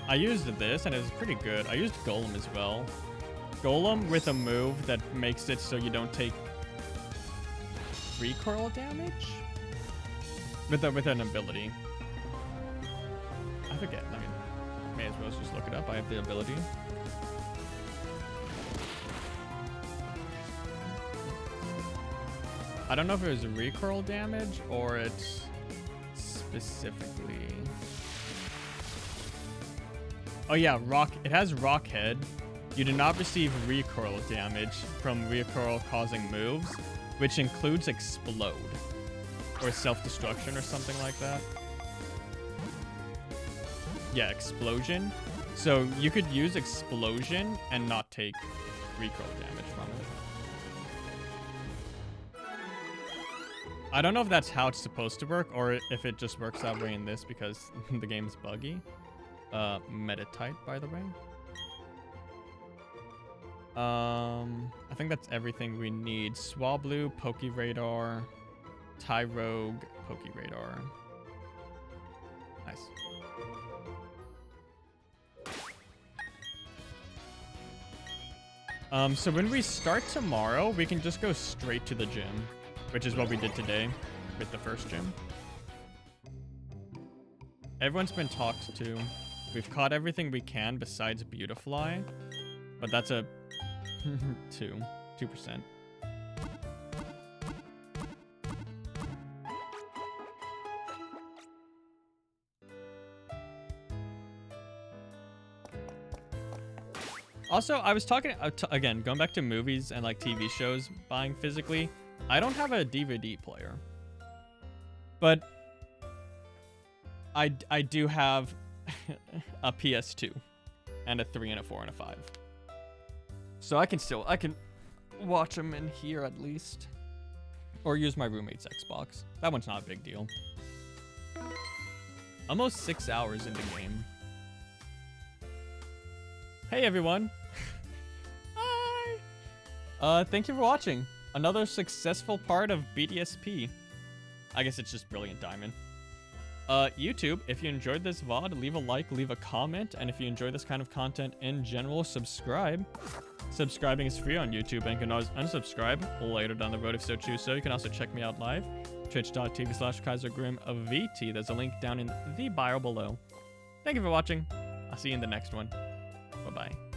I used this and it was pretty good. I used Golem as well. Golem with a move that makes it so you don't take recoil damage with an ability. I forget. I mean, may as well just look it up. I have the ability. I don't know if it was recoil damage or it's specifically. Oh yeah, it has rock head. You do not receive recoil damage from recoil causing moves, which includes explode or self-destruction or something like that. Yeah, explosion. So you could use explosion and not take recoil damage from it. I don't know if that's how it's supposed to work or if it just works that way in this because the game's buggy. Metatite, by the way. I think that's everything we need. Swablu, Pokeradar, Tyrogue, Pokeradar. Nice. So when we start tomorrow, we can just go straight to the gym, which is what we did today with the first gym. Everyone's been talked to. We've caught everything we can besides Beautifly, but that's a 2%. Also, I was talking, again, going back to movies and like TV shows, buying physically. I don't have a DVD player, but I do have a PS2 and a 3 and a 4 and a 5. So I can watch them in here at least. Or use my roommate's Xbox. That one's not a big deal. Almost 6 hours into game. Hey everyone. Hi. Thank you for watching. Another successful part of BDSP. I guess it's just Brilliant Diamond. YouTube, if you enjoyed this VOD, leave a like, leave a comment, and if you enjoy this kind of content in general, subscribe. Subscribing is free on YouTube and you can always unsubscribe later down the road if so choose. So you can also check me out live, twitch.tv/KaiserGrimVT. There's a link down in the bio below. Thank you for watching. I'll see you in the next one. Bye-bye.